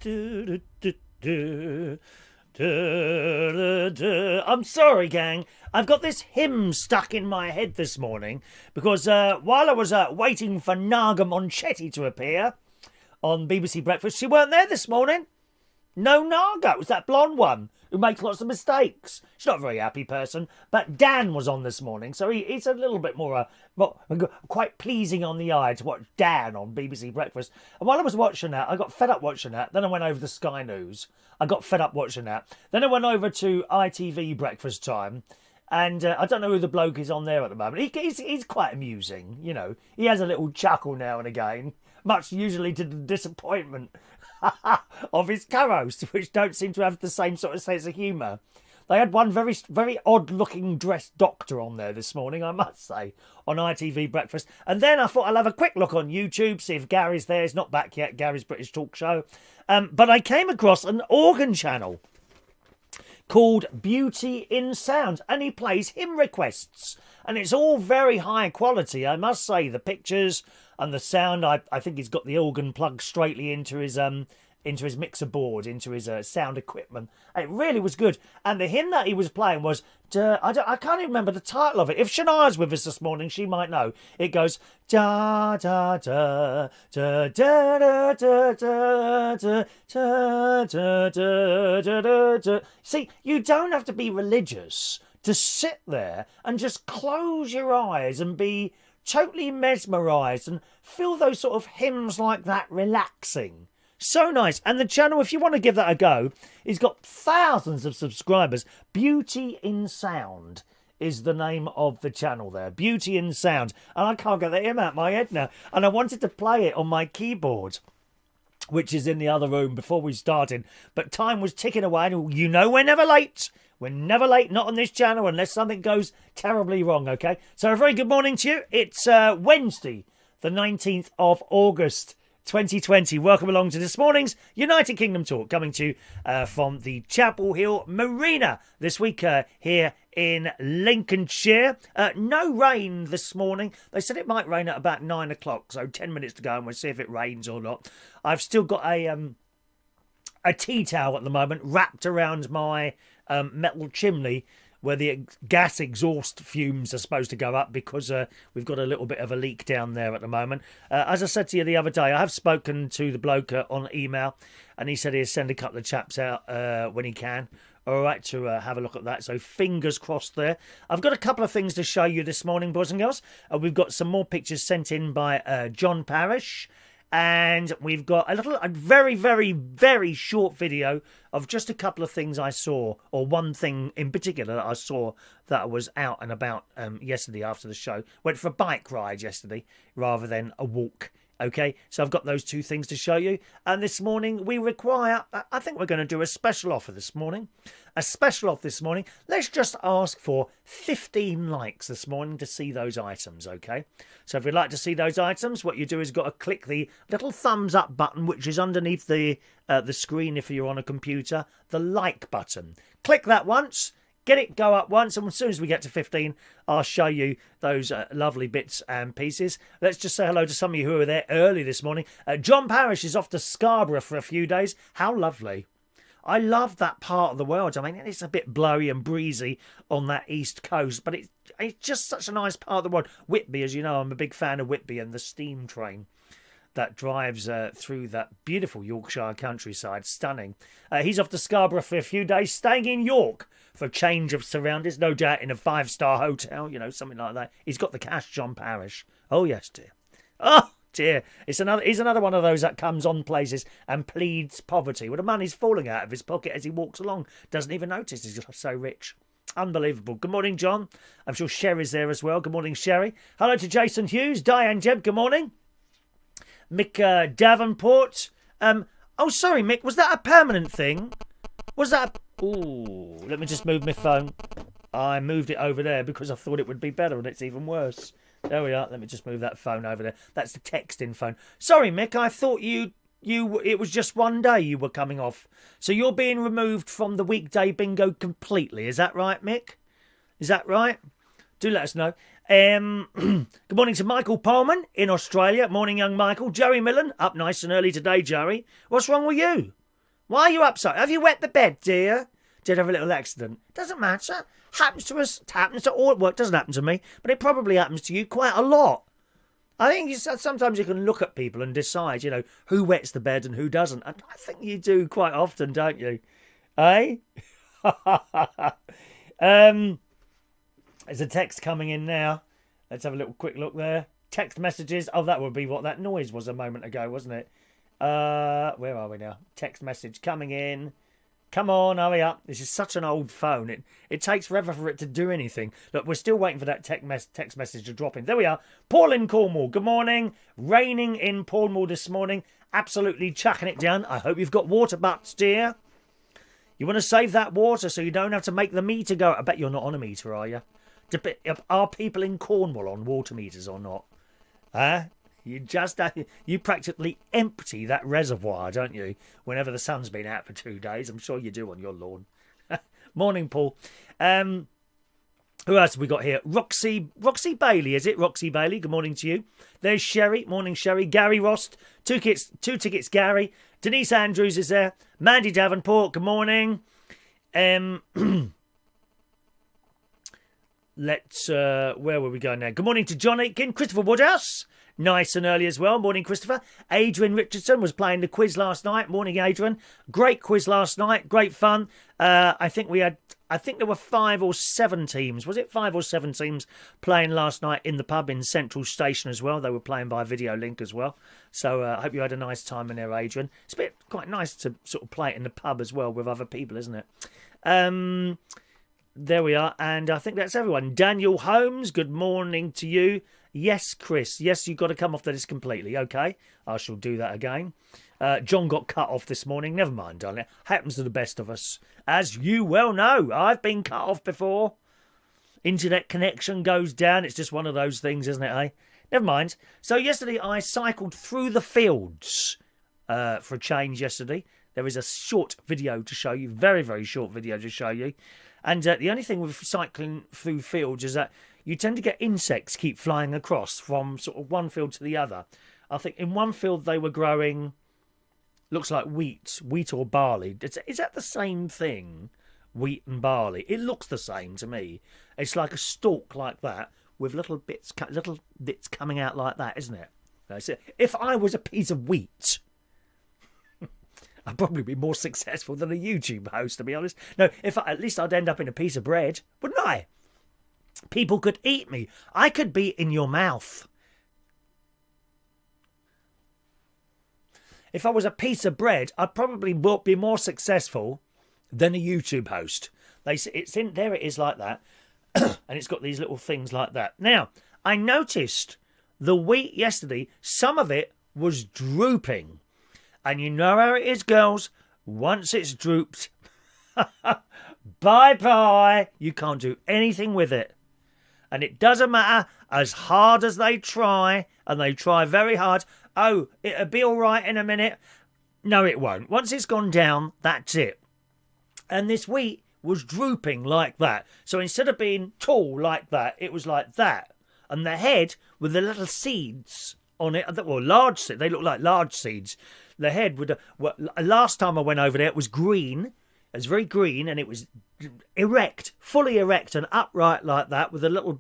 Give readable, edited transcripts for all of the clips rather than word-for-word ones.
I'm sorry, gang. I've got this hymn stuck in my head this morning because while I was waiting for Naga Monchetti to appear on BBC Breakfast, she weren't there this morning. No Naga. It was that blonde one who makes lots of mistakes. She's not a very happy person. But Dan was on this morning, so he's a little bit more quite pleasing on the eye to watch Dan on BBC Breakfast. And while I was watching that, I got fed up watching that. Then I went over to Sky News. I got fed up watching that. Then I went over to ITV Breakfast Time. And I don't know who the bloke is on there at the moment. He's quite amusing, you know. He has a little chuckle now and again, much usually to the disappointment of his co-hosts, which don't seem to have the same sort of sense of humour. They had one very, very odd-looking dressed doctor on there this morning, I must say, on ITV Breakfast. And then I thought I'll have a quick look on YouTube, see if Gary's there. He's not back yet, Gary's British Talk Show. But I came across an organ channel called Beauty in Sound, and he plays hymn requests. And it's all very high quality, I must say. The pictures and the sound, I think he's got the organ plugged straightly into his mixer board, into his sound equipment. It really was good. And the hymn that he was playing was, I can't even remember the title of it. If Shania's with us this morning, she might know. It goes, da da da da da da da da da da da da da da. See, you don't have to be religious to sit there and just close your eyes and be totally mesmerised and feel those sort of hymns like that relaxing. So nice. And the channel, if you want to give that a go, he's got thousands of subscribers. Beauty in Sound is the name of the channel there. Beauty in Sound. And I can't get that hymn out of my head now. And I wanted to play it on my keyboard, which is in the other room before we started. But time was ticking away. And you know we're never late. We're never late, not on this channel, unless something goes terribly wrong, okay? So a very good morning to you. It's Wednesday, the 19th of August, 2020. Welcome along to this morning's United Kingdom Talk, coming to you from the Chapel Hill Marina this week here in Lincolnshire. No rain this morning. They said it might rain at about 9 o'clock, so 10 minutes to go, and we'll see if it rains or not. I've still got a tea towel at the moment wrapped around my metal chimney where the gas exhaust fumes are supposed to go up because we've got a little bit of a leak down there at the moment. As I said to you the other day, I have spoken to the bloke on email, and he said he'll send a couple of chaps out when he can. All right, to have a look at that. So fingers crossed there. I've got a couple of things to show you this morning, boys and girls. We've got some more pictures sent in by John Parrish. And we've got a very, very, very short video of just a couple of things I saw, or one thing in particular that I saw that was out and about yesterday after the show. Went for a bike ride yesterday rather than a walk. Okay, so I've got those two things to show you. And this morning we require, I think we're going to do a special offer this morning. A special offer this morning. Let's just ask for 15 likes this morning to see those items, okay? So if you'd like to see those items, what you do is got to click the little thumbs up button, which is underneath the screen if you're on a computer, the like button. Click that once. Get it go up once, and as soon as we get to 15, I'll show you those lovely bits and pieces. Let's just say hello to some of you who were there early this morning. John Parrish is off to Scarborough for a few days. How lovely. I love that part of the world. I mean, it's a bit blowy and breezy on that east coast, but it's just such a nice part of the world. Whitby, as you know, I'm a big fan of Whitby and the steam train that drives through that beautiful Yorkshire countryside. Stunning. He's off to Scarborough for a few days, staying in York for a change of surroundings, no doubt in a 5-star hotel, you know, something like that. He's got the cash, John Parrish. Oh, yes, dear. Oh, dear. He's another one of those that comes on places and pleads poverty. Well, the money's falling out of his pocket as he walks along. Doesn't even notice he's so rich. Unbelievable. Good morning, John. I'm sure Sherry's there as well. Good morning, Sherry. Hello to Jason Hughes. Diane Jeb, good morning. Mick Davenport. Oh, sorry, Mick. Was that a permanent thing? Was that... Ooh, let me just move my phone. I moved it over there because I thought it would be better, and it's even worse. There we are. Let me just move that phone over there. That's the texting phone. Sorry, Mick. I thought it was just one day you were coming off. So you're being removed from the weekday bingo completely. Is that right, Mick? Is that right? Do let us know. Good morning to Michael Pullman in Australia. Morning, young Michael. Joey Millen, up nice and early today, Joey. What's wrong with you? Why are you upset? Have you wet the bed, dear? Did have a little accident? Doesn't matter. Happens to us. Happens to all at work. Doesn't happen to me, but it probably happens to you quite a lot. I think sometimes you can look at people and decide, who wets the bed and who doesn't. And I think you do quite often, don't you? Eh? There's a text coming in now. Let's have a little quick look there. Text messages. Oh, that would be what that noise was a moment ago, wasn't it? Where are we now? Text message coming in. Come on, hurry up. This is such an old phone. It takes forever for it to do anything. Look, we're still waiting for that text message to drop in. There we are. Paul in Cornwall. Good morning. Raining in Cornwall this morning. Absolutely chucking it down. I hope you've got water butts, dear. You want to save that water so you don't have to make the meter go. I bet you're not on a meter, are you? Are people in Cornwall on water meters or not? Huh? You practically empty that reservoir, don't you? Whenever the sun's been out for 2 days. I'm sure you do on your lawn. Morning, Paul. Who else have we got here? Roxy Bailey, is it? Roxy Bailey, good morning to you. There's Sherry. Morning, Sherry. Gary Rost. Two tickets, Gary. Denise Andrews is there. Mandy Davenport, good morning. Where were we going now? Good morning to John Aitken. Christopher Woodhouse. Nice and early as well. Morning, Christopher. Adrian Richardson was playing the quiz last night. Morning, Adrian. Great quiz last night. Great fun. I think there were 5 or 7 teams. Was it 5 or 7 teams playing last night in the pub in Central Station as well? They were playing by video link as well. So I hope you had a nice time in there, Adrian. It's quite nice to sort of play it in the pub as well with other people, isn't it? There we are. And I think that's everyone. Daniel Holmes, good morning to you. Yes, Chris. Yes, you've got to come off the list completely. Okay, I shall do that again. John got cut off this morning. Never mind, darling. Happens to the best of us. As you well know, I've been cut off before. Internet connection goes down. It's just one of those things, isn't it, eh? Never mind. So yesterday I cycled through the fields for a change yesterday. There is a short video to show you. Very, very short video to show you. And the only thing with cycling through fields is that you tend to get insects keep flying across from sort of one field to the other. I think in one field they were growing, looks like wheat or barley. Is that the same thing, wheat and barley? It looks the same to me. It's like a stalk like that with little bits coming out like that, isn't it? So if I was a piece of wheat, I'd probably be more successful than a YouTube host, to be honest. No, at least I'd end up in a piece of bread, wouldn't I? People could eat me. I could be in your mouth. If I was a piece of bread, I'd probably be more successful than a YouTube host. It's in there. It is like that, and it's got these little things like that. Now, I noticed the wheat yesterday. Some of it was drooping, and you know how it is, girls. Once it's drooped, bye bye. You can't do anything with it. And it doesn't matter as hard as they try, and they try very hard. Oh, it'll be all right in a minute. No, it won't. Once it's gone down, that's it. And this wheat was drooping like that. So instead of being tall like that, it was like that. And the head with the little seeds on it, well, large seeds. They look like large seeds. The head would. Well, last time I went over there, it was green. It was very green, and it was erect, fully erect and upright like that, with the little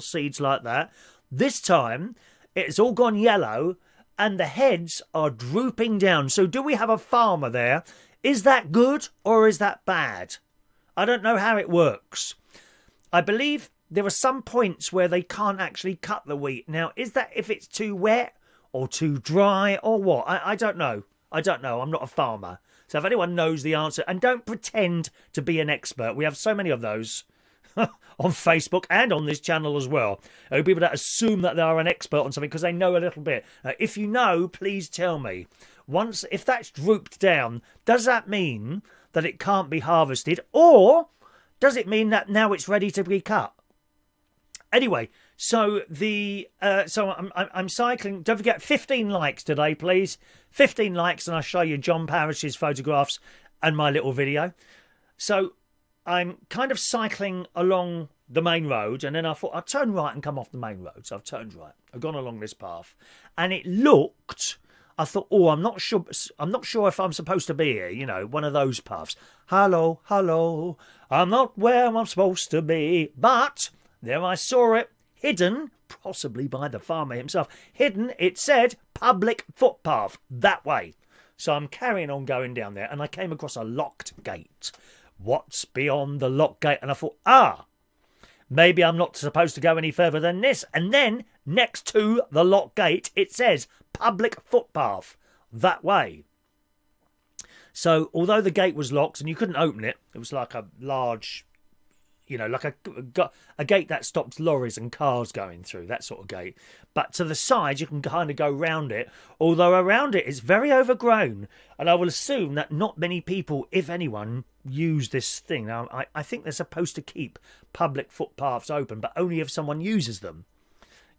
seeds like that. This time, it's all gone yellow, and the heads are drooping down. So do we have a farmer there? Is that good or is that bad? I don't know how it works. I believe there are some points where they can't actually cut the wheat. Now, is that if it's too wet or too dry or what? I don't know. I don't know. I'm not a farmer. So if anyone knows the answer, and don't pretend to be an expert. We have so many of those on Facebook and on this channel as well. People that assume that they are an expert on something because they know a little bit. If you know, please tell me. If that's drooped down, does that mean that it can't be harvested? Or does it mean that now it's ready to be cut? Anyway, so I'm cycling. Don't forget, 15 likes today, please. 15 likes, and I'll show you John Parrish's photographs and my little video. So I'm kind of cycling along the main road, and then I thought I'd turn right and come off the main road. So I've turned right. I've gone along this path, and it looked I thought, oh, I'm not sure if I'm supposed to be here, you know, one of those paths. Hello, hello, I'm not where I'm supposed to be. But there I saw it, hidden, possibly by the farmer himself, hidden, it said, public footpath, that way. So I'm carrying on going down there, and I came across a locked gate. What's beyond the locked gate? And I thought, maybe I'm not supposed to go any further than this. And then, next to the locked gate, it says, public footpath, that way. So, although the gate was locked and you couldn't open it, it was like a large, you know, like a gate that stops lorries and cars going through, that sort of gate. But to the side, you can kind of go round it, although around it it's very overgrown. And I will assume that not many people, if anyone, use this thing. Now, I think they're supposed to keep public footpaths open, but only if someone uses them.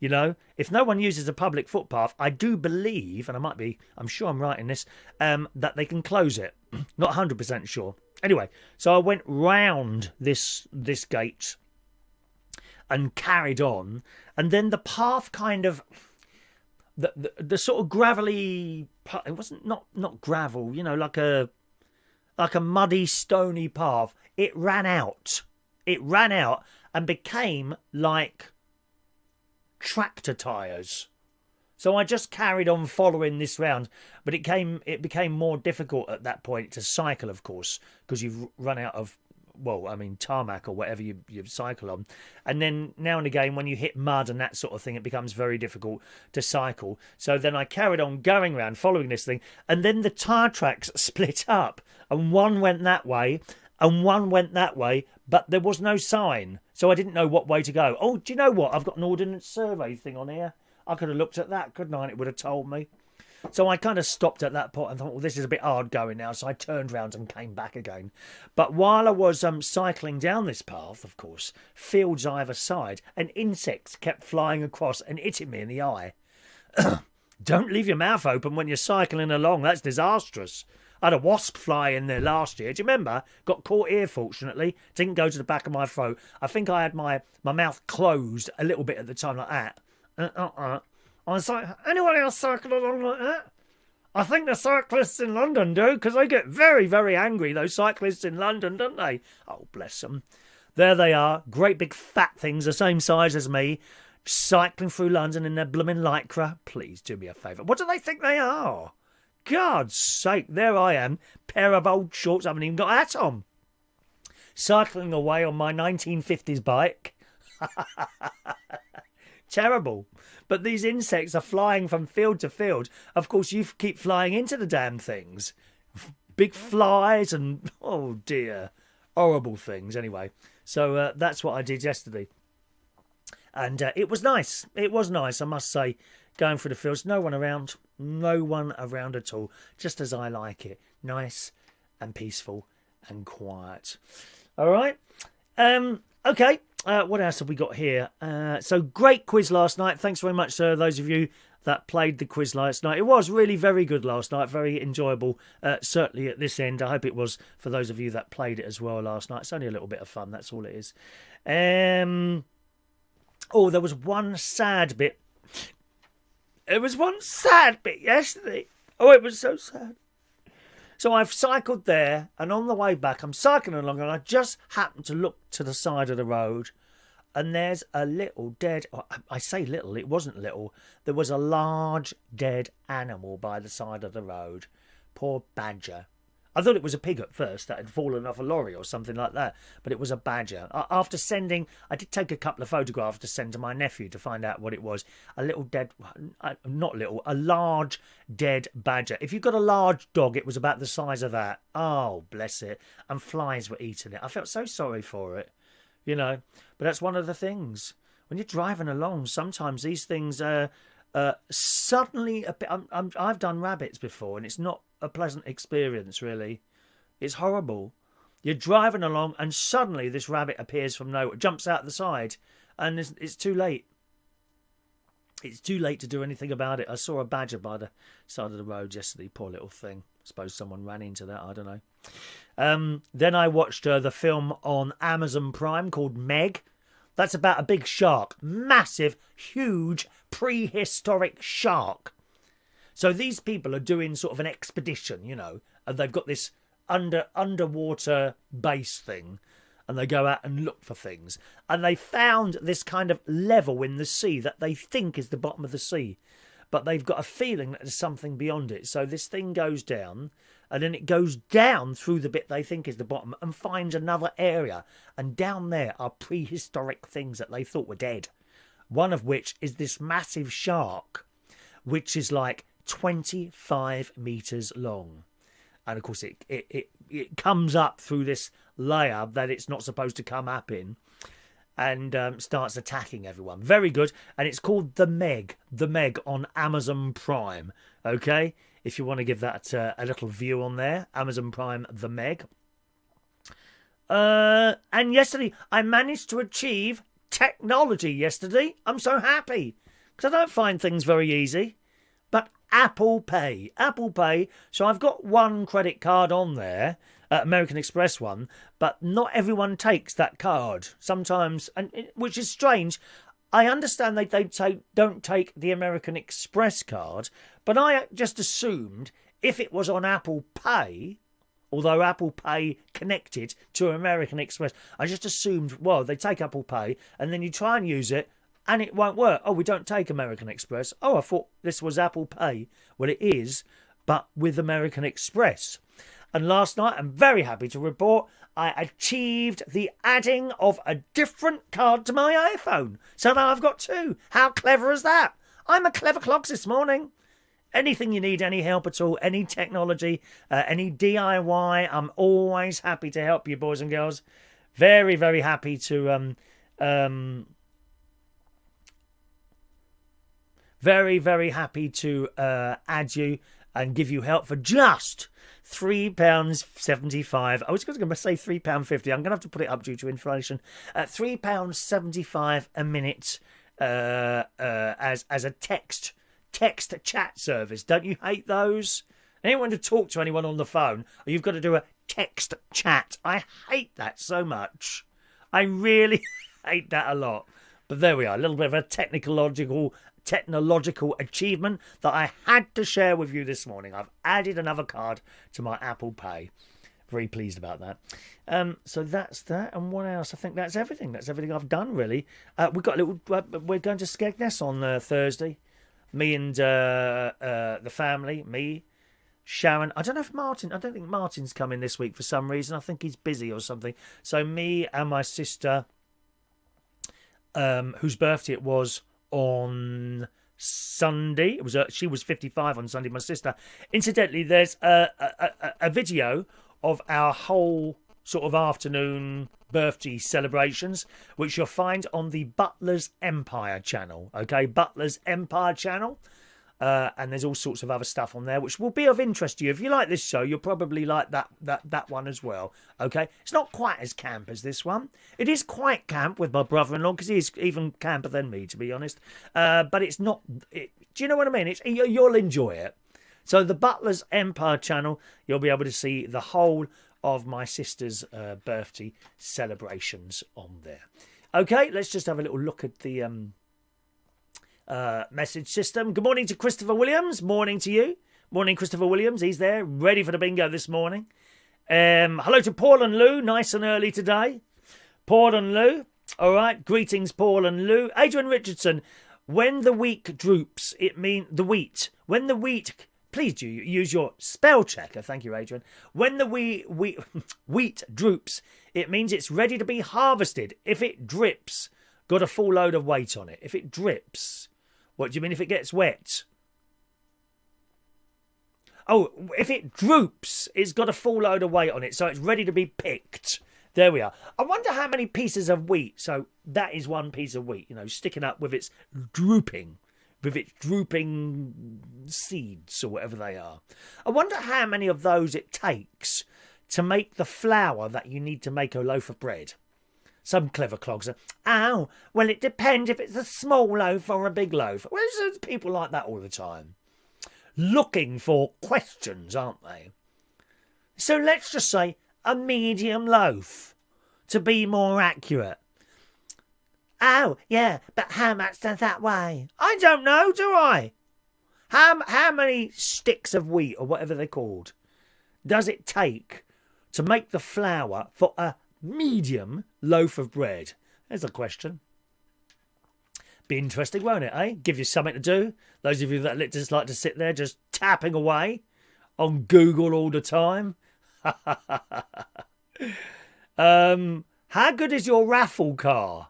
You know, if no one uses a public footpath, I do believe, and I'm sure I'm right in this, that they can close it. Not 100% sure. Anyway, so I went round this gate and carried on, and then the path kind of, the sort of gravelly, it wasn't not gravel, you know, like a muddy, stony path. It ran out and became like tractor tyres. So I just carried on following this round, but it became more difficult at that point to cycle, of course, because you've run out of, tarmac or whatever you cycle on. And then now and again, when you hit mud and that sort of thing, it becomes very difficult to cycle. So then I carried on going around, following this thing, and then the tyre tracks split up, and one went that way, and one went that way, but there was no sign, so I didn't know what way to go. Oh, do you know what? I've got an ordnance survey thing on here. I could have looked at that, couldn't I? And it would have told me. So I kind of stopped at that point and thought, well, this is a bit hard going now. So I turned round and came back again. But while I was cycling down this path, of course, fields either side, and insects kept flying across and hitting me in the eye. Don't leave your mouth open when you're cycling along. That's disastrous. I had a wasp fly in there last year. Do you remember? Got caught here, fortunately. Didn't go to the back of my throat. I think I had my mouth closed a little bit at the time like that. I was like, anyone else cycle along like that? I think the cyclists in London do, because they get very, very angry, those cyclists in London, don't they? Oh, bless them. There they are, great big fat things, the same size as me, cycling through London in their blooming lycra. Please do me a favour. What do they think they are? God's sake, there I am, pair of old shorts, I haven't even got a hat on. Cycling away on my 1950s bike. Terrible. But these insects are flying from field to field. Of course, you keep flying into the damn things. Big flies and, oh dear, horrible things. Anyway, so that's what I did yesterday. And it was nice. It was nice, I must say, going through the fields. No one around. No one around at all. Just as I like it. Nice and peaceful and quiet. All right. Okay. What else have we got here? So great quiz last night. Thanks very much, those of you that played the quiz last night. It was really very good last night. Very enjoyable, certainly at this end. I hope it was for those of you that played it as well last night. It's only a little bit of fun. That's all it is. Oh, there was one sad bit. There was one sad bit yesterday. Oh, it was so sad. So I've cycled there, and on the way back, I'm cycling along, and I just happened to look to the side of the road, and there's a little dead... I say little, it wasn't little. There was a large dead animal by the side of the road. Poor badger. I thought it was a pig at first that had fallen off a lorry or something like that, but it was a badger. After sending... I did take a couple of photographs to send to my nephew to find out what it was. A little dead... Not little, a large dead badger. If you've got a large dog, it was about the size of that. Oh, bless it. And flies were eating it. I felt so sorry for it, you know. But that's one of the things. When you're driving along, sometimes these things suddenly... I've done rabbits before, and it's not a pleasant experience, really. It's horrible. You're driving along and suddenly this rabbit appears from nowhere, jumps out the side, and it's too late. It's too late to do anything about it. I saw a badger by the side of the road yesterday. Poor little thing. I suppose someone ran into that. I don't know. Then I watched the film on Amazon Prime called Meg. That's about a big shark. Massive, huge, prehistoric shark. So these people are doing sort of an expedition, you know, and they've got this underwater base thing, and they go out and look for things. And they found this kind of level in the sea that they think is the bottom of the sea, but they've got a feeling that there's something beyond it. So this thing goes down, and then it goes down through the bit they think is the bottom and finds another area. And down there are prehistoric things that they thought were dead. One of which is this massive shark, which is like 25 metres long. And of course it comes up through this layer that it's not supposed to come up in, and starts attacking everyone. Very good. And it's called The Meg on Amazon Prime. Okay, if you want to give that a little view on there, Amazon Prime, The Meg. And yesterday I managed to achieve technology yesterday. I'm so happy because I don't find things very easy. But Apple Pay. So I've got one credit card on there, American Express one, but not everyone takes that card. Sometimes, which is strange. I understand they don't take the American Express card, but I just assumed if it was on Apple Pay, although Apple Pay connected to American Express, I just assumed, well, they take Apple Pay and then you try and use it and it won't work. Oh, we don't take American Express. Oh, I thought this was Apple Pay. Well, it is, but with American Express. And last night, I'm very happy to report, I achieved the adding of a different card to my iPhone. So now I've got two. How clever is that? I'm a clever clogs this morning. Anything you need, any help at all, any technology, any DIY, I'm always happy to help you, boys and girls. Very, very happy to very, very happy to add you and give you help for just £3.75. I was going to say £3.50. I'm going to have to put it up due to inflation. £3.75 a minute as a text chat service. Don't you hate those? Anyone to talk to anyone on the phone, or you've got to do a text chat. I hate that so much. I really hate that a lot. But there we are, a little bit of a technological achievement that I had to share with you this morning. I've added another card to my Apple Pay. Very pleased about that. So that's that. And what else? I think that's everything. That's everything I've done, really. We've got a little. We're going to Skegness on Thursday. Me and the family. Me, Sharon. I don't know if Martin. I don't think Martin's coming this week for some reason. I think he's busy or something. So me and my sister, whose birthday it was on Sunday. She was 55 on Sunday, my sister. Incidentally, there's a video of our whole sort of afternoon birthday celebrations, which you'll find on the Butler's Empire channel. Okay, Butler's Empire channel. And there's all sorts of other stuff on there which will be of interest to you. If you like this show, you'll probably like that one as well. Okay, it's not quite as camp as this one. It is quite camp with my brother-in-law because he's even camper than me, to be honest. But it's not. Do you know what I mean? You'll enjoy it. So the Butler's Empire channel, you'll be able to see the whole of my sister's birthday celebrations on there. Okay, let's just have a little look at the message system. Good morning to Christopher Williams. Morning to you. Morning, Christopher Williams. He's there, ready for the bingo this morning. Hello to Paul and Lou. Nice and early today. Paul and Lou. All right. Greetings, Paul and Lou. Adrian Richardson. When the wheat droops, it means the wheat. When the wheat. Please do use your spell checker. Thank you, Adrian. When the wheat droops, it means it's ready to be harvested. If it drips, got a full load of weight on it. If it drips, what do you mean if it gets wet? Oh, if it droops, it's got a full load of weight on it, so it's ready to be picked. There we are. I wonder how many pieces of wheat. So that is one piece of wheat, sticking up with its drooping seeds or whatever they are. I wonder how many of those it takes to make the flour that you need to make a loaf of bread. Some clever clogs are, oh, well, it depends if it's a small loaf or a big loaf. Well, there's people like that all the time. Looking for questions, aren't they? So let's just say a medium loaf, to be more accurate. Oh, yeah, but how much does that weigh? I don't know, do I? How many sticks of wheat, or whatever they're called, does it take to make the flour for a medium loaf of bread? There's a question. Be interesting, won't it, eh? Give you something to do. Those of you that just like to sit there just tapping away on Google all the time. How good is your raffle car?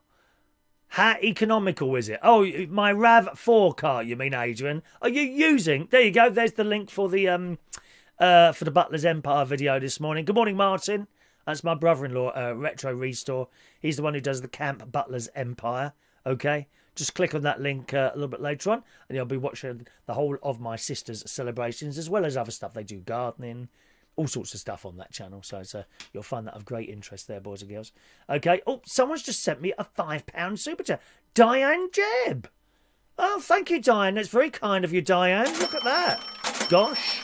How economical is it? Oh, my RAV4 car, you mean, Adrian? Are you using... There you go. There's the link for the Butler's Empire video this morning. Good morning, Martin. That's my brother-in-law, Retro Restore. He's the one who does the Camp Butler's Empire. Okay? Just click on that link a little bit later on, and you'll be watching the whole of my sister's celebrations, as well as other stuff. They do gardening, all sorts of stuff on that channel. So you'll find that of great interest there, boys and girls. Okay. Oh, someone's just sent me a £5 super chat. Diane Jebb. Oh, thank you, Diane. That's very kind of you, Diane. Look at that. Gosh.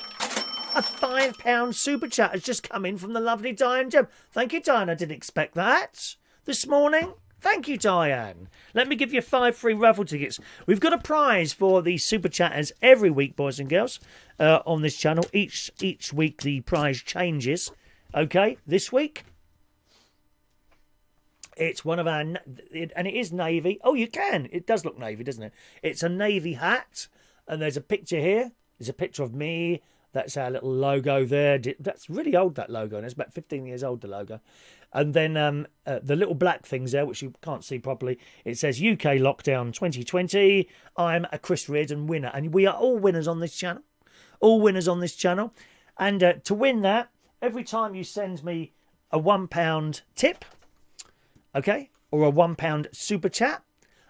A £5 super chat has just come in from the lovely Diane Jebb. Thank you, Diane. I didn't expect that this morning. Thank you, Diane. Let me give you 5 free raffle tickets. We've got a prize for the super chatters every week, boys and girls, on this channel. Each week the prize changes. Okay, this week it's one of our, and it is navy. Oh, you can. It does look navy, doesn't it? It's a navy hat, and there's a picture here. There's a picture of me. That's our little logo there. That's really old, that logo, and it's about 15 years old, the logo. And then the little black things there, which you can't see properly, it says UK Lockdown 2020. I'm a Chris Reardon winner. And we are all winners on this channel. All winners on this channel. And to win that, every time you send me a £1 tip, okay, or a £1 super chat,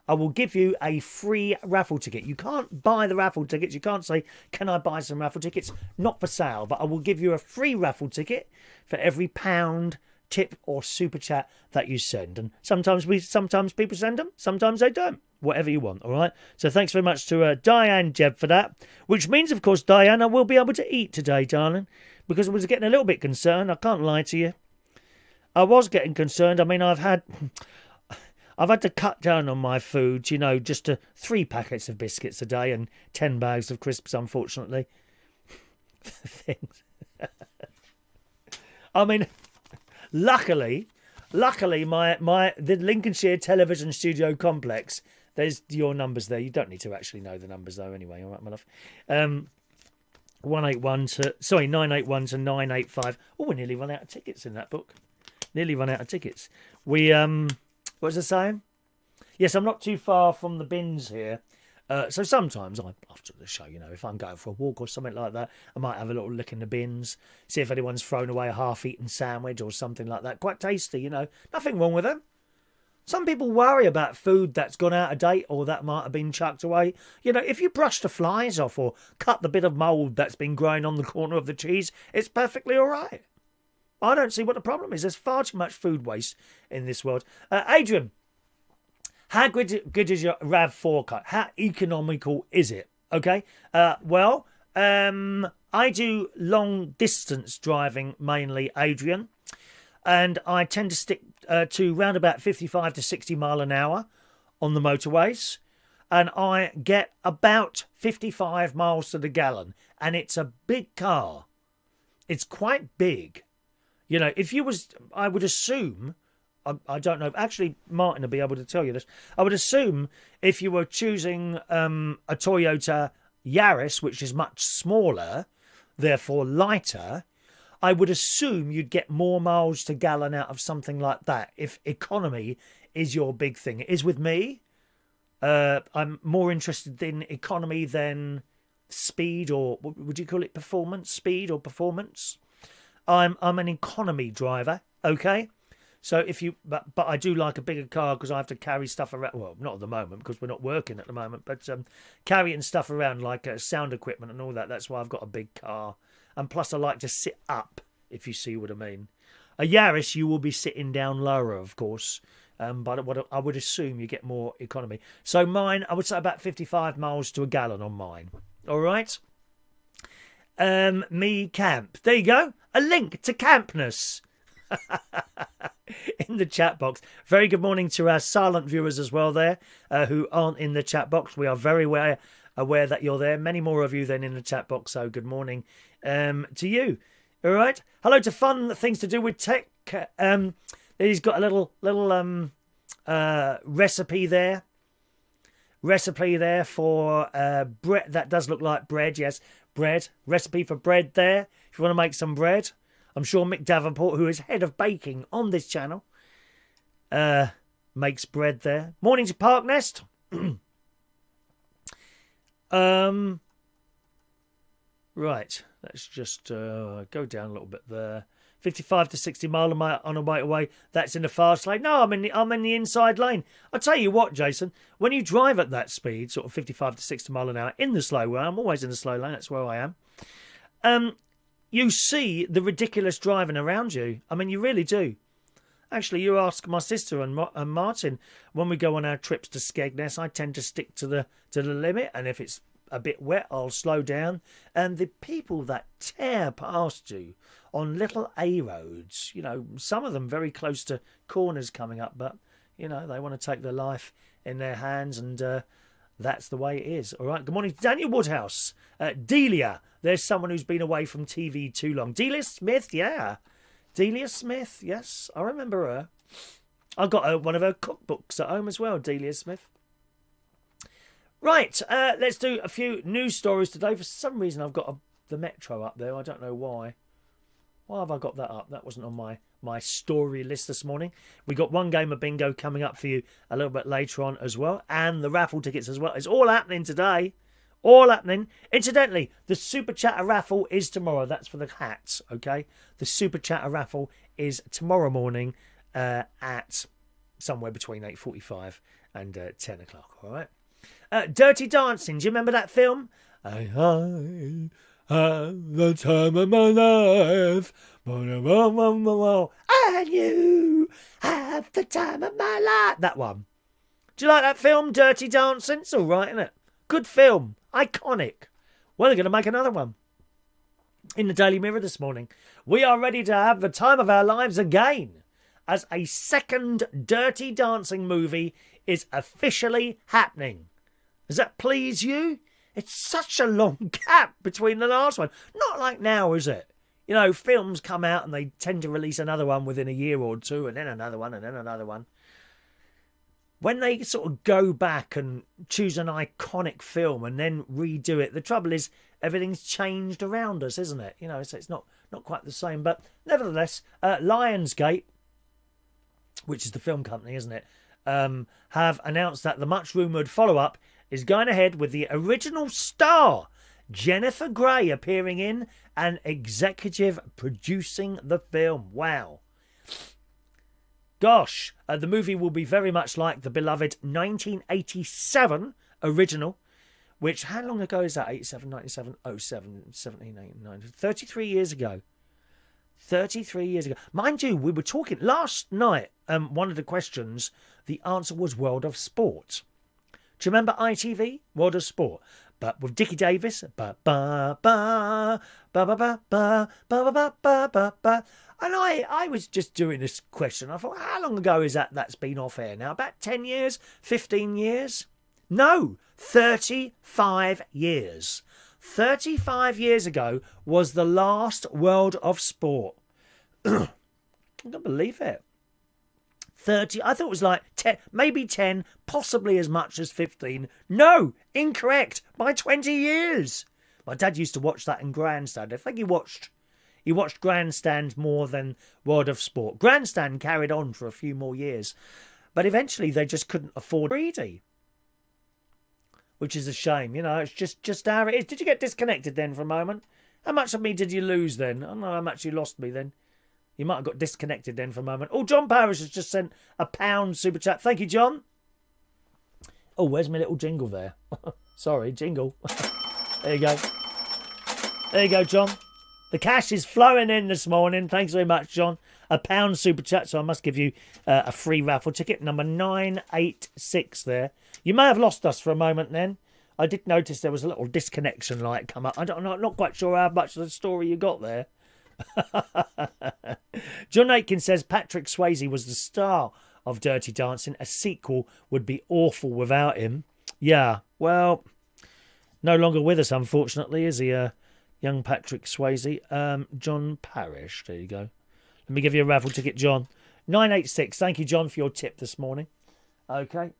I will give you a free raffle ticket. You can't buy the raffle tickets. You can't say, can I buy some raffle tickets? Not for sale, but I will give you a free raffle ticket for every £1 tip or super chat that you send. And sometimes people send them, sometimes they don't. Whatever you want, all right? So thanks very much to Diane Jebb for that, which means, of course, Diane, I will be able to eat today, darling, because I was getting a little bit concerned. I can't lie to you. I was getting concerned. I mean, I've had to cut down on my food, you know, just to 3 packets of biscuits a day and 10 bags of crisps, unfortunately. Things. I mean, luckily, the Lincolnshire Television Studio Complex, there's your numbers there. You don't need to actually know the numbers, though, anyway. All right, my love. 981 to 985. Oh, we nearly run out of tickets in that book. Nearly run out of tickets. We, what was I saying? Yes, I'm not too far from the bins here. So sometimes after the show, you know, if I'm going for a walk or something like that, I might have a little look in the bins, see if anyone's thrown away a half-eaten sandwich or something like that. Quite tasty, you know. Nothing wrong with them. Some people worry about food that's gone out of date or that might have been chucked away. You know, if you brush the flies off or cut the bit of mould that's been growing on the corner of the cheese, it's perfectly all right. I don't see what the problem is. There's far too much food waste in this world. Adrian, how good is your RAV4 car? How economical is it? Okay. Well, I do long distance driving mainly, Adrian, and I tend to stick to round about 55 to 60 mile an hour on the motorways, and I get about 55 miles to the gallon, and it's a big car. It's quite big. You know, if you was, I would assume, I don't know, actually Martin will be able to tell you this, I would assume if you were choosing a Toyota Yaris, which is much smaller, therefore lighter, I would assume you'd get more miles to gallon out of something like that if economy is your big thing. It is with me. I'm more interested in economy than speed, or what would you call it, performance? Speed or performance? I'm an economy driver, okay? So if you, but I do like a bigger car because I have to carry stuff around. Well, not at the moment because we're not working at the moment, but carrying stuff around like sound equipment and all that. That's why I've got a big car. And plus, I like to sit up, if you see what I mean. A Yaris, you will be sitting down lower, of course. But what I would assume you get more economy. So mine, I would say about 55 miles to a gallon on mine. All right. Me camp. There you go. A link to Campness in the chat box. Very good morning to our silent viewers as well there, who aren't in the chat box. We are very aware that you're there. Many more of you than in the chat box, so good morning to you. All right. Hello to Fun Things to Do with Tech. He's got a little recipe there. Recipe there for bread. That does look like bread. Yes, bread. Recipe for bread there. If you want to make some bread. I'm sure Mick Davenport, who is head of baking on this channel, makes bread there. Morning to Park Nest. Right. Let's just go down a little bit there. 55 to 60 mile on a motorway. That's in the fast lane. No, I'm in the inside lane. I'll tell you what, Jason. When you drive at that speed, sort of 55 to 60 mile an hour in the slow lane, I'm always in the slow lane. That's where I am. You see the ridiculous driving around you. I mean, you really do. Actually, you ask my sister and Martin when we go on our trips to Skegness. I tend to stick to the limit, and if it's a bit wet, I'll slow down. And the people that tear past you on little A roads, you know, some of them very close to corners coming up, but you know they want to take their life in their hands, and that's the way it is. All right. Good morning to Daniel Woodhouse. Delia. There's someone who's been away from TV too long. Delia Smith, yeah. Delia Smith, yes. I remember her. I got one of her cookbooks at home as well, Delia Smith. Right, let's do a few news stories today. For some reason, I've got the Metro up there. I don't know why. Why have I got that up? That wasn't on my story list this morning. We got one game of bingo coming up for you a little bit later on as well. And the raffle tickets as well. It's all happening today. All happening. Incidentally, the Super Chatter raffle is tomorrow. That's for the hats, okay? The Super Chatter raffle is tomorrow morning at somewhere between 8:45 and 10 o'clock, all right? Dirty Dancing. Do you remember that film? I had the time of my life. And you have the time of my life. That one. Do you like that film, Dirty Dancing? It's all right, isn't it? Good film. Iconic. Well, they're going to make another one. In the Daily Mirror this morning, we are ready to have the time of our lives again, as a second Dirty Dancing movie is officially happening. Does that please you? It's such a long gap between the last one. Not like now, is it? You know, films come out and they tend to release another one within a year or two, and then another one, and then another one. When they sort of go back and choose an iconic film and then redo it, the trouble is everything's changed around us, isn't it? You know, so it's not quite the same. But nevertheless, Lionsgate, which is the film company, isn't it, have announced that the much-rumoured follow-up is going ahead with the original star, Jennifer Grey, appearing in and executive producing the film. Wow. Gosh, the movie will be very much like the beloved 1987 original, which, how long ago is that? 87, 97, 07, 17, 18, 19, 33 years ago. 33 years ago. Mind you, we were talking last night, one of the questions, the answer was World of Sport. Do you remember ITV? World of Sport. But with Dickie Davis, ba ba ba ba ba ba ba ba ba ba ba ba. And I was just doing this question. I thought, how long ago is that's been off air now? About 10 years? 15 years? No, 35 years. 35 years ago was the last World of Sport. I don't believe it. 30, I thought it was like 10, maybe 10, possibly as much as 15. No, incorrect, by 20 years. My dad used to watch that in Grandstand. I think he watched Grandstand more than World of Sport. Grandstand carried on for a few more years, but eventually they just couldn't afford 3D, which is a shame. You know, it's just how it is. Did you get disconnected then for a moment? How much of me did you lose then? I don't know how much you lost me then. You might have got disconnected then for a moment. Oh, John Parrish has just sent £1 super chat. Thank you, John. Oh, where's my little jingle there? Sorry, jingle. There you go. There you go, John. The cash is flowing in this morning. Thanks very much, John. £1 super chat, so I must give you a free raffle ticket. Number 986 there. You may have lost us for a moment then. I did notice there was a little disconnection light come up. I'm not quite sure how much of the story you got there. John Aitken says Patrick Swayze was the star of Dirty Dancing. A sequel would be awful without him. Yeah, well, No longer with us, unfortunately, is he? Young Patrick Swayze. John Parrish. There you go. Let me give you a raffle ticket, John. 986. Thank you, John, for your tip this morning. Okay.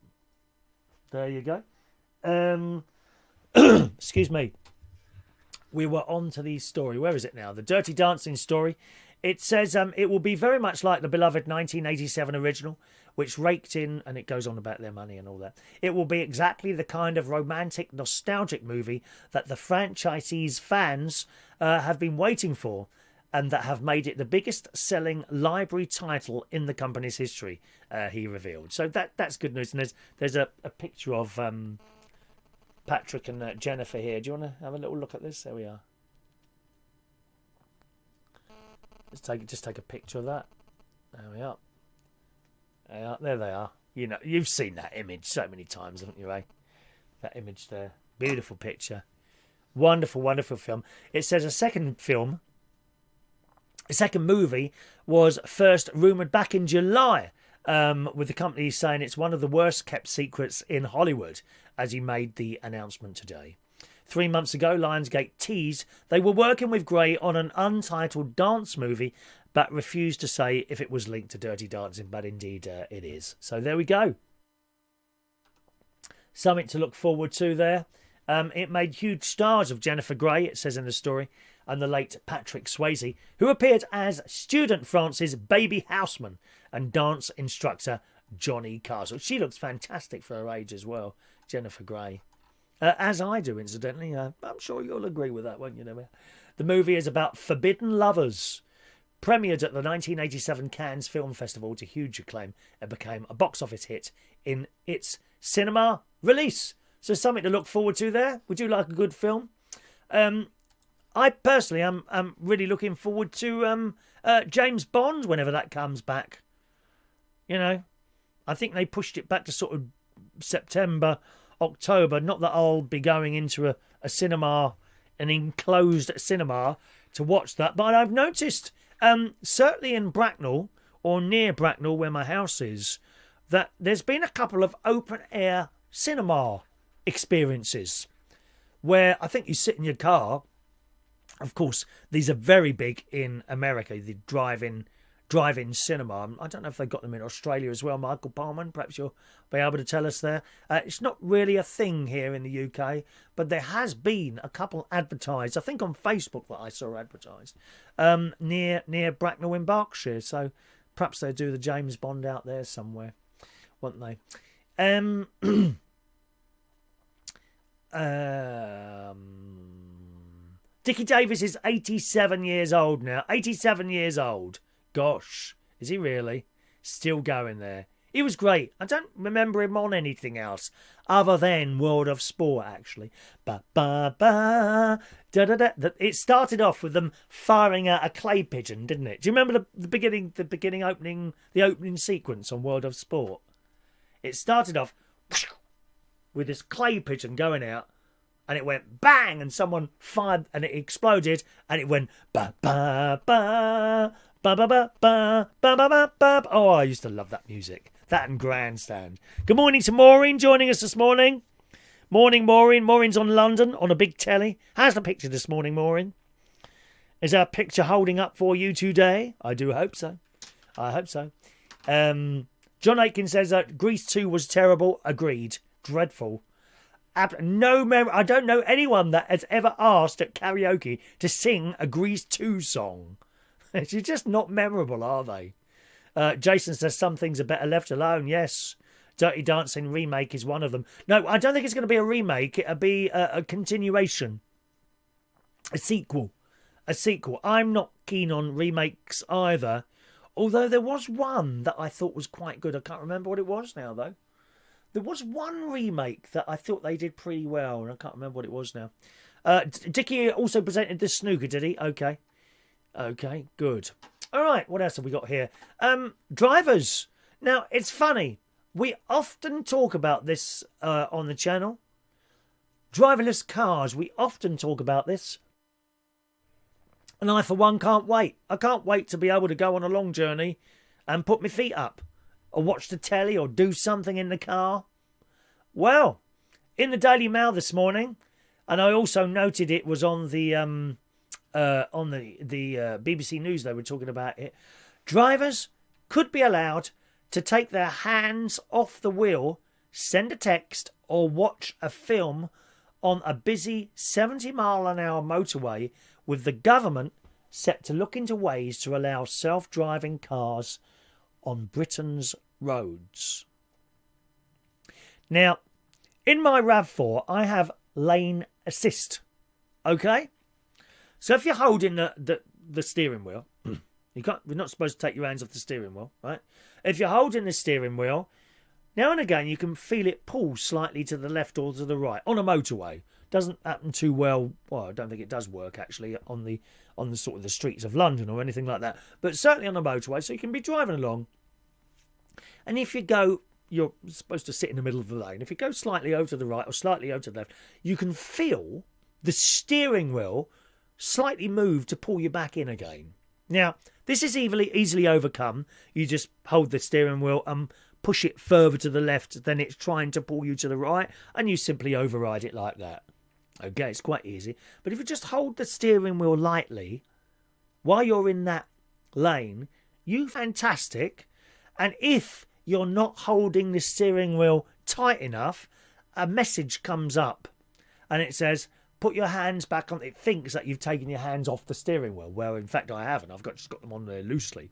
There you go. Excuse me. We were on to the story. Where is it now? The Dirty Dancing story. It says it will be very much like the beloved 1987 original, which raked in, and it goes on about their money and all that. It will be exactly the kind of romantic, nostalgic movie that the franchisee's fans have been waiting for, and that have made it the biggest selling library title in the company's history, he revealed. So that's good news. And there's a picture of Patrick and Jennifer here. Do you want to have a little look at this? There we are. Just take a picture of that. There we are. There they are. You know, you've seen that image so many times, haven't you, eh? That image there. Beautiful picture. Wonderful, wonderful film. It says a second movie was first rumoured back in July, with the company saying it's one of the worst kept secrets in Hollywood, as he made the announcement today. 3 months ago, Lionsgate teased they were working with Gray on an untitled dance movie, but refused to say if it was linked to Dirty Dancing, but indeed it is. So there we go. Something to look forward to there. It made huge stars of Jennifer Grey, it says in the story, and the late Patrick Swayze, who appeared as student France's baby houseman and dance instructor Johnny Castle. She looks fantastic for her age as well, Jennifer Grey. As I do, incidentally. I'm sure you'll agree with that, won't you? The movie is about forbidden lovers. Premiered at the 1987 Cannes Film Festival to huge acclaim, it became a box office hit in its cinema release. So something to look forward to there. Would you like a good film? I personally am really looking forward to James Bond whenever that comes back. You know, I think they pushed it back to sort of September, October. Not that I'll be going into a cinema, an enclosed cinema, to watch that. But I've noticed, certainly in Bracknell, or near Bracknell where my house is, that there's been a couple of open-air cinema experiences where I think you sit in your car. Of course, these are very big in America, the drive-in cinema. I don't know if they've got them in Australia as well. Michael Palman, perhaps you'll be able to tell us there. It's not really a thing here in the UK, but there has been a couple advertised, I think on Facebook that I saw advertised, near Bracknell in Berkshire. So perhaps they do the James Bond out there somewhere, won't they? Dickie Davis is 87 years old now. 87 years old. Gosh, is he really? Still going there. He was great. I don't remember him on anything else other than World of Sport, actually. Ba-ba-ba, da-da-da. It started off with them firing a clay pigeon, didn't it? Do you remember the opening sequence on World of Sport? It started off with this clay pigeon going out, and it went bang, and someone fired, and it exploded, and it went ba-ba-ba, ba-ba-ba-ba, ba-ba-ba-ba. Oh, I used to love that music. That and Grandstand. Good morning to Maureen joining us this morning. Morning, Maureen. Maureen's on London on a big telly. How's the picture this morning, Maureen? Is our picture holding up for you today? I do hope so. I hope so. John Aitken says that Grease 2 was terrible. Agreed. Dreadful. No, I don't know anyone that has ever asked at karaoke to sing a Grease 2 song. It's just not memorable, are they? Jason says some things are better left alone. Yes. Dirty Dancing remake is one of them. No, I don't think it's going to be a remake. It'll be a continuation. A sequel. I'm not keen on remakes either. Although there was one that I thought was quite good. I can't remember what it was now, though. There was one remake that I thought they did pretty well, and I can't remember what it was now. Dickie also presented the snooker, did he? Okay. Okay, good. All right, what else have we got here? Drivers. Now, it's funny. We often talk about this on the channel. Driverless cars. We often talk about this. And I, for one, can't wait. I can't wait to be able to go on a long journey and put my feet up, or watch the telly, or do something in the car. Well, in the Daily Mail this morning, And I also noted it was on the BBC News. They were talking about it. Drivers could be allowed to take their hands off the wheel, send a text, or watch a film on a busy 70-mile-an-hour motorway, with the government set to look into ways to allow self-driving cars on Britain's roads. Now, in my RAV4, I have lane assist. Okay? So if you're holding the steering wheel, you're not supposed to take your hands off the steering wheel, right? If you're holding the steering wheel, now and again you can feel it pull slightly to the left or to the right on a motorway. Doesn't happen too well. Well, I don't think it does work actually on the sort of the streets of London or anything like that. But certainly on a motorway, so you can be driving along. And if you go, you're supposed to sit in the middle of the lane. If you go slightly over to the right or slightly over to the left, you can feel the steering wheel slightly move to pull you back in again. Now, this is easily overcome. You just hold the steering wheel and push it further to the left than it's trying to pull you to the right, and you simply override it like that. Okay, it's quite easy. But if you just hold the steering wheel lightly while you're in that lane, you're fantastic. And if you're not holding the steering wheel tight enough, a message comes up and it says, put your hands back on. It thinks that you've taken your hands off the steering wheel. Well, in fact, I haven't. I've just got them on there loosely.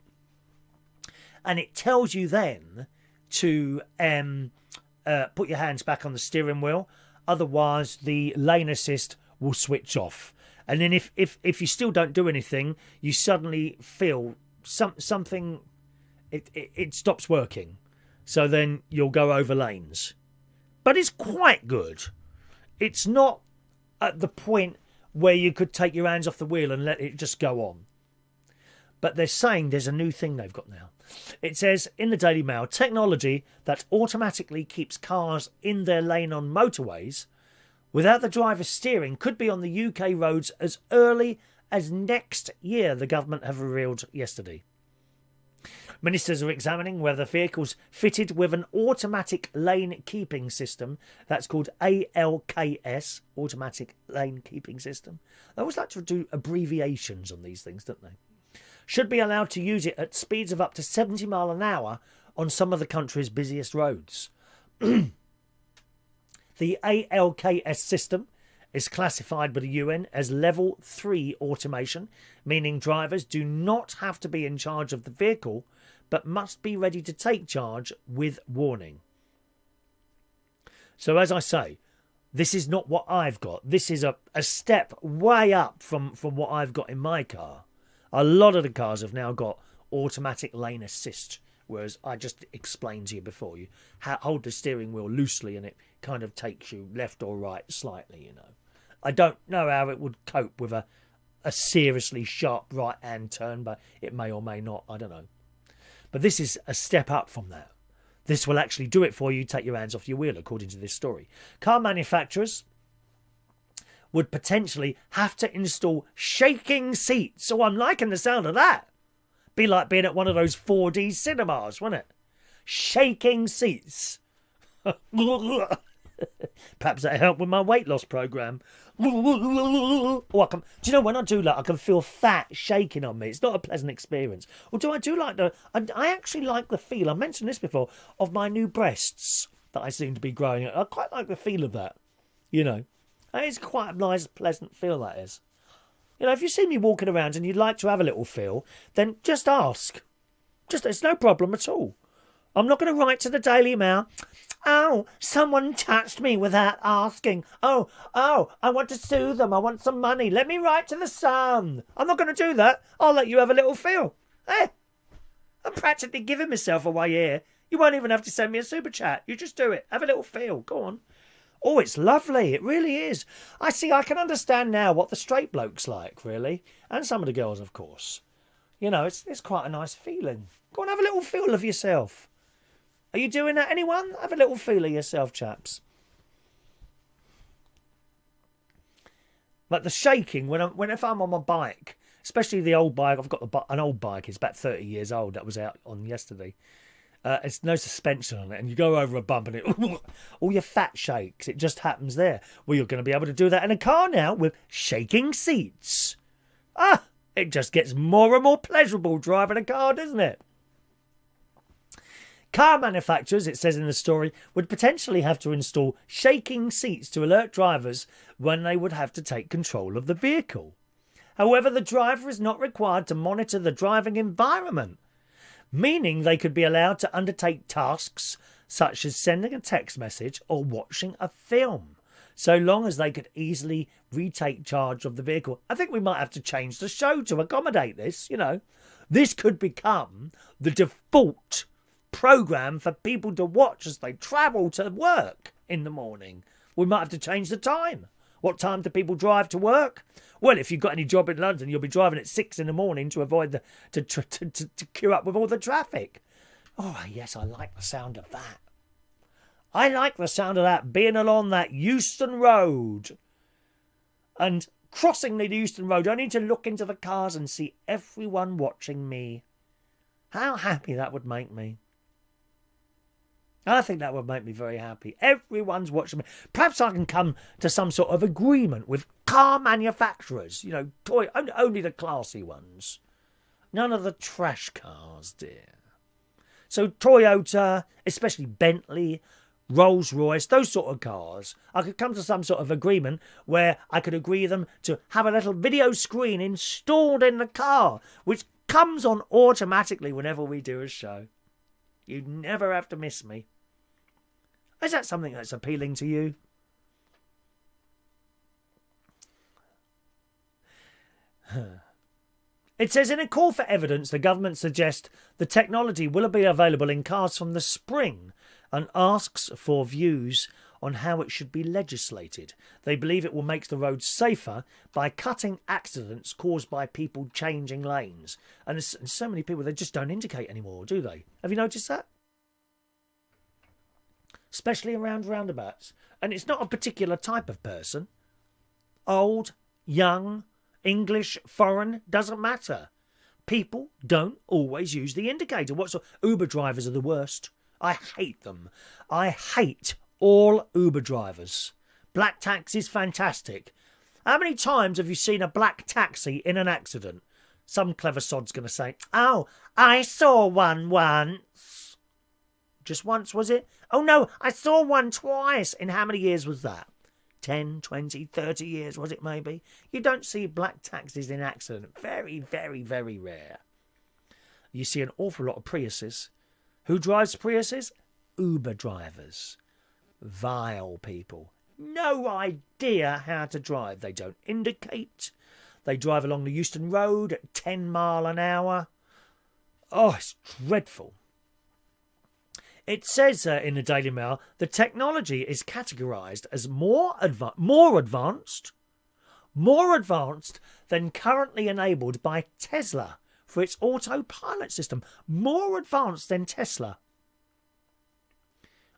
And it tells you then to put your hands back on the steering wheel. Otherwise, the lane assist will switch off. And then if you still don't do anything, you suddenly feel something, it stops working. So then you'll go over lanes. But it's quite good. It's not at the point where you could take your hands off the wheel and let it just go on. But they're saying there's a new thing they've got now. It says in the Daily Mail, technology that automatically keeps cars in their lane on motorways without the driver steering could be on the UK roads as early as next year, the government have revealed yesterday. Ministers are examining whether vehicles fitted with an automatic lane keeping system, that's called ALKS, automatic lane keeping system. They always like to do abbreviations on these things, don't they? Should be allowed to use it at speeds of up to 70 miles an hour on some of the country's busiest roads. The ALKS system is classified by the UN as level 3 automation, meaning drivers do not have to be in charge of the vehicle, but must be ready to take charge with warning. So as I say, this is not what I've got. This is a step way up from what I've got in my car. A lot of the cars have now got automatic lane assist, whereas I just explained to you before, you hold the steering wheel loosely and it kind of takes you left or right slightly, you know. I don't know how it would cope with a seriously sharp right-hand turn, but it may or may not, I don't know. But this is a step up from that. This will actually do it for you, take your hands off your wheel, according to this story. Car manufacturers would potentially have to install shaking seats. So I'm liking the sound of that. Be like being at one of those 4D cinemas, wouldn't it? Shaking seats. Perhaps that'll help with my weight loss program. Oh, do you know, when I do that, I can feel fat shaking on me. It's not a pleasant experience. Although I do like I actually like the feel, I mentioned this before, of my new breasts that I seem to be growing. I quite like the feel of that, you know. It's quite a nice, pleasant feel, that is. You know, if you see me walking around and you'd like to have a little feel, then just ask. It's no problem at all. I'm not going to write to the Daily Mail, oh, someone touched me without asking. Oh, I want to sue them. I want some money. Let me write to the Sun. I'm not going to do that. I'll let you have a little feel. I'm practically giving myself away here. You won't even have to send me a super chat. You just do it. Have a little feel. Go on. Oh, it's lovely. It really is. I can understand now what the straight bloke's like, really. And some of the girls, of course. You know, it's quite a nice feeling. Go on, have a little feel of yourself. Are you doing that, anyone? Have a little feel of yourself, chaps. Like the shaking, if I'm on my bike, especially the old bike, I've got an old bike, it's about 30 years old, that was out on yesterday. It's no suspension on it, and you go over a bump and it all your fat shakes. It just happens there. Well, you're going to be able to do that in a car now with shaking seats. It just gets more and more pleasurable driving a car, doesn't it? Car manufacturers, it says in the story, would potentially have to install shaking seats to alert drivers when they would have to take control of the vehicle. However, the driver is not required to monitor the driving environment, meaning they could be allowed to undertake tasks such as sending a text message or watching a film, so long as they could easily retake charge of the vehicle. I think we might have to change the show to accommodate this, you know. This could become the default programme for people to watch as they travel to work in the morning. We might have to change the time. What time do people drive to work? Well, if you've got any job in London, you'll be driving at 6 in the morning to avoid to queue up with all the traffic. Oh, yes, I like the sound of that. I like the sound of that, being along that Euston Road and crossing the Euston Road, only to look into the cars and see everyone watching me. How happy that would make me. I think that would make me very happy. Everyone's watching me. Perhaps I can come to some sort of agreement with car manufacturers. You know, only the classy ones. None of the trash cars, dear. So Toyota, especially Bentley, Rolls-Royce, those sort of cars, I could come to some sort of agreement where I could agree them to have a little video screen installed in the car, which comes on automatically whenever we do a show. You'd never have to miss me. Is that something that's appealing to you? It says, in a call for evidence, the government suggests the technology will be available in cars from the spring and asks for views on how it should be legislated. They believe it will make the roads safer by cutting accidents caused by people changing lanes. And there's so many people, they just don't indicate anymore, do they? Have you noticed that? Especially around roundabouts. And it's not a particular type of person. Old, young, English, foreign, doesn't matter. People don't always use the indicator. Uber drivers are the worst. I hate them. I hate all Uber drivers. Black taxi's fantastic. How many times have you seen a black taxi in an accident? Some clever sod's going to say, oh, I saw one once. Just once, was it? Oh, no, I saw one twice. In how many years was that? 10, 20, 30 years, was it maybe? You don't see black taxis in accident. Very, very, very rare. You see an awful lot of Priuses. Who drives Priuses? Uber drivers. Vile people. No idea how to drive. They don't indicate. They drive along the Euston Road at 10 mile an hour. Oh, it's dreadful. It says in the Daily Mail, the technology is categorised as more advanced than currently enabled by Tesla for its autopilot system. More advanced than Tesla.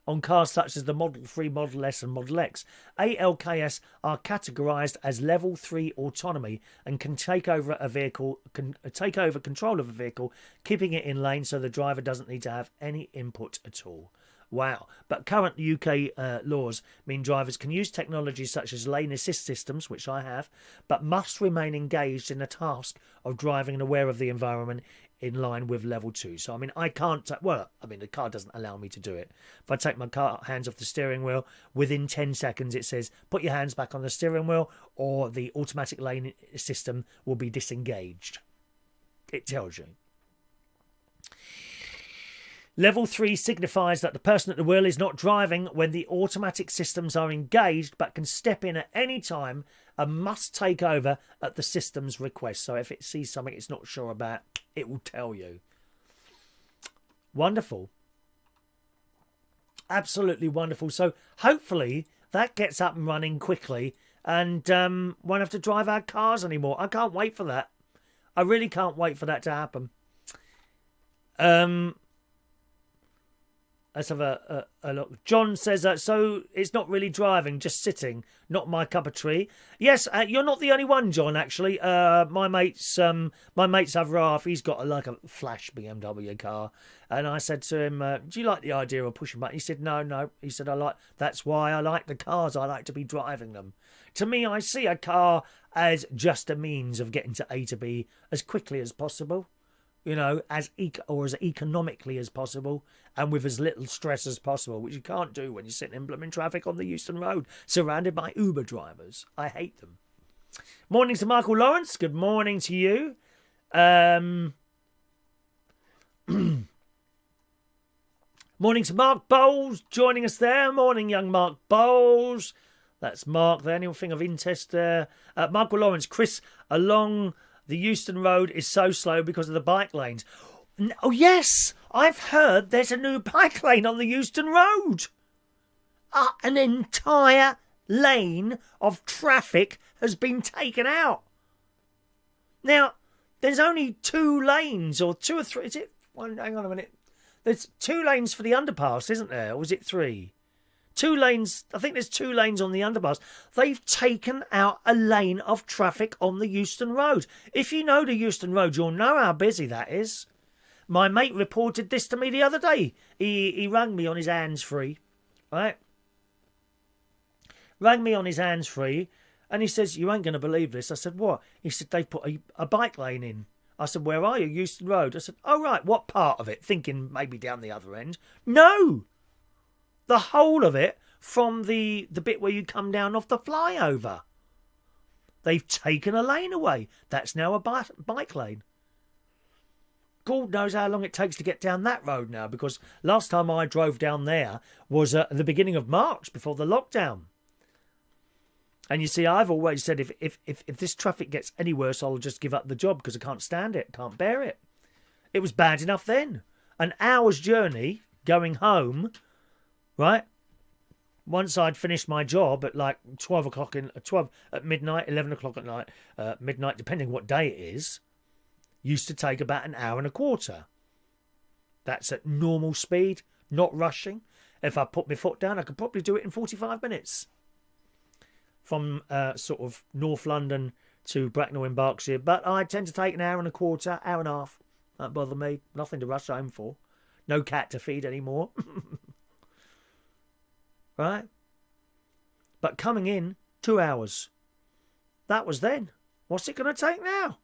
On cars such as the Model 3, Model S and Model X, ALKS are categorised as Level 3 autonomy and can take over control of a vehicle, keeping it in lane so the driver doesn't need to have any input at all. Wow. But current UK laws mean drivers can use technologies such as lane assist systems, which I have, but must remain engaged in the task of driving and aware of the environment in line with level 2. So, I mean, I can't... the car doesn't allow me to do it. If I take my hands off the steering wheel, within 10 seconds it says, put your hands back on the steering wheel or the automatic lane system will be disengaged. It tells you. Level 3 signifies that the person at the wheel is not driving when the automatic systems are engaged but can step in at any time and must take over at the system's request. So if it sees something it's not sure about, it will tell you. Wonderful. Absolutely wonderful. So hopefully that gets up and running quickly and won't have to drive our cars anymore. I can't wait for that. I really can't wait for that to happen. Let's have a look. John says, so it's not really driving, just sitting. Not my cup of tea. Yes, you're not the only one, John, actually. My mate's other half, he's got a flash BMW car. And I said to him, do you like the idea of pushing button? He said, no. He said, that's why I like the cars. I like to be driving them. To me, I see a car as just a means of getting to A to B as quickly as possible. As economically as possible and with as little stress as possible, which you can't do when you're sitting in blooming traffic on the Euston Road, surrounded by Uber drivers. I hate them. Morning to Michael Lawrence. Good morning to you. Morning to Mark Bowles joining us there. Morning, young Mark Bowles. That's Mark there. Anything of interest there? Michael Lawrence. Chris, along the Euston Road is so slow because of the bike lanes. Oh, yes, I've heard there's a new bike lane on the Euston Road. An entire lane of traffic has been taken out. Now, there's only 2 lanes, or 2 or 3. Is it? Hang on a minute. There's 2 lanes for the underpass, isn't there? Or was it 3? 2 lanes, I think there's 2 lanes on the underpass. They've taken out a lane of traffic on the Euston Road. If you know the Euston Road, you'll know how busy that is. My mate reported this to me the other day. He rang me on his hands-free, right? Rang me on his hands-free, and he says, you ain't going to believe this. I said, what? He said, they've put a bike lane in. I said, where are you? Euston Road. I said, oh, right, what part of it? Thinking maybe down the other end. No! The whole of it from the bit where you come down off the flyover. They've taken a lane away. That's now a bike lane. God knows how long it takes to get down that road now, because last time I drove down there was at the beginning of March before the lockdown. And you see, I've always said if this traffic gets any worse, I'll just give up the job because I can't stand it, can't bear it. It was bad enough then. An hour's journey going home. Right? Once I'd finished my job at 12 at midnight, 11 o'clock at night, midnight, depending what day it is, used to take about an hour and a quarter. That's at normal speed, not rushing. If I put my foot down, I could probably do it in 45 minutes. From sort of North London to Bracknell in Berkshire. But I tend to take an hour and a quarter, hour and a half. Don't bother me. Nothing to rush home for. No cat to feed anymore. Right? But coming in, 2 hours. That was then. What's it going to take now?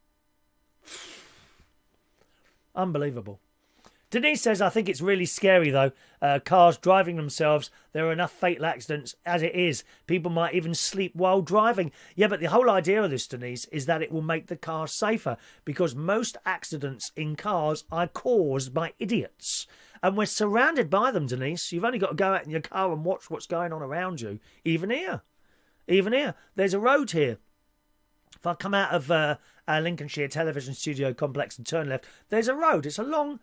Unbelievable. Denise says, I think it's really scary, though. Cars driving themselves. There are enough fatal accidents as it is. People might even sleep while driving. Yeah, but the whole idea of this, Denise, is that it will make the car safer, because most accidents in cars are caused by idiots. And we're surrounded by them, Denise. You've only got to go out in your car and watch what's going on around you. Even here. There's a road here. If I come out of our Lincolnshire television studio complex and turn left, there's a road. It's a long,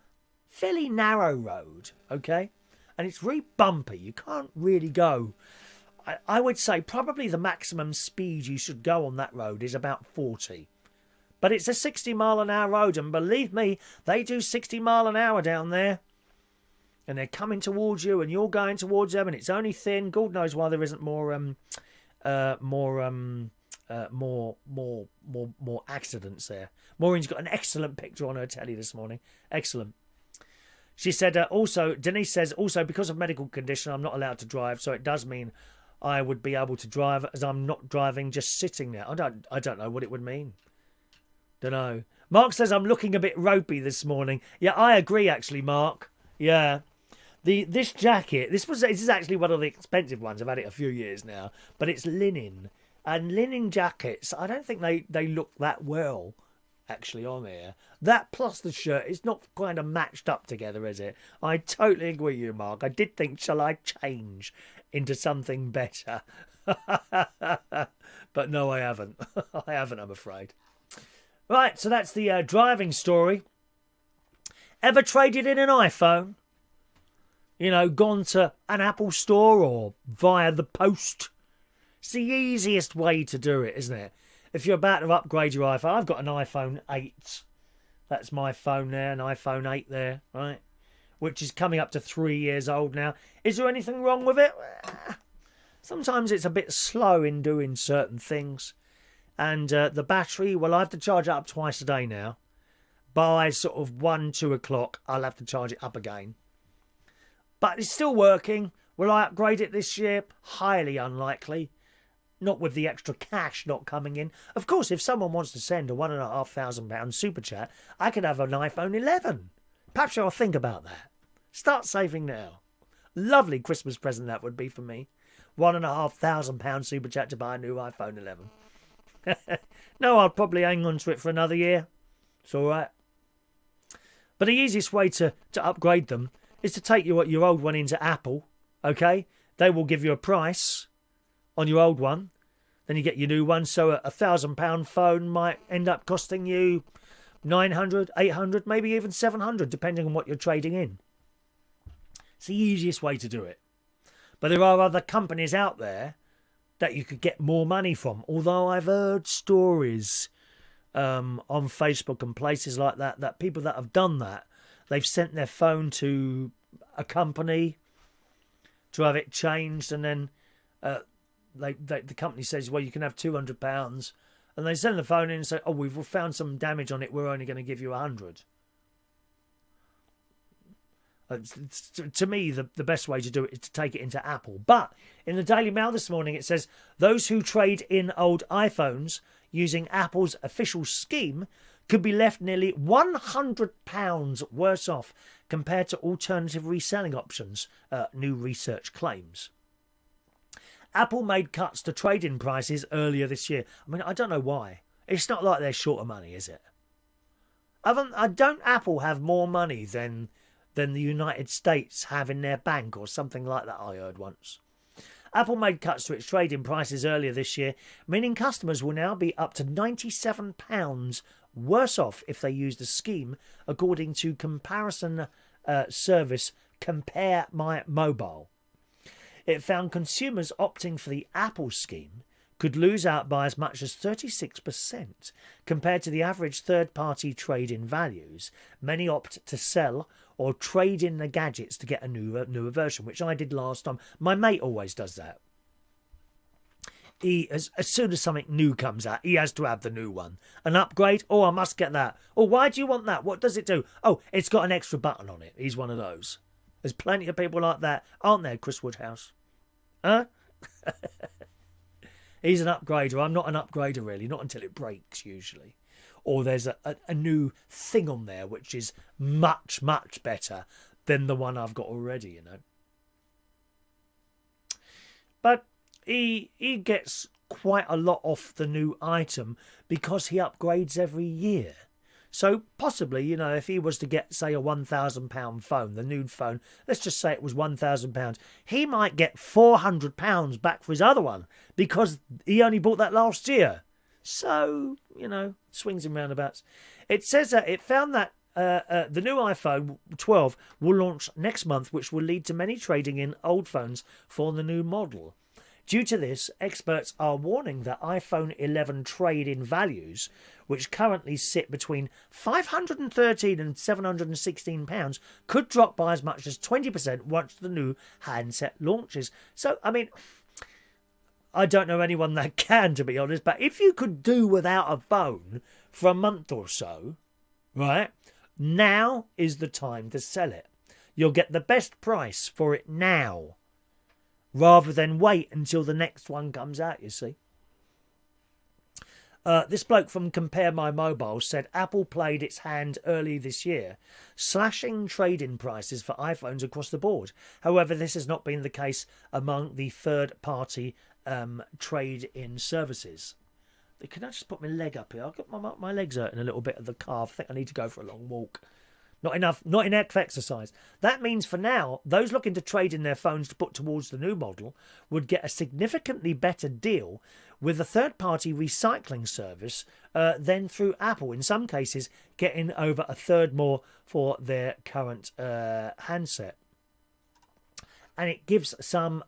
fairly narrow road, okay? And it's really bumpy. You can't really go. I would say probably the maximum speed you should go on that road is about 40. But it's a 60-mile-an-hour road, and believe me, they do 60 mile an hour down there. And they're coming towards you, and you're going towards them, and it's only thin. God knows why there isn't more accidents there. Maureen's got an excellent picture on her telly this morning. Excellent. She said also, Denise says, also because of medical condition, I'm not allowed to drive, so it does mean I would be able to drive as I'm not driving, just sitting there. I don't know what it would mean. Don't know. Mark says I'm looking a bit ropey this morning. Yeah, I agree actually, Mark. Yeah. This jacket, this is actually one of the expensive ones. I've had it a few years now, but it's linen. And linen jackets, I don't think they look that well actually on here. That plus the shirt, it's not kind of matched up together, is it? I totally agree with you, Mark. I did think, shall I change into something better? But no, I haven't. I haven't, I'm afraid. Right, so that's the driving story. Ever traded in an iPhone? You know, gone to an Apple store or via the post? It's the easiest way to do it, isn't it? If you're about to upgrade your iPhone, I've got an iPhone 8. That's my phone there, an iPhone 8 there, right? which is coming up to 3 years old now. Is there anything wrong with it? Sometimes it's a bit slow in doing certain things. And the battery, well, I have to charge it up twice a day now. By sort of 1, 2 o'clock, I'll have to charge it up again. But it's still working. Will I upgrade it this year? Highly unlikely. Not with the extra cash not coming in. Of course, if someone wants to send a £1,500 super chat, I could have an iPhone 11. Perhaps I'll think about that. Start saving now. Lovely Christmas present that would be for me. £1,500 super chat to buy a new iPhone 11. No, I'll probably hang on to it for another year. It's all right. But the easiest way to upgrade them is to take your old one into Apple, okay? They will give you a price on your old one. Then you get your new one. So a £1,000 phone might end up costing you 900, 800, maybe even 700, depending on what you're trading in. It's the easiest way to do it. But there are other companies out there that you could get more money from. Although I've heard stories on Facebook and places like that, that people that have done that, they've sent their phone to a company to have it changed, and then the company says, well, you can have £200, and they send the phone in and say, oh, we've found some damage on it, we're only going to give you 100. To me, the best way to do it is to take it into Apple. But in the Daily Mail this morning, it says those who trade in old iPhones using Apple's official scheme could be left nearly £100 worse off compared to alternative reselling options, new research claims. Apple made cuts to trade-in prices earlier this year. I mean, I don't know why. It's not like they're short of money, is it? Don't Apple have more money than the United States have in their bank or something like that, I heard once. Apple made cuts to its trade-in prices earlier this year, meaning customers will now be up to £97 worse off if they use the scheme, according to comparison service Compare My Mobile. It found consumers opting for the Apple scheme could lose out by as much as 36% compared to the average third-party trade-in values. Many opt to sell or trade in the gadgets to get a newer version, which I did last time. My mate always does that. As soon as something new comes out, he has to have the new one. An upgrade? Oh, I must get that. Oh, why do you want that? What does it do? Oh, it's got an extra button on it. He's one of those. There's plenty of people like that, aren't there, Chris Woodhouse? Huh? He's an upgrader. I'm not an upgrader, really. Not until it breaks, usually. Or there's a new thing on there which is much, much better than the one I've got already, you know. But he gets quite a lot off the new item because he upgrades every year. So possibly, you know, if he was to get, say, a £1,000 phone, the new phone, let's just say it was £1,000, he might get £400 back for his other one because he only bought that last year. So, you know, swings and roundabouts. It says that it found that the new iPhone 12 will launch next month, which will lead to many trading in old phones for the new model. Due to this, experts are warning that iPhone 11 trade-in values, which currently sit between £513 and £716, could drop by as much as 20% once the new handset launches. So, I mean, I don't know anyone that can, to be honest, but if you could do without a phone for a month or so, right, now is the time to sell it. You'll get the best price for it now, rather than wait until the next one comes out, you see. This bloke from Compare My Mobile said Apple played its hand early this year, slashing trade-in prices for iPhones across the board. However, this has not been the case among the third-party trade-in services. Can I just put my leg up here? I've got my legs hurting a little bit of the calf. I think I need to go for a long walk. Not enough exercise. That means for now, those looking to trade in their phones to put towards the new model would get a significantly better deal with a third-party recycling service than through Apple. In some cases, getting over a third more for their current handset. And it gives some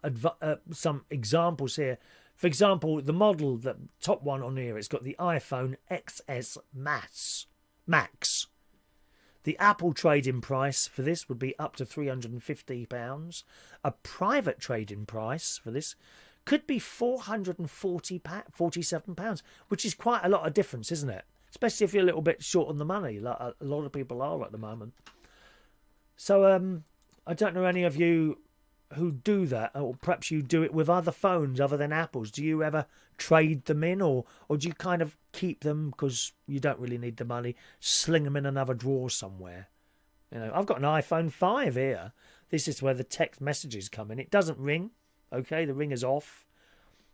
examples here. For example, the model, the top one on here, it's got the iPhone XS Max. The Apple trade-in price for this would be up to £350. A private trade-in price for this could be £447, which is quite a lot of difference, isn't it? Especially if you're a little bit short on the money, like a lot of people are at the moment. So I don't know any of you who do that, or perhaps you do it with other phones other than Apple's. Do you ever trade them in, or do you kind of keep them because you don't really need the money, sling them in another drawer somewhere? You know, I've got an iPhone 5 here. This is where the text messages come in. It doesn't ring. Okay, the ring is off.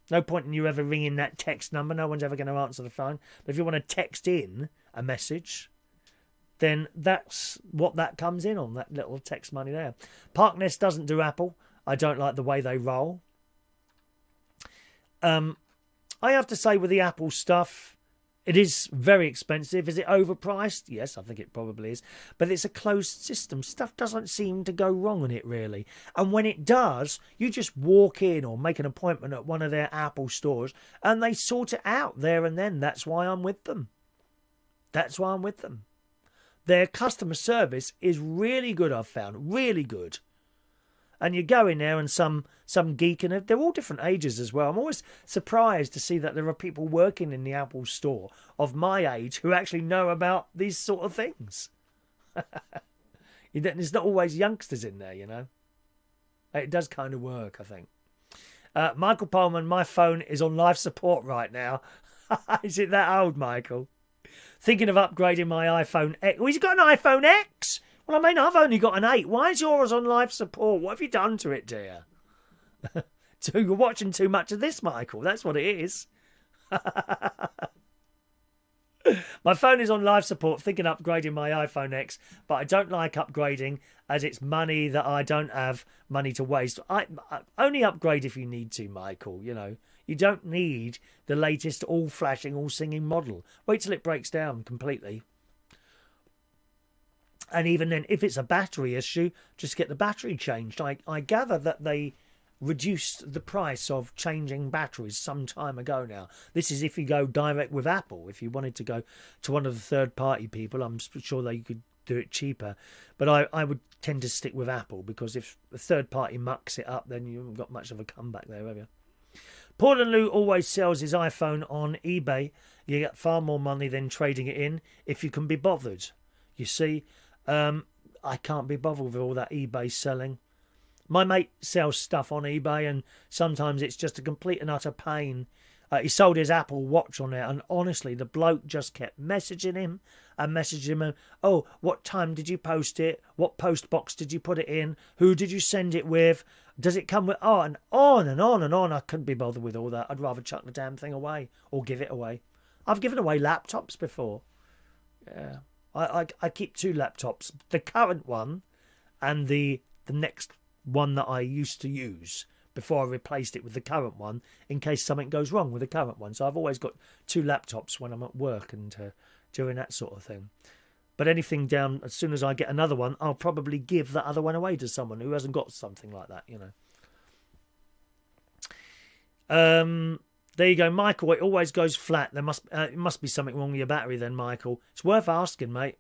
No point in you ever ringing that text number. No one's ever going to answer the phone. But if you want to text in a message, then that's what that comes in on, that little text money there. ParkNest doesn't do Apple. I don't like the way they roll. I have to say with the Apple stuff, it is very expensive. Is it overpriced? Yes, I think it probably is. But it's a closed system. Stuff doesn't seem to go wrong on it, really. And when it does, you just walk in or make an appointment at one of their Apple stores and they sort it out there and then. That's why I'm with them. That's why I'm with them. Their customer service is really good, I've found. Really good. And you go in there and some geek, and they're all different ages as well. I'm always surprised to see that there are people working in the Apple store of my age who actually know about these sort of things. There's not always youngsters in there, you know. It does kind of work, I think. Michael Pullman, my phone is on life support right now. Is it that old, Michael? Thinking of upgrading my iPhone X. Oh, he's got an iPhone X? Well, I mean, I've only got an 8. Why is yours on life support? What have you done to it, dear? So you're watching too much of this, Michael. That's what it is. My phone is on life support, thinking of upgrading my iPhone X, but I don't like upgrading as it's money that I don't have money to waste. I only upgrade if you need to, Michael, you know. You don't need the latest all-flashing, all-singing model. Wait till it breaks down completely. And even then, if it's a battery issue, just get the battery changed. I gather that they reduced the price of changing batteries some time ago now. This is if you go direct with Apple. If you wanted to go to one of the third-party people, I'm sure they could do it cheaper. But I would tend to stick with Apple, because if the third-party mucks it up, then you haven't got much of a comeback there, have you? Paul and Lou always sells his iPhone on eBay. You get far more money than trading it in if you can be bothered. You see, I can't be bothered with all that eBay selling. My mate sells stuff on eBay, and sometimes it's just a complete and utter pain. He sold his Apple Watch on it, and honestly, the bloke just kept messaging him and messaging him. Oh, what time did you post it? What post box did you put it in? Who did you send it with? Does it come with... Oh, and on and on and on. I couldn't be bothered with all that. I'd rather chuck the damn thing away or give it away. I've given away laptops before. Yeah. I keep 2 laptops. The current one and the next one that I used to use before I replaced it with the current one in case something goes wrong with the current one. So I've always got 2 laptops when I'm at work and during that sort of thing. But anything down, as soon as I get another one, I'll probably give that other one away to someone who hasn't got something like that, you know. There you go, Michael. It always goes flat. It must be something wrong with your battery then, Michael. It's worth asking, mate.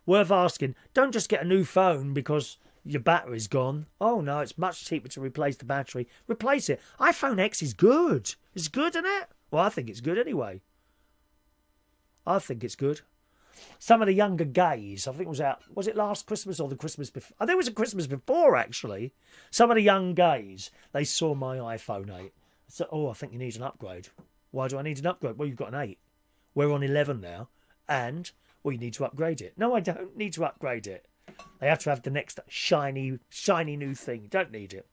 Worth asking. Don't just get a new phone because your battery's gone. Oh, no, it's much cheaper to replace the battery. Replace it. iPhone X is good. It's good, isn't it? Well, I think it's good anyway. I think it's good. Some of the younger gays, I think it was out, was it last Christmas or the Christmas before? I think it was the Christmas before, actually. Some of the young gays, they saw my iPhone 8. So, oh, I think you need an upgrade. Why do I need an upgrade? Well, you've got an 8. We're on 11 now. And, well, you need to upgrade it. No, I don't need to upgrade it. They have to have the next shiny new thing. You don't need it.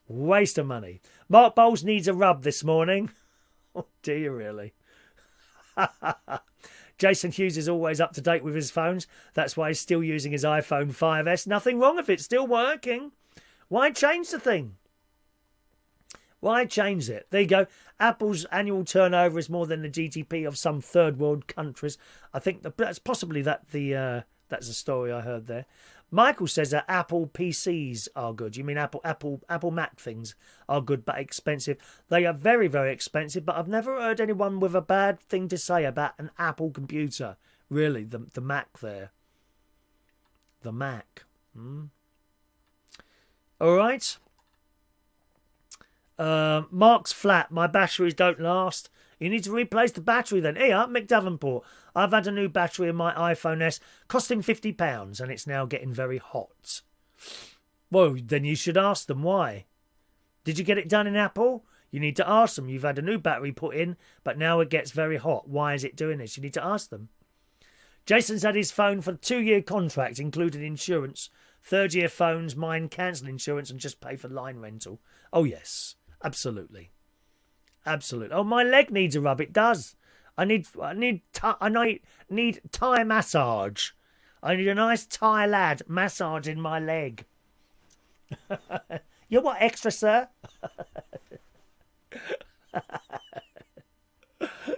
Waste of money. Mark Bowles needs a rub this morning. Oh, do you really? Jason Hughes is always up to date with his phones. That's why he's still using his iPhone 5S. Nothing wrong if it's still working. Why change the thing? Why change it? There you go. Apple's annual turnover is more than the GDP of some third world countries. I think that's possibly that's the story I heard there. Michael says that Apple PCs are good. You mean Apple Mac things are good but expensive? They are very, very expensive, but I've never heard anyone with a bad thing to say about an Apple computer. Really, the Mac there. The Mac. All right. Mark's flat. My batteries don't last. You need to replace the battery then. Here, Mick Davenport. I've had a new battery in my iPhone S, costing £50, and it's now getting very hot. Well, then you should ask them why. Did you get it done in Apple? You need to ask them. You've had a new battery put in, but now it gets very hot. Why is it doing this? You need to ask them. Jason's had his phone for a 2-year contract, including insurance. 3rd-year phones, mine cancel insurance and just pay for line rental. Oh, yes. Absolutely. Absolutely. Oh, my leg needs a rub. It does. I need Thai massage. I need a nice Thai lad massaging my leg. You want extra, sir?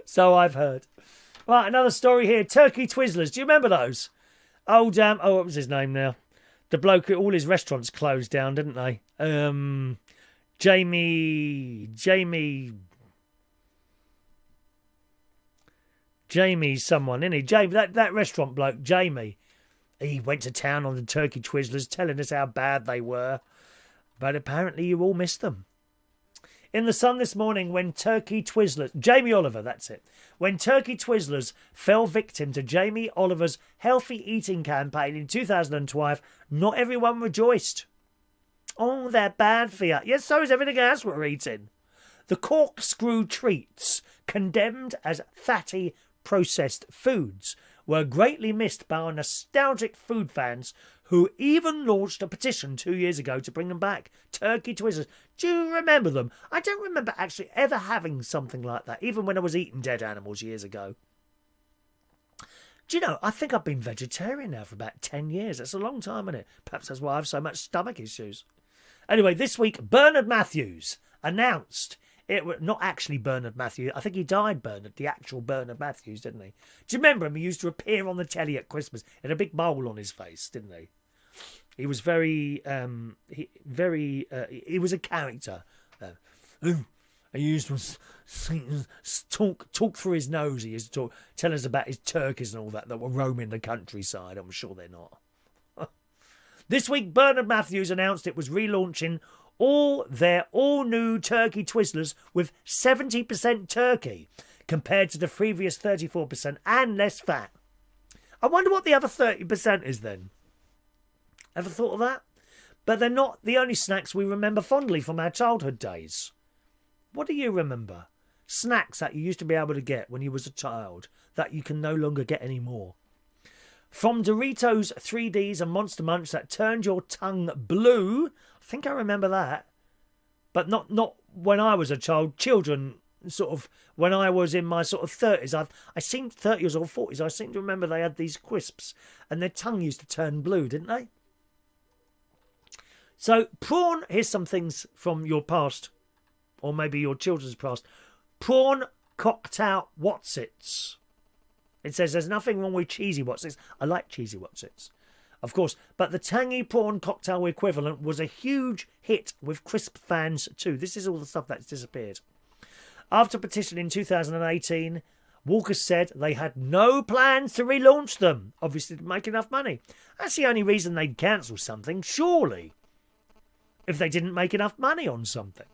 So I've heard. Right, another story here. Turkey Twizzlers. Do you remember those? Oh, damn. Oh, what was his name now? The bloke, all his restaurants closed down, didn't they? Jamie someone, isn't he? Jamie, that restaurant bloke, Jamie. He went to town on the Turkey Twizzlers, telling us how bad they were. But apparently you all missed them. In the Sun this morning, when Turkey Twizzlers... Jamie Oliver, that's it. When Turkey Twizzlers fell victim to Jamie Oliver's healthy eating campaign in 2012, not everyone rejoiced. Oh, they're bad for you. Yes, so is everything else we're eating. The corkscrew treats, condemned as fatty processed foods, were greatly missed by our nostalgic food fans who even launched a petition 2 years ago to bring them back. Turkey Twizzlers. Do you remember them? I don't remember actually ever having something like that, even when I was eating dead animals years ago. Do you know, I think I've been vegetarian now for about 10 years. That's a long time, isn't it? Perhaps that's why I have so much stomach issues. Anyway, this week, Bernard Matthews announced... It was not actually Bernard Matthews. I think he died, Bernard, the actual Bernard Matthews, didn't he? Do you remember him? He used to appear on the telly at Christmas. He had a big bowl on his face, didn't he? He was he was a character. He used to talk through his nose. He used to tell us about his turkeys and all that were roaming the countryside. I'm sure they're not. This week, Bernard Matthews announced it was relaunching their all-new Turkey Twizzlers with 70% turkey compared to the previous 34% and less fat. I wonder what the other 30% is then. Ever thought of that? But they're not the only snacks we remember fondly from our childhood days. What do you remember? Snacks that you used to be able to get when you was a child that you can no longer get anymore. From Doritos 3Ds and Monster Munch that turned your tongue blue. I think I remember that. But not when I was a child. Children, sort of, when I was in my sort of 30s. I seem 30s or 40s. I seem to remember they had these crisps. And their tongue used to turn blue, didn't they? So, prawn, here's some things from your past. Or maybe your children's past. Prawn cocktail Wotsits. It says there's nothing wrong with cheesy Wotsits. I like cheesy Wotsits, of course. But the tangy prawn cocktail equivalent was a huge hit with crisp fans too. This is all the stuff that's disappeared. After petition in 2018, Walker said they had no plans to relaunch them. Obviously didn't make enough money. That's the only reason they'd cancel something, surely. If they didn't make enough money on something.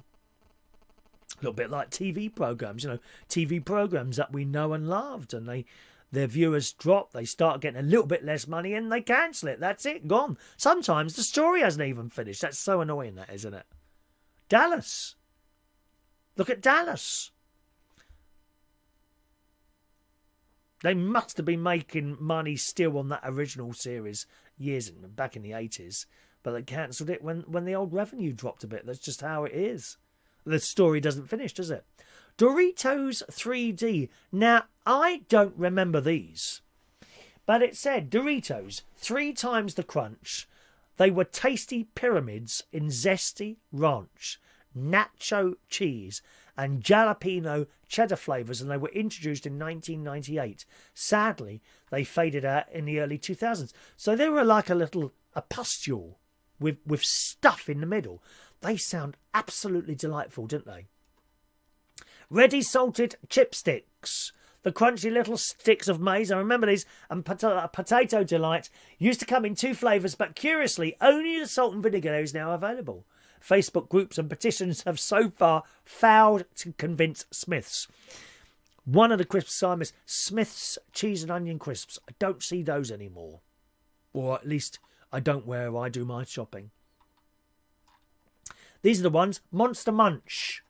A little bit like TV programmes, TV programmes that we know and loved, and their viewers drop, they start getting a little bit less money and they cancel it. That's it, gone. Sometimes the story hasn't even finished. That's so annoying, that, isn't it? Dallas. Look at Dallas. They must have been making money still on that original series back in the 80s, but they cancelled it when the old revenue dropped a bit. That's just how it is. The story doesn't finish, does it? Doritos 3D. Now, I don't remember these. But it said Doritos, 3 times the crunch. They were tasty pyramids in zesty ranch, nacho cheese, and jalapeno cheddar flavours, and they were introduced in 1998. Sadly, they faded out in the early 2000s. So they were like a pustule with stuff in the middle. They sound absolutely delightful, don't they? Ready salted chipsticks. The crunchy little sticks of maize, I remember these, and potato delight used to come in 2 flavours, but curiously, only the salt and vinegar is now available. Facebook groups and petitions have so far failed to convince Smiths. One of the crisps I miss, Smith's cheese and onion crisps. I don't see those anymore. Or at least I don't where I do my shopping. These are the ones, Monster Munch.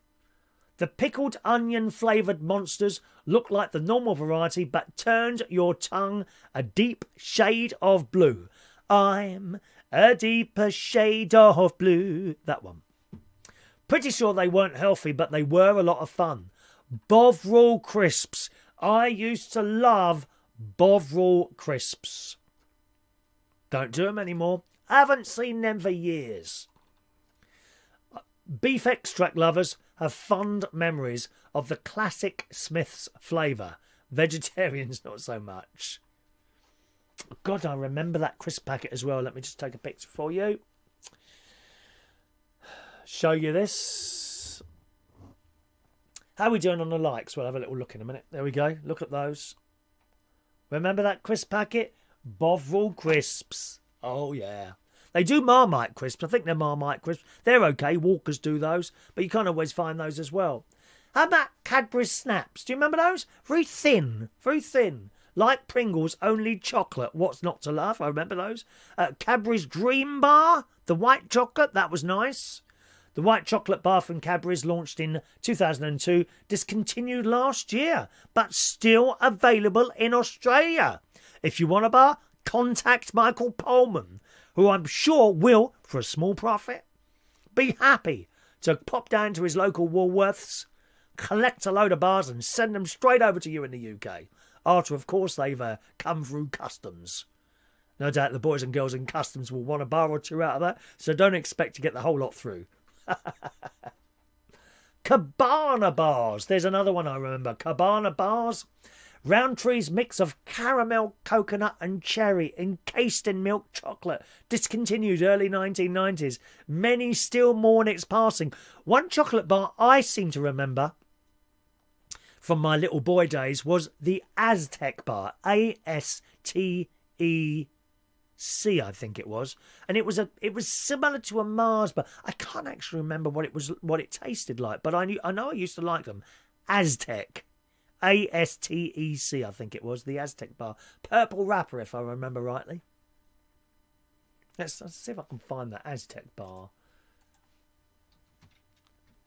The pickled onion flavoured monsters look like the normal variety but turned your tongue a deep shade of blue. I'm a deeper shade of blue. That one. Pretty sure they weren't healthy, but they were a lot of fun. Bovril crisps. I used to love Bovril crisps. Don't do them anymore. I haven't seen them for years. Beef extract lovers have fond memories of the classic Smith's flavour. Vegetarians, not so much. God, I remember that crisp packet as well. Let me just take a picture for you. Show you this. How are we doing on the likes? We'll have a little look in a minute. There we go. Look at those. Remember that crisp packet? Bovril crisps. Oh, yeah. They do Marmite crisps. I think they're Marmite crisps. They're okay. Walkers do those. But you can't always find those as well. How about Cadbury's Snaps? Do you remember those? Very thin. Very thin. Like Pringles, only chocolate. What's not to love? I remember those. Cadbury's Dream Bar. The white chocolate. That was nice. The white chocolate bar from Cadbury's launched in 2002. Discontinued last year. But still available in Australia. If you want a bar, contact Michael Pullman, who I'm sure will, for a small profit, be happy to pop down to his local Woolworths, collect a load of bars and send them straight over to you in the UK. After, of course, they've come through customs. No doubt the boys and girls in customs will want a bar or 2 out of that, so don't expect to get the whole lot through. Cabana bars. There's another one I remember. Cabana bars. Roundtree's mix of caramel, coconut and cherry encased in milk chocolate. Discontinued early 1990s. Many still mourn its passing. One chocolate bar I seem to remember from my little boy days was the Aztec bar. Astec, I think it was. And it was similar to a Mars bar. I can't actually remember what it tasted like, but I know I used to like them. Aztec. Astec, I think it was, the Aztec bar. Purple wrapper, if I remember rightly. Let's see if I can find that Aztec bar.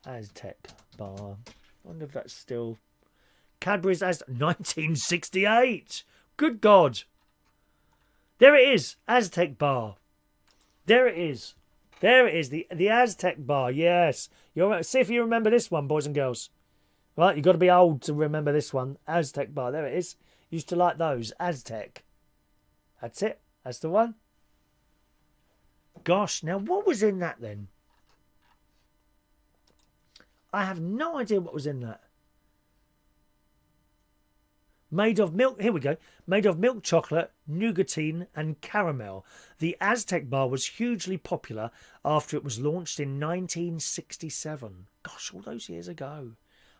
Aztec bar. I wonder if that's still... Cadbury's 1968. Good God. There it is. Aztec bar. There it is. There it is. The Aztec bar. Yes. You're right. See if you remember this one, boys and girls. Right, you've got to be old to remember this one. Aztec bar. There it is. Used to like those. Aztec. That's it. That's the one. Gosh, now what was in that then? I have no idea what was in that. Made of milk, here we go. Made of milk chocolate, nougatine and caramel. The Aztec bar was hugely popular after it was launched in 1967. Gosh, all those years ago.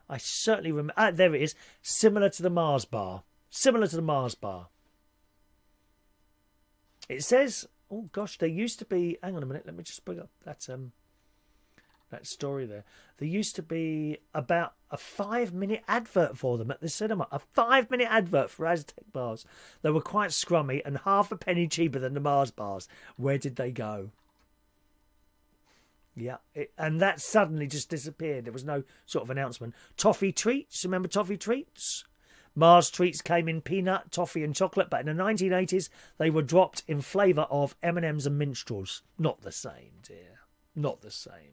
I certainly remember. There it is. Similar to the Mars bar. Similar to the Mars bar. It says, oh gosh, there used to be, hang on a minute, let me just bring up that story there. There used to be about a 5-minute advert for them at the cinema. A 5-minute advert for Aztec bars. They were quite scrummy and half a penny cheaper than the Mars bars. Where did they go? Yeah, and that suddenly just disappeared. There was no sort of announcement. Toffee Treats, remember Toffee Treats? Mars Treats came in peanut, toffee and chocolate, but in the 1980s they were dropped in flavour of M&Ms and Minstrels. Not the same, dear. Not the same.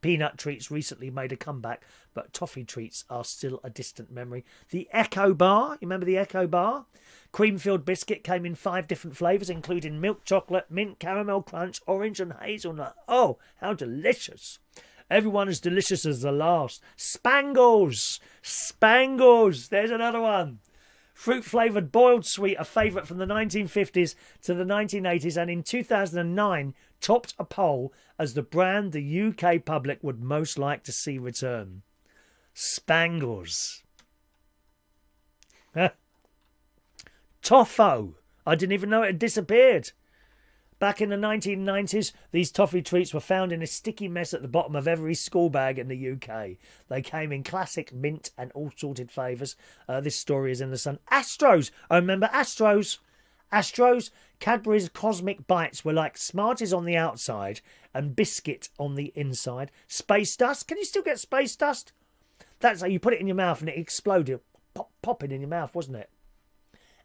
Peanut Treats recently made a comeback, but Toffee Treats are still a distant memory. The Echo Bar, you remember the Echo Bar? Cream-filled biscuit came in 5 different flavours, including milk chocolate, mint, caramel crunch, orange and hazelnut. Oh, how delicious. Everyone as delicious as the last. Spangles. Spangles. There's another one. Fruit-flavoured boiled sweet, a favourite from the 1950s to the 1980s, and in 2009 topped a poll as the brand the UK public would most like to see return. Spangles. Toffo. I didn't even know it had disappeared. Back in the 1990s, these toffee treats were found in a sticky mess at the bottom of every school bag in the UK. They came in classic mint and all sorted flavours. This story is in the Sun. Astros! I remember Astros. Astros, Cadbury's Cosmic Bites were like Smarties on the outside and Biscuit on the inside. Space Dust. Can you still get Space Dust? That's how you put it in your mouth and it exploded. Popping in your mouth, wasn't it?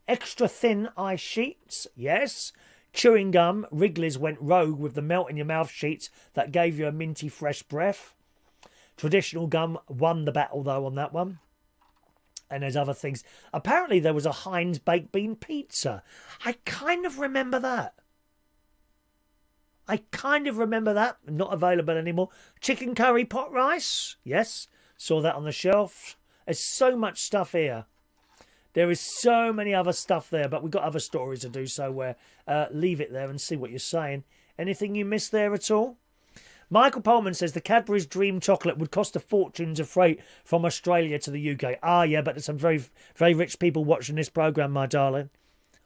Extra thin ice sheets. Yes. Chewing gum, Wrigley's went rogue with the melt-in-your-mouth sheets that gave you a minty fresh breath. Traditional gum won the battle, though, on that one. And there's other things. Apparently, there was a Heinz baked bean pizza. I kind of remember that. Not available anymore. Chicken curry pot rice. Yes, saw that on the shelf. There's so much stuff here. There is so many other stuff there, but we've got other stories to do, so leave it there and see what you're saying. Anything you missed there at all? Michael Pullman says the Cadbury's Dream Chocolate would cost a fortune to freight from Australia to the UK. Ah, yeah, but there's some very, very rich people watching this programme, my darling.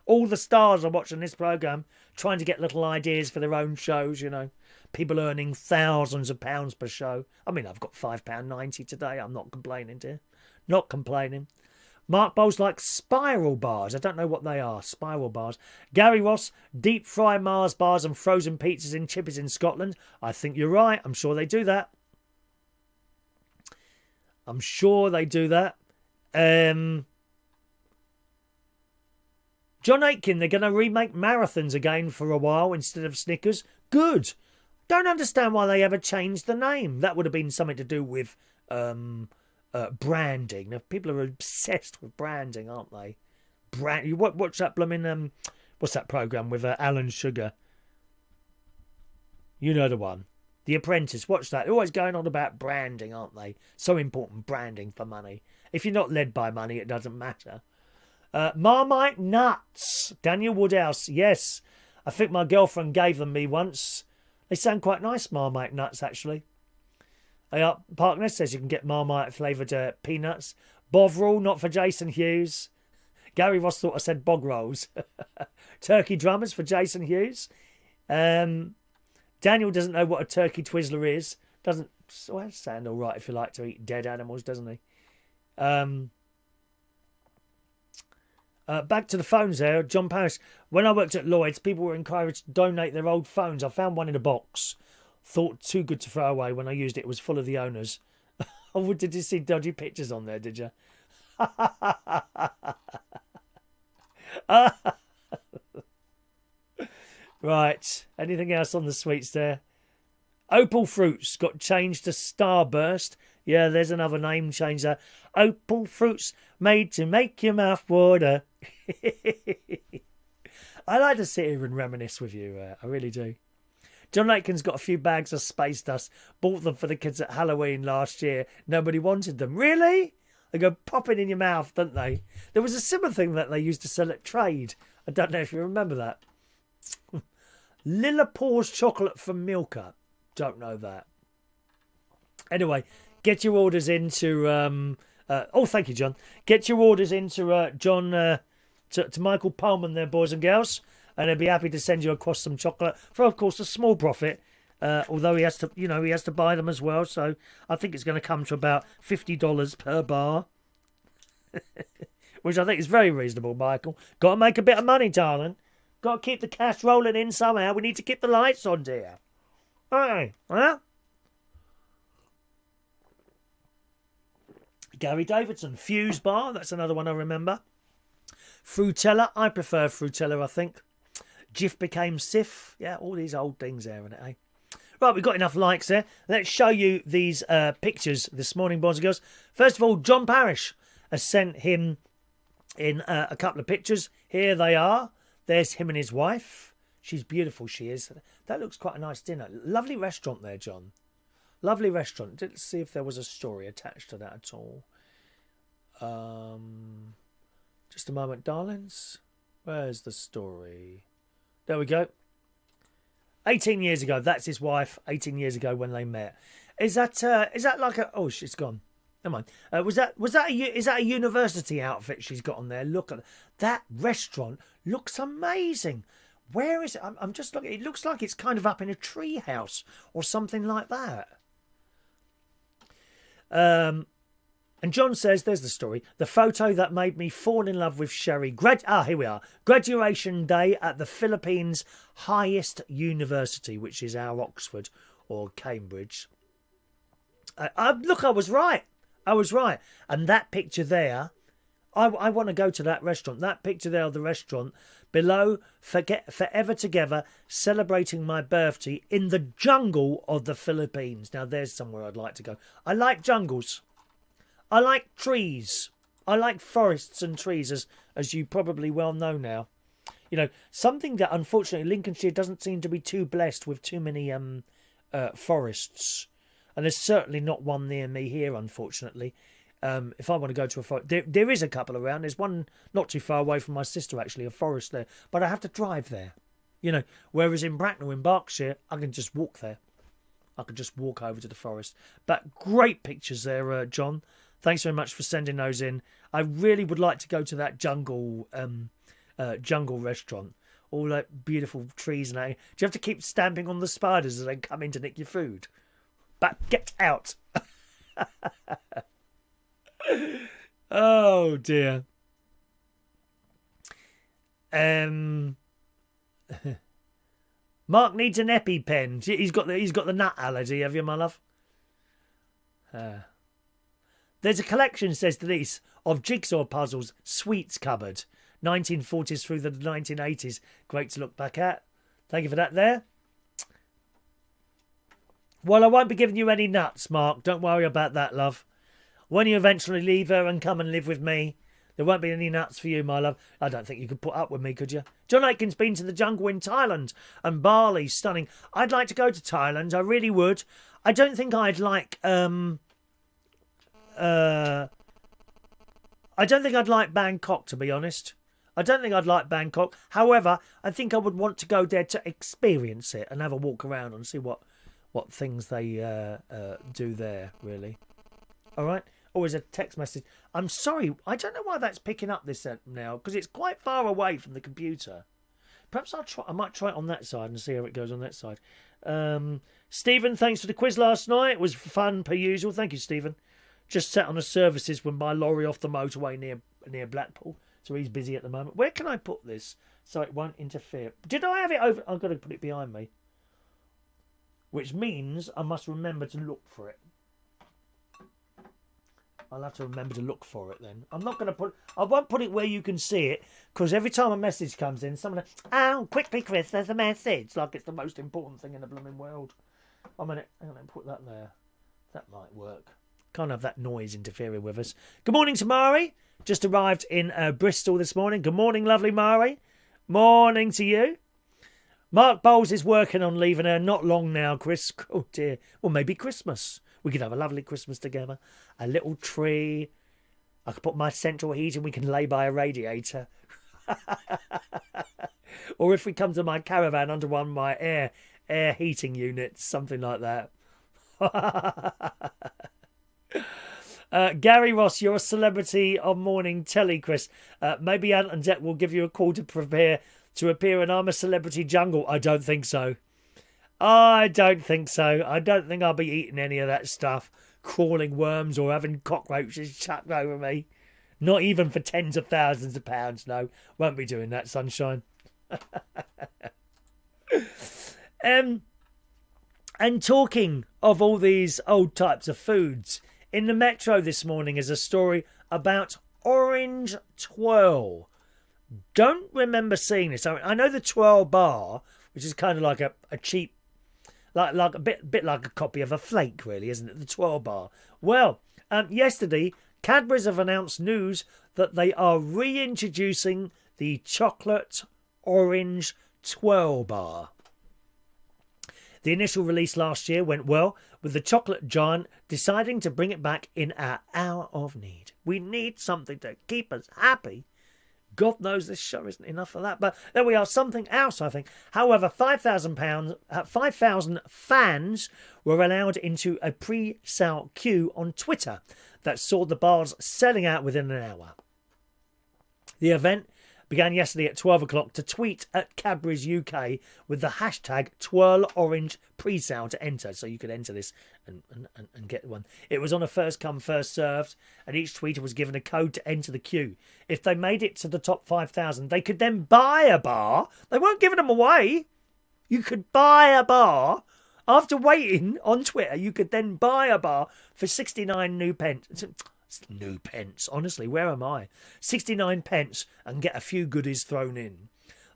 All the stars are watching this programme, trying to get little ideas for their own shows, you know. People earning thousands of pounds per show. I mean, I've got £5.90 today. I'm not complaining, dear. Not complaining. Mark Bowles likes spiral bars. I don't know what they are. Spiral bars. Gary Ross, deep fry Mars bars and frozen pizzas in Chippies in Scotland. I think you're right. I'm sure they do that. John Aitken, they're going to remake marathons again for a while instead of Snickers. Good. Don't understand why they ever changed the name. That would have been something to do with branding. Now, people are obsessed with branding, aren't they? You watch that blooming what's that program with Alan Sugar? You know the one, The Apprentice. Watch that. They're always going on about branding, aren't they? So important, branding for money. If you're not led by money, it doesn't matter. Marmite nuts. Daniel Woodhouse. Yes, I think my girlfriend gave them me once. They sound quite nice, Marmite nuts, actually. Parkness says you can get Marmite flavoured peanuts. Bovril, not for Jason Hughes. Gary Ross thought I said bog rolls. Turkey drummers for Jason Hughes. Daniel doesn't know what a turkey Twizzler is. Doesn't sound all right if you like to eat dead animals, doesn't he? Back to the phones there. John Parrish. When I worked at Lloyd's, people were encouraged to donate their old phones. I found one in a box. Thought too good to throw away. When I used it, it was full of the owners. Oh, did you see dodgy pictures on there, did you? Right. Anything else on the sweets there? Opal Fruits got changed to Starburst. Yeah, there's another name change there. Opal Fruits, made to make your mouth water. I like to sit here and reminisce with you. I really do. John Aitken's got a few bags of space dust. Bought them for the kids at Halloween last year. Nobody wanted them. Really? They go popping in your mouth, don't they? There was a similar thing that they used to sell at Trade. I don't know if you remember that. Lilla Paws chocolate from Milka. Don't know that. Anyway, get your orders into... thank you, John. Get your orders into John... to Michael Pullman there, boys and girls. And he'll be happy to send you across some chocolate for, of course, a small profit. Although he has to buy them as well. So I think it's going to come to about $50 per bar. Which I think is very reasonable, Michael. Got to make a bit of money, darling. Got to keep the cash rolling in somehow. We need to keep the lights on, dear. Hey, huh? Gary Davidson. Fuse Bar. That's another one I remember. Frutella. I prefer Frutella, I think. Jif became Sif. Yeah, all these old things there, isn't it, eh? Right, we've got enough likes there. Let's show you these pictures this morning, boys and girls. First of all, John Parrish has sent him in a couple of pictures. Here they are. There's him and his wife. She's beautiful, she is. That looks quite a nice dinner. Lovely restaurant there, John. Lovely restaurant. Let's see if there was a story attached to that at all. Just a moment, darlings. Where's the story? There we go. 18 years ago. That's his wife. 18 years ago when they met. Is that like a... Oh, she's gone. Never mind. Is that a university outfit she's got on there? Look at that restaurant. Looks amazing. Where is it? I'm just looking. It looks like it's kind of up in a tree house or something like that. And John says, there's the story. The photo that made me fall in love with Sherry. Here we are. Graduation day at the Philippines' highest university, which is our Oxford or Cambridge. Look, I was right. And that picture there, I want to go to that restaurant. That picture there of the restaurant below, forever together, celebrating my birthday in the jungle of the Philippines. Now, there's somewhere I'd like to go. I like jungles. I like trees. I like forests and trees, as you probably well know now. You know, something that, unfortunately, Lincolnshire doesn't seem to be too blessed with too many forests. And there's certainly not one near me here, unfortunately. If I want to go to a forest, there is a couple around. There's one not too far away from my sister, actually, a forest there. But I have to drive there, you know. Whereas in Bracknell, in Berkshire, I can just walk there. I could just walk over to the forest. But great pictures there, John. Thanks very much for sending those in. I really would like to go to that jungle restaurant. All that beautiful trees and that. Do you have to keep stamping on the spiders as they come in to nick your food? But get out. Oh dear. Mark needs an EpiPen. He's got the nut allergy, have you, my love? There's a collection, says Denise, of jigsaw puzzles, sweets cupboard, 1940s through the 1980s. Great to look back at. Thank you for that there. Well, I won't be giving you any nuts, Mark. Don't worry about that, love. When you eventually leave her and come and live with me, there won't be any nuts for you, my love. I don't think you could put up with me, could you? John Aitken's been to the jungle in Thailand, and Bali's stunning. I'd like to go to Thailand. I really would. I don't think I'd like... I don't think I'd like Bangkok, to be honest. I don't think I'd like Bangkok. However, I think I would want to go there to experience it and have a walk around and see what things they do there, really. All right? Always a text message. I'm sorry, I don't know why that's picking up this now, because it's quite far away from the computer. Perhaps I might try it on that side and see how it goes on that side. Stephen, thanks for the quiz last night. It was fun per usual. Thank you, Stephen. Just sat on the services with my lorry off the motorway near Blackpool, so he's busy at the moment. Where can I put this so it won't interfere? Did I have it over? I've got to put it behind me, which means I must remember to look for it. I'll have to remember to look for it then. I won't put it where you can see it, because every time a message comes in, someone, oh, quickly, Chris, there's a message. Like it's the most important thing in the blooming world. I'm going to put that there. That might work. Can't have that noise interfering with us. Good morning to Mari. Just arrived in Bristol this morning. Good morning, lovely Mari. Morning to you. Mark Bowles is working on leaving her. Not long now, Chris. Oh, dear. Well, maybe Christmas. We could have a lovely Christmas together. A little tree. I could put my central heating. We can lay by a radiator. Or if we come to my caravan under one of my air heating units. Something like that. Gary Ross, you're a celebrity on morning telly, Chris. Maybe Ant and Dec will give you a call to prepare to appear in I'm a Celebrity Jungle. I don't think so. I don't think so. I don't think I'll be eating any of that stuff. Crawling worms or having cockroaches chucked over me. Not even for tens of thousands of pounds, no. Won't be doing that, sunshine. And talking of all these old types of foods, in the Metro this morning is a story about orange twirl. Don't remember seeing this. I know the Twirl bar, which is kind of like a cheap, like a bit like a copy of a flake, really, isn't it? The Twirl bar. Well, yesterday, Cadbury's have announced news that they are reintroducing the chocolate orange Twirl bar. The initial release last year went well, with the chocolate giant deciding to bring it back in our hour of need. We need something to keep us happy God knows this show isn't enough for that. But there we are, something else, I think. However, 5,000 fans were allowed into a pre-sale queue on Twitter that saw the bars selling out within an hour. The event began yesterday at 12 o'clock. To tweet at Cadbury's UK with the hashtag TwirlOrange pre-sale to enter. So you could enter this and get one. It was on a first come, first served, and each tweeter was given a code to enter the queue. If they made it to the top 5,000, they could then buy a bar. They weren't giving them away. You could buy a bar. After waiting on Twitter, you could then buy a bar for 69 new pence. New pence, honestly, where am I? 69 pence and get a few goodies thrown in.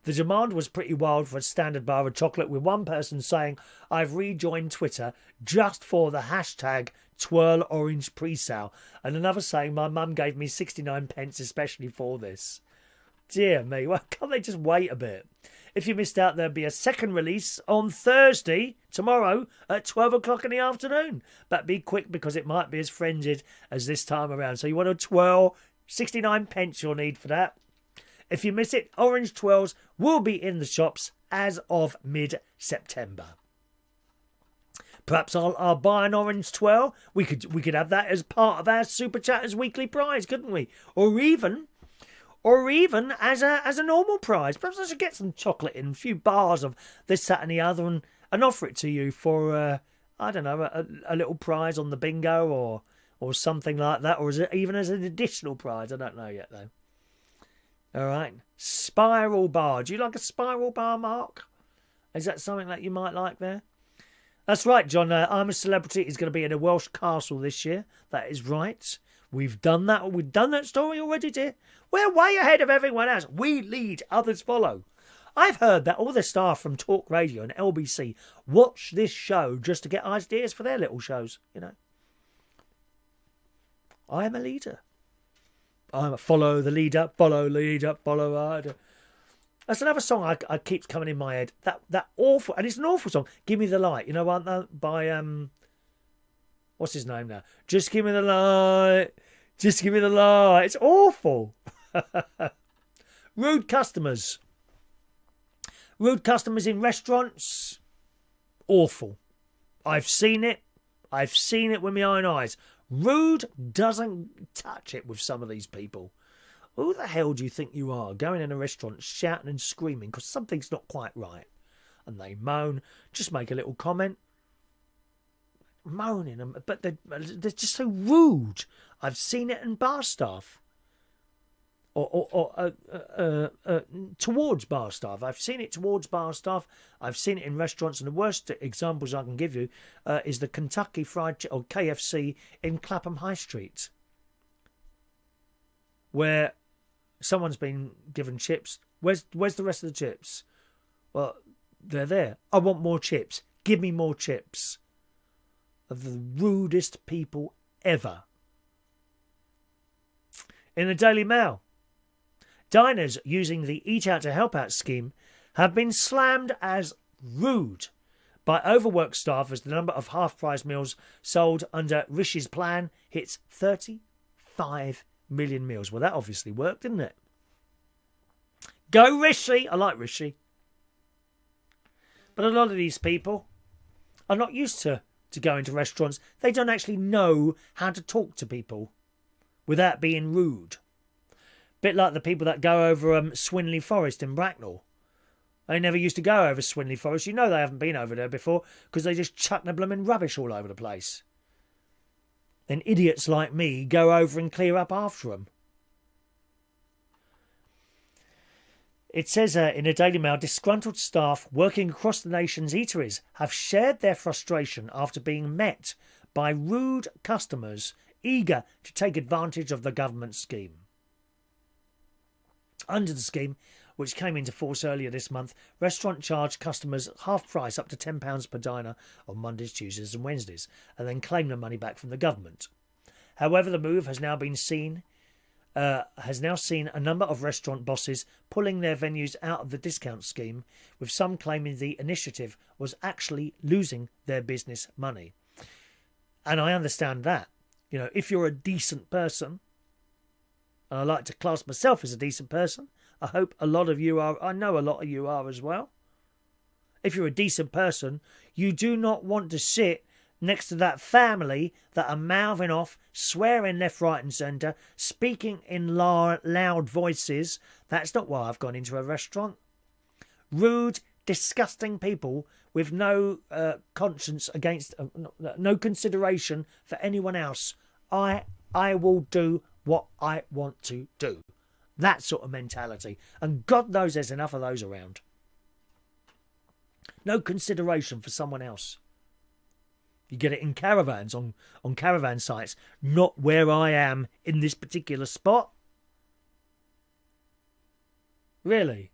The demand was pretty wild for a standard bar of chocolate, with one person saying, I've rejoined Twitter just for the hashtag TwirlOrange pre-sale, and another saying, my mum gave me 69 pence especially for this. Dear me, well, can't they just wait a bit? If you missed out, there'll be a second release on Thursday, tomorrow, at 12 o'clock in the afternoon. But be quick, because it might be as frenzied as this time around. So you want to twirl, 69 pence you'll need for that. If you miss it, orange twirls will be in the shops as of mid-September. Perhaps I'll buy an orange twirl. We could have that as part of our Super Chatters weekly prize, couldn't we? Or even as a normal prize. Perhaps I should get some chocolate in, a few bars of this, that and the other, and offer it to you for, I don't know, a little prize on the bingo or something like that, or even as an additional prize. I don't know yet, though. All right. Spiral bar. Do you like a spiral bar, Mark? Is that something that you might like there? That's right, John. I'm a Celebrity is going to be in a Welsh castle this year. That is right. We've done that. We've done that story already, dear. We're way ahead of everyone else. We lead, others follow. I've heard that all the staff from Talk Radio and LBC watch this show just to get ideas for their little shows, you know. I am a leader. I'm a follow the leader, follow leader, follow. That's another song I keeps coming in my head. That awful, and it's an awful song. Give Me the Light. You know what? By what's his name now? Just give me the light. Just give me the light. It's awful. Rude customers. Rude customers in restaurants. Awful. I've seen it. I've seen it with my own eyes. Rude doesn't touch it with some of these people. Who the hell do you think you are, going in a restaurant shouting and screaming because something's not quite right? And they moan. Just make a little comment. Moaning, but they're just so rude. I've seen it in bar staff. Or towards bar staff. I've seen it towards bar staff. I've seen it in restaurants, and the worst examples I can give you is the Kentucky Fried or KFC in Clapham High Street, where someone's been given chips. Where's the rest of the chips? Well, they're there. I want more chips. Give me more chips. Of the rudest people ever. In the Daily Mail, diners using the Eat Out to Help Out scheme have been slammed as rude by overworked staff as the number of half-price meals sold under Rishi's plan hits 35 million meals. Well, that obviously worked, didn't it? Go Rishi! I like Rishi. But a lot of these people are not used to go into restaurants. They don't actually know how to talk to people without being rude. Bit like the people that go over Swinley Forest in Bracknell. They never used to go over Swinley Forest. You know they haven't been over there before because they just chuck their blooming rubbish all over the place. Then idiots like me go over and clear up after them. It says in a Daily Mail, disgruntled staff working across the nation's eateries have shared their frustration after being met by rude customers eager to take advantage of the government scheme. Under the scheme, which came into force earlier this month, restaurants charge customers half price up to £10 per diner on Mondays, Tuesdays and Wednesdays, and then claim the money back from the government. However, the move has now seen a number of restaurant bosses pulling their venues out of the discount scheme, with some claiming the initiative was actually losing their business money. And I understand that. You know, if you're a decent person, And I like to class myself as a decent person. I hope a lot of you are. I know a lot of you are as well. If you're a decent person, you do not want to sit next to that family that are mouthing off, swearing left, right and centre, speaking in loud voices. That's not why I've gone into a restaurant. Rude, disgusting people with no conscience against, no consideration for anyone else. I will do what I want to do. That sort of mentality. And God knows there's enough of those around. No consideration for someone else. You get it in caravans, on caravan sites, not where I am in this particular spot. Really?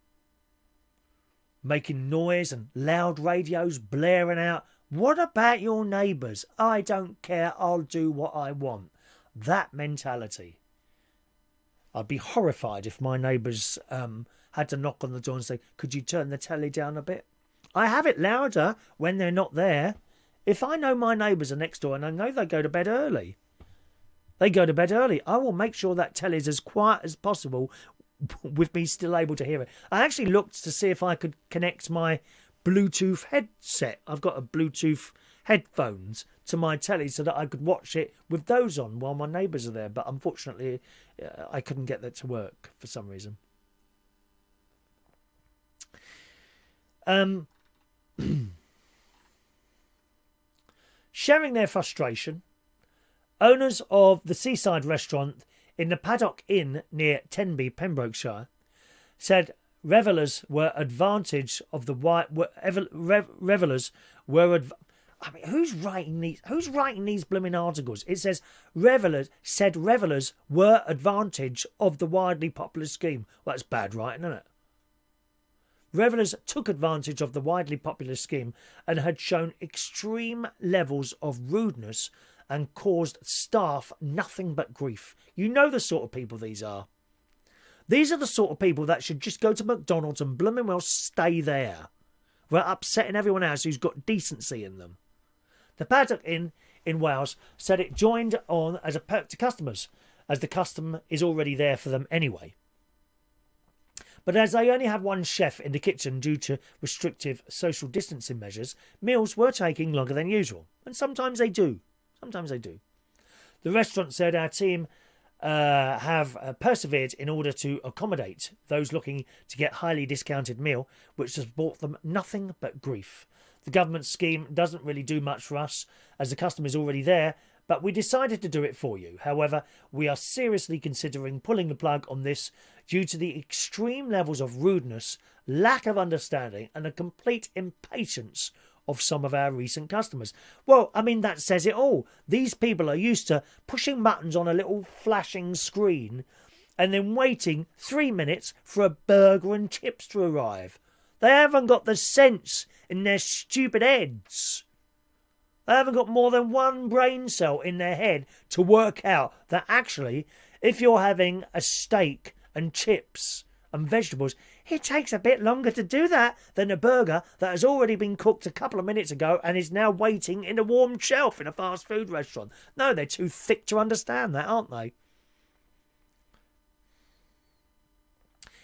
Making noise and loud radios blaring out. What about your neighbours? I don't care, I'll do what I want. That mentality. I'd be horrified if my neighbours had to knock on the door and say, could you turn the telly down a bit? I have it louder when they're not there. If I know my neighbours are next door and I know they go to bed early, I will make sure that telly's as quiet as possible with me still able to hear it. I actually looked to see if I could connect my Bluetooth headset. I've got a Bluetooth headphones to my telly so that I could watch it with those on while my neighbours are there. But unfortunately, I couldn't get that to work for some reason. Sharing their frustration, owners of the seaside restaurant in the Paddock Inn near Tenby, Pembrokeshire, said revellers were advantage of the revellers were. I mean, who's writing these blooming articles? It says revellers were advantage of the widely popular scheme. Well, that's bad writing, isn't it? Revellers took advantage of the widely popular scheme and had shown extreme levels of rudeness and caused staff nothing but grief. You know the sort of people these are. These are the sort of people that should just go to McDonald's and blooming well stay there. We're upsetting everyone else who's got decency in them. The Paddock Inn in Wales said it joined on as a perk to customers, as the custom is already there for them anyway. But as they only have one chef in the kitchen due to restrictive social distancing measures, meals were taking longer than usual. And sometimes they do. The restaurant said our team have persevered in order to accommodate those looking to get highly discounted meal, which has brought them nothing but grief. The government scheme doesn't really do much for us, as the customer is already there, but we decided to do it for you. However, we are seriously considering pulling the plug on this due to the extreme levels of rudeness, lack of understanding, and a complete impatience of some of our recent customers. Well, I mean, that says it all. These people are used to pushing buttons on a little flashing screen and then waiting 3 minutes for a burger and chips to arrive. They haven't got the sense in their stupid heads. They haven't got more than one brain cell in their head to work out that actually, if you're having a steak and chips and vegetables, it takes a bit longer to do that than a burger that has already been cooked a couple of minutes ago and is now waiting in a warm shelf in a fast food restaurant. No, they're too thick to understand that, aren't they?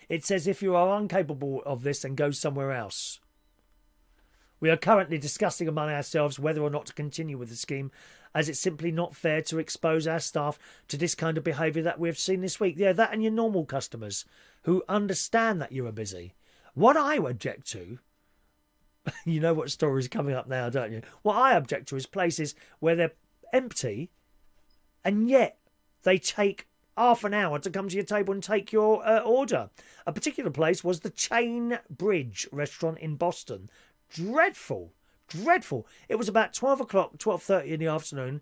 It says if you are incapable of this, then go somewhere else. We are currently discussing among ourselves whether or not to continue with the scheme, as it's simply not fair to expose our staff to this kind of behaviour that we've seen this week. Yeah, that and your normal customers who understand that you are busy. What I object to, you know what story's coming up now, don't you? What I object to is places where they're empty and yet they take half an hour to come to your table and take your order. A particular place was the Chain Bridge restaurant in Boston. Dreadful. It was about 12 o'clock, 12:30 in the afternoon.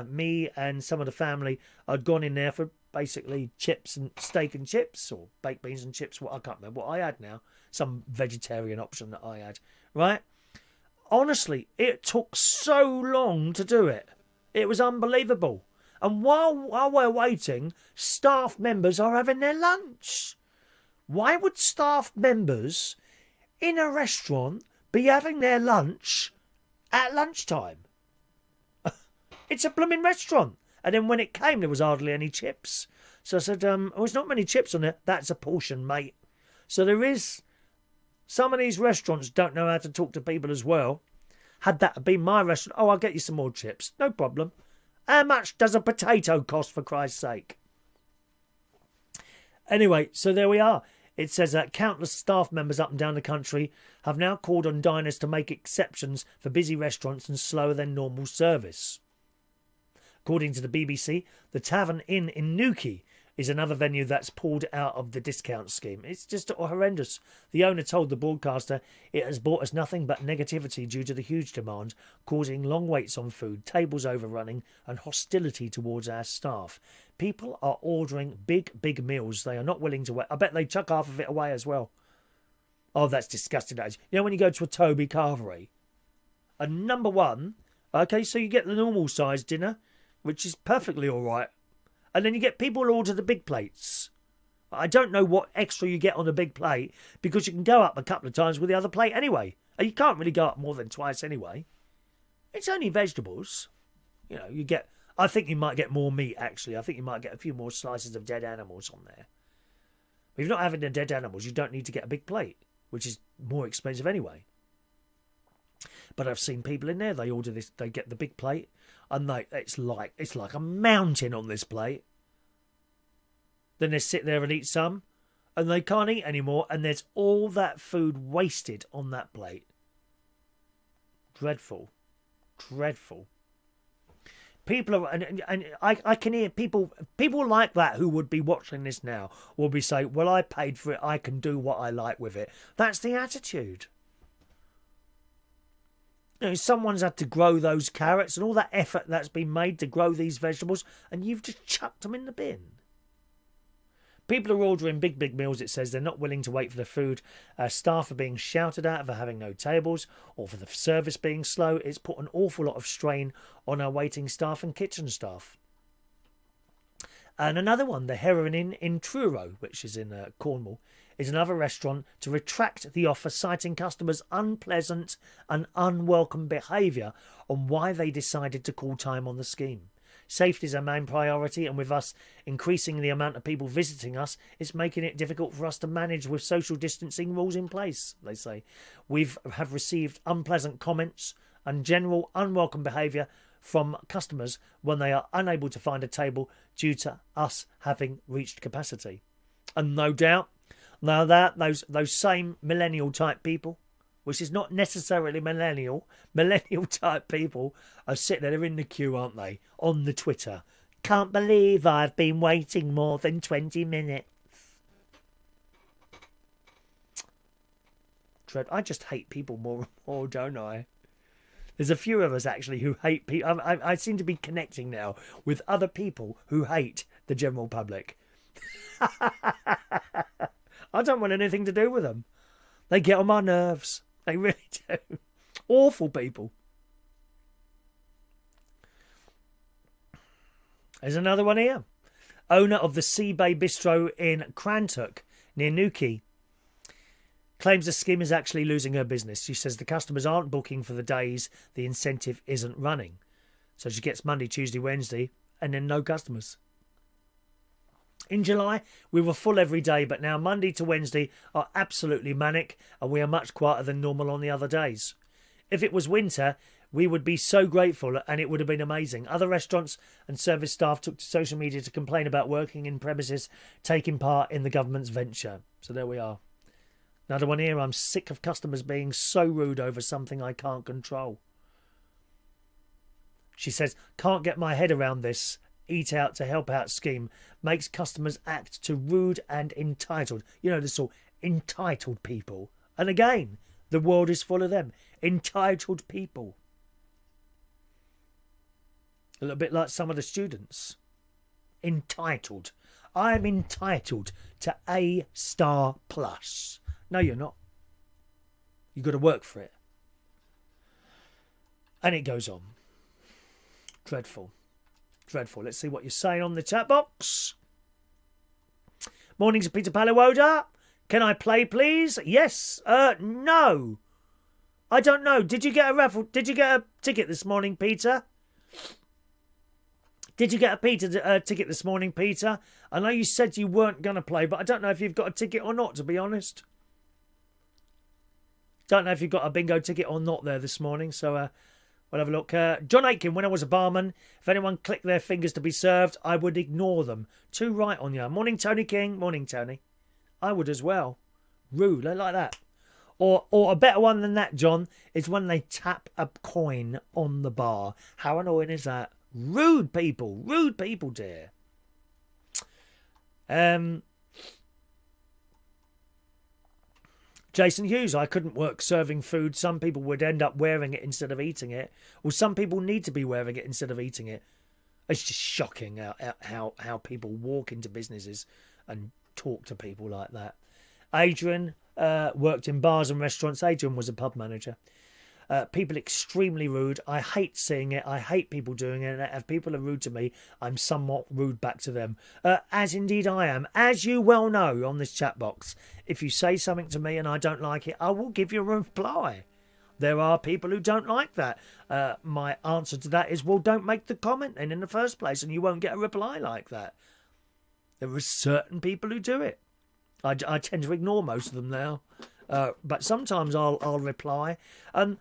Me and some of the family had gone in there for basically chips and steak and chips, or baked beans and chips. I can't remember what I had now. Some vegetarian option that I had, right? Honestly, it took so long to do it. It was unbelievable. And while we're waiting, staff members are having their lunch. Why would staff members in a restaurant be having their lunch at lunchtime? It's a blooming restaurant. And then when it came, there was hardly any chips. So I said, oh, there's not many chips on there. That's a portion, mate. So there is... Some of these restaurants don't know how to talk to people as well. Had that been my restaurant, oh, I'll get you some more chips. No problem. How much does a potato cost, for Christ's sake? Anyway, so there we are. It says that countless staff members up and down the country have now called on diners to make exceptions for busy restaurants and slower than normal service. According to the BBC, the Tavern Inn in Newquay is another venue that's pulled out of the discount scheme. It's just horrendous. The owner told the broadcaster it has brought us nothing but negativity due to the huge demand, causing long waits on food, tables overrunning, and hostility towards our staff. People are ordering big meals. They are not willing to wait. I bet they chuck half of it away as well. Oh, that's disgusting. You know when you go to a Toby Carvery? And number one, okay, so you get the normal size dinner, which is perfectly all right. And then you get people who order the big plates. I don't know what extra you get on a big plate because you can go up a couple of times with the other plate anyway. And you can't really go up more than twice anyway. It's only vegetables. You know, you get... I think you might get more meat, actually. I think you might get a few more slices of dead animals on there. If you're not having the dead animals, you don't need to get a big plate, which is more expensive anyway. But I've seen people in there, they order this, they get the big plate, and it's like a mountain on this plate. Then they sit there and eat some, and they can't eat anymore, and there's all that food wasted on that plate. Dreadful. Dreadful. People are, and I can hear people like that who would be watching this now will be saying, well, I paid for it, I can do what I like with it. That's the attitude. You know, someone's had to grow those carrots and all that effort that's been made to grow these vegetables, and you've just chucked them in the bin. People are ordering big meals, it says. They're not willing to wait for the food. Staff are being shouted at for having no tables or for the service being slow. It's put an awful lot of strain on our waiting staff and kitchen staff. And another one, the Heron Inn in Truro, which is in Cornwall, is another restaurant to retract the offer, citing customers' unpleasant and unwelcome behaviour on why they decided to call time on the scheme. Safety is our main priority, and with us increasing the amount of people visiting us, it's making it difficult for us to manage with social distancing rules in place, they say. We have received unpleasant comments and general unwelcome behaviour from customers when they are unable to find a table due to us having reached capacity. And no doubt, now that those same millennial type people, which is not necessarily millennial type people, are sitting there, they're in the queue, aren't they? On the Twitter. Can't believe I've been waiting more than 20 minutes. I just hate people more and more, don't I? There's a few of us actually who hate people. I seem to be connecting now with other people who hate the general public. I don't want anything to do with them. They get on my nerves. They really do. Awful people. There's another one here. Owner of the Sea Bay Bistro in Crantook, near Newquay, claims the scheme is actually losing her business. She says the customers aren't booking for the days the incentive isn't running. So she gets Monday, Tuesday, Wednesday, and then no customers. In July, we were full every day, but now Monday to Wednesday are absolutely manic, and we are much quieter than normal on the other days. If it was winter, we would be so grateful, and it would have been amazing. Other restaurants and service staff took to social media to complain about working in premises, taking part in the government's venture. So there we are. Another one here. I'm sick of customers being so rude over something I can't control. She says, can't get my head around this. Eat out to help out scheme makes customers act too rude and entitled. You know, this all entitled people. And again, the world is full of them. Entitled people. A little bit like some of the students. Entitled. I'm entitled to A star plus. No, you're not. You've got to work for it. And it goes on. Dreadful. Dreadful. Let's see what you're saying on the chat box. Mornings, Peter Palawoda. Can I play, please? Yes. No. I don't know. Did you get a raffle? Did you get a ticket this morning, Peter? Did you get a Peter ticket this morning, Peter? I know you said you weren't going to play, but I don't know if you've got a ticket or not, to be honest. Don't know if you've got a bingo ticket or not there this morning, so we'll have a look. John Aitken, when I was a barman, if anyone clicked their fingers to be served, I would ignore them. Too right on you. Morning, Tony King. Morning, Tony. I would as well. Rude, I like that. Or a better one than that, John, is when they tap a coin on the bar. How annoying is that? Rude people, dear. Jason Hughes, I couldn't work serving food. Some people would end up wearing it instead of eating it. Or some people need to be wearing it instead of eating it. It's just shocking how people walk into businesses and talk to people like that. Adrian worked in bars and restaurants. Adrian was a pub manager. People extremely rude. I hate seeing it. I hate people doing it. And if people are rude to me, I'm somewhat rude back to them. As indeed I am. As you well know on this chat box, if you say something to me and I don't like it, I will give you a reply. There are people who don't like that. My answer to that is, well, don't make the comment then in the first place and you won't get a reply like that. There are certain people who do it. I tend to ignore most of them now. But sometimes I'll reply. And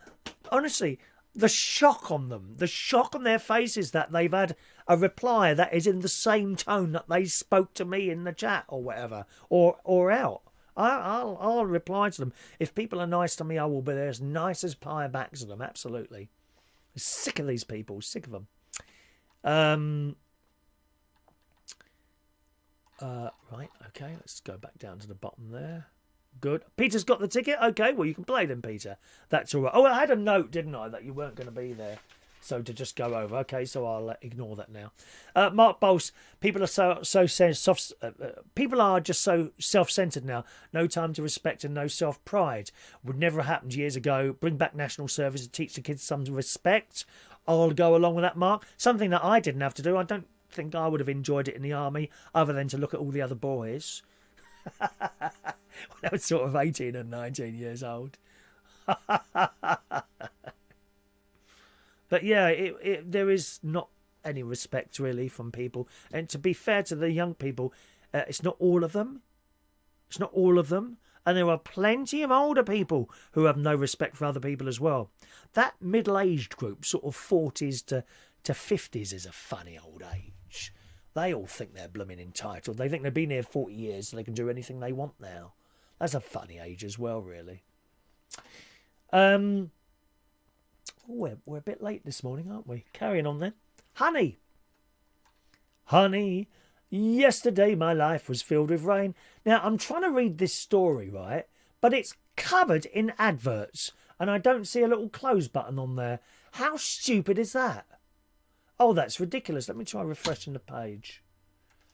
honestly, the shock on them, the shock on their faces that they've had a reply that is in the same tone that they spoke to me in the chat or whatever, or out. I'll reply to them. If people are nice to me, I will be there as nice as pie back to them. Absolutely. Sick of these people. Sick of them. Right. Okay. Let's go back down to the bottom there. Good. Peter's got the ticket. Okay, well, you can play then, Peter. That's all right. Oh, I had a note, didn't I, that you weren't going to be there. So to just go over. Okay, so I'll ignore that now. Mark Bowles, people are people are just so self-centered now. No time to respect and no self-pride. Would never have happened years ago. Bring back national service and teach the kids some respect. I'll go along with that, Mark. Something that I didn't have to do. I don't think I would have enjoyed it in the army, other than to look at all the other boys. When I was sort of 18 and 19 years old. But yeah, there is not any respect really from people. And to be fair to the young people, it's not all of them. It's not all of them. And there are plenty of older people who have no respect for other people as well. That middle-aged group, sort of 40s to 50s, is a funny old age. They all think they're blooming entitled. They think they've been here 40 years so they can do anything they want now. That's a funny age as well, really. We're a bit late this morning, aren't we? Carrying on then. Honey. Honey, yesterday my life was filled with rain. Now, I'm trying to read this story, right? But it's covered in adverts. And I don't see a little close button on there. How stupid is that? Oh, that's ridiculous. Let me try refreshing the page.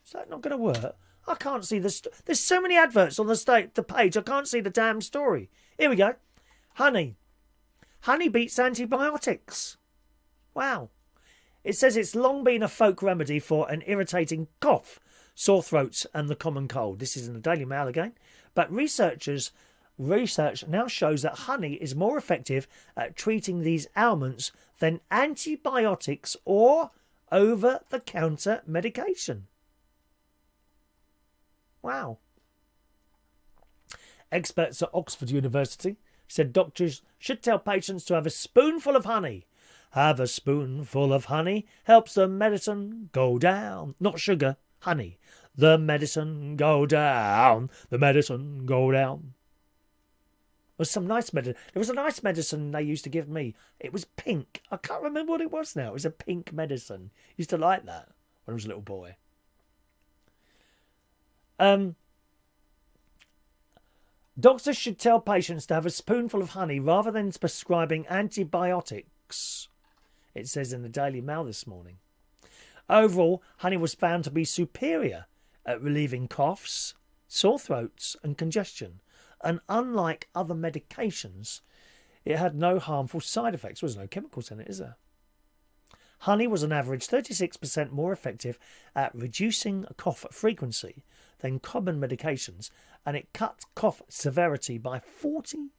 Is that not going to work? I can't see the... There's so many adverts on the page. I can't see the damn story. Here we go. Honey. Honey beats antibiotics. Wow. It says it's long been a folk remedy for an irritating cough, sore throats and the common cold. This is in the Daily Mail again. But research now shows that honey is more effective at treating these ailments than antibiotics or over-the-counter medication. Wow. Experts at Oxford University said doctors should tell patients to have a spoonful of honey. Have a spoonful of honey, helps the medicine go down. Not sugar, honey. The medicine go down. The medicine go down. There was some nice medicine. There was a nice medicine they used to give me. It was pink. I can't remember what it was now. It was a pink medicine. Used to like that when I was a little boy. Doctors should tell patients to have a spoonful of honey rather than prescribing antibiotics, it says in the Daily Mail this morning. Overall, honey was found to be superior at relieving coughs, sore throats and congestion. And unlike other medications, it had no harmful side effects. There was no chemicals in it, is there? Honey was on average 36% more effective at reducing cough frequency than common medications, and it cut cough severity by 44%.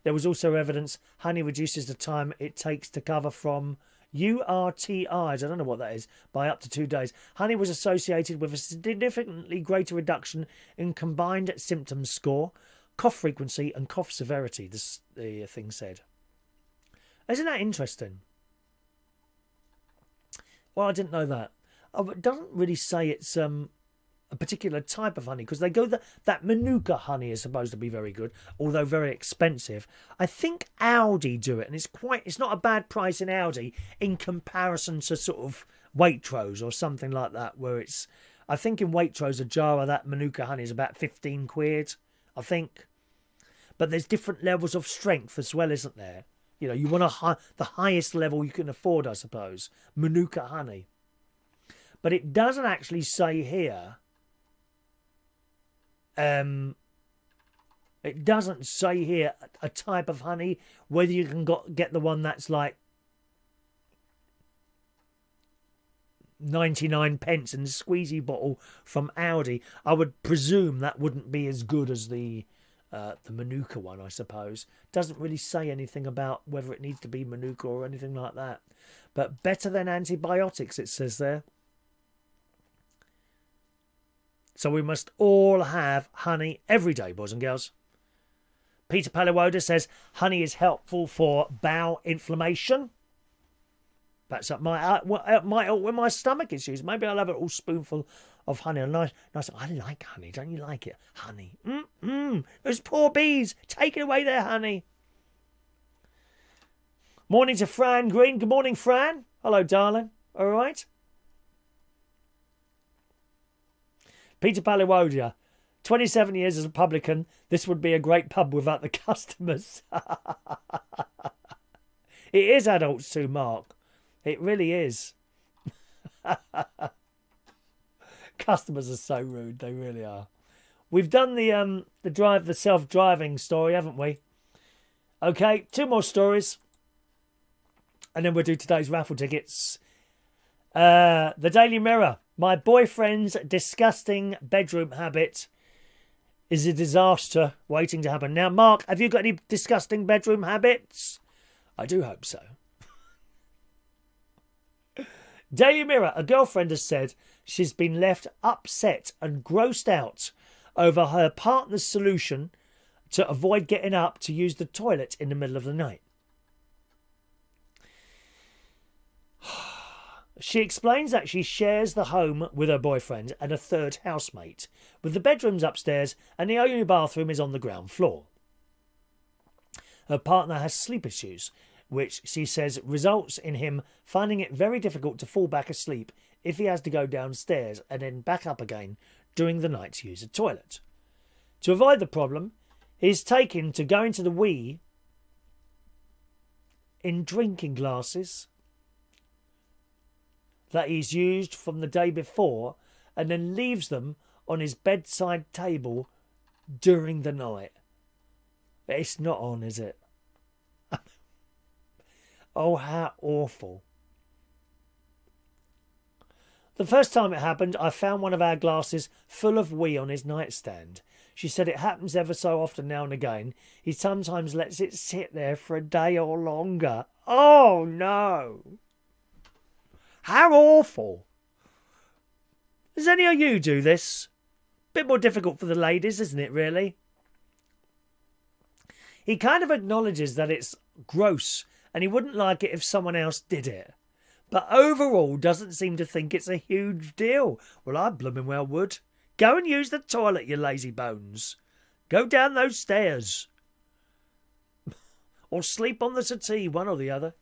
There was also evidence honey reduces the time it takes to recover from URTIs, I don't know what that is, by up to 2 days. Honey was associated with a significantly greater reduction in combined symptoms score, cough frequency and cough severity, the thing said. Isn't that interesting? Well, I didn't know that. Oh, it doesn't really say it's a particular type of honey, because they go that Manuka honey is supposed to be very good, although very expensive. I think Aldi do it, and it's not a bad price in Aldi in comparison to sort of Waitrose or something like that, where I think in Waitrose a jar of that Manuka honey is about 15 quid, I think. But there's different levels of strength as well, isn't there? You know, you want the highest level you can afford, I suppose. Manuka honey. But it doesn't actually say here. It doesn't say here a type of honey, whether you can get the one that's like 99 pence in the squeezy bottle from Aldi. I would presume that wouldn't be as good as the Manuka one, I suppose. Doesn't really say anything about whether it needs to be Manuka or anything like that. But better than antibiotics, it says there. So we must all have honey every day, boys and girls. Peter Palawoda says honey is helpful for bowel inflammation. Perhaps that might help with my stomach issues. Maybe I'll have a little spoonful of honey. Nice. I like honey. Don't you like it? Honey. Those poor bees. Taking away their honey. Morning to Fran Green. Good morning, Fran. Hello, darling. All right. Peter Palawoda. 27 years as a publican. This would be a great pub without the customers. It is adults too, Mark. It really is. Customers are so rude. They really are. We've done the self-driving story, haven't we? Okay, 2 more stories. And then we'll do today's raffle tickets. The Daily Mirror. My boyfriend's disgusting bedroom habit is a disaster waiting to happen. Now, Mark, have you got any disgusting bedroom habits? I do hope so. Daily Mirror. A girlfriend has said she's been left upset and grossed out over her partner's solution to avoid getting up to use the toilet in the middle of the night. She explains that she shares the home with her boyfriend and a third housemate, with the bedrooms upstairs and the only bathroom is on the ground floor. Her partner has sleep issues, which she says results in him finding it very difficult to fall back asleep if he has to go downstairs and then back up again during the night to use the toilet. To avoid the problem, he's taken to going to the wee in drinking glasses that he's used from the day before and then leaves them on his bedside table during the night. It's not on, is it? Oh, how awful. The first time it happened, I found one of our glasses full of wee on his nightstand. She said it happens ever so often now and again. He sometimes lets it sit there for a day or longer. Oh, no. How awful. Does any of you do this? Bit more difficult for the ladies, isn't it, really? He kind of acknowledges that it's gross and he wouldn't like it if someone else did it. But overall doesn't seem to think it's a huge deal. Well, I blooming well would. Go and use the toilet, you lazy bones. Go down those stairs. Or sleep on the settee, one or the other.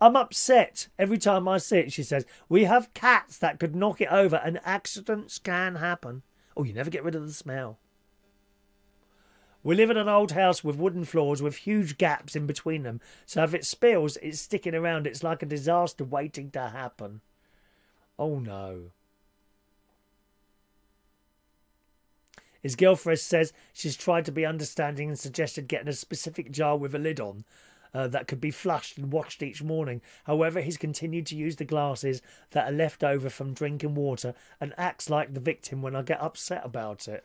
I'm upset every time I see it, she says. We have cats that could knock it over and accidents can happen. Oh, you never get rid of the smell. We live in an old house with wooden floors with huge gaps in between them. So if it spills, it's sticking around. It's like a disaster waiting to happen. Oh, no. His girlfriend says she's tried to be understanding and suggested getting a specific jar with a lid on that could be flushed and washed each morning. However, he's continued to use the glasses that are left over from drinking water and acts like the victim when I get upset about it.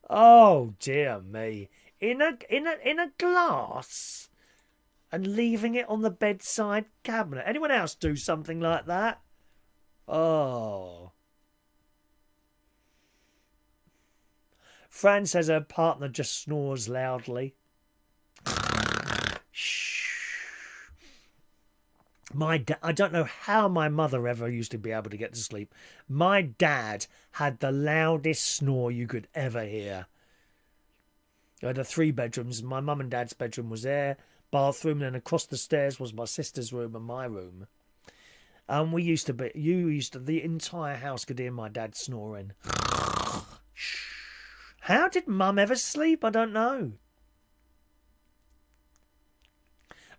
Oh, dear me. In a glass? and leaving it on the bedside cabinet. Anyone else do something like that? Oh. Fran says her partner just snores loudly. I don't know how my mother ever used to be able to get to sleep. My dad had the loudest snore you could ever hear. I had 3 bedrooms. My mum and dad's bedroom was there, bathroom, and then across the stairs was my sister's room and my room. And the entire house could hear my dad snoring. How did mum ever sleep? I don't know.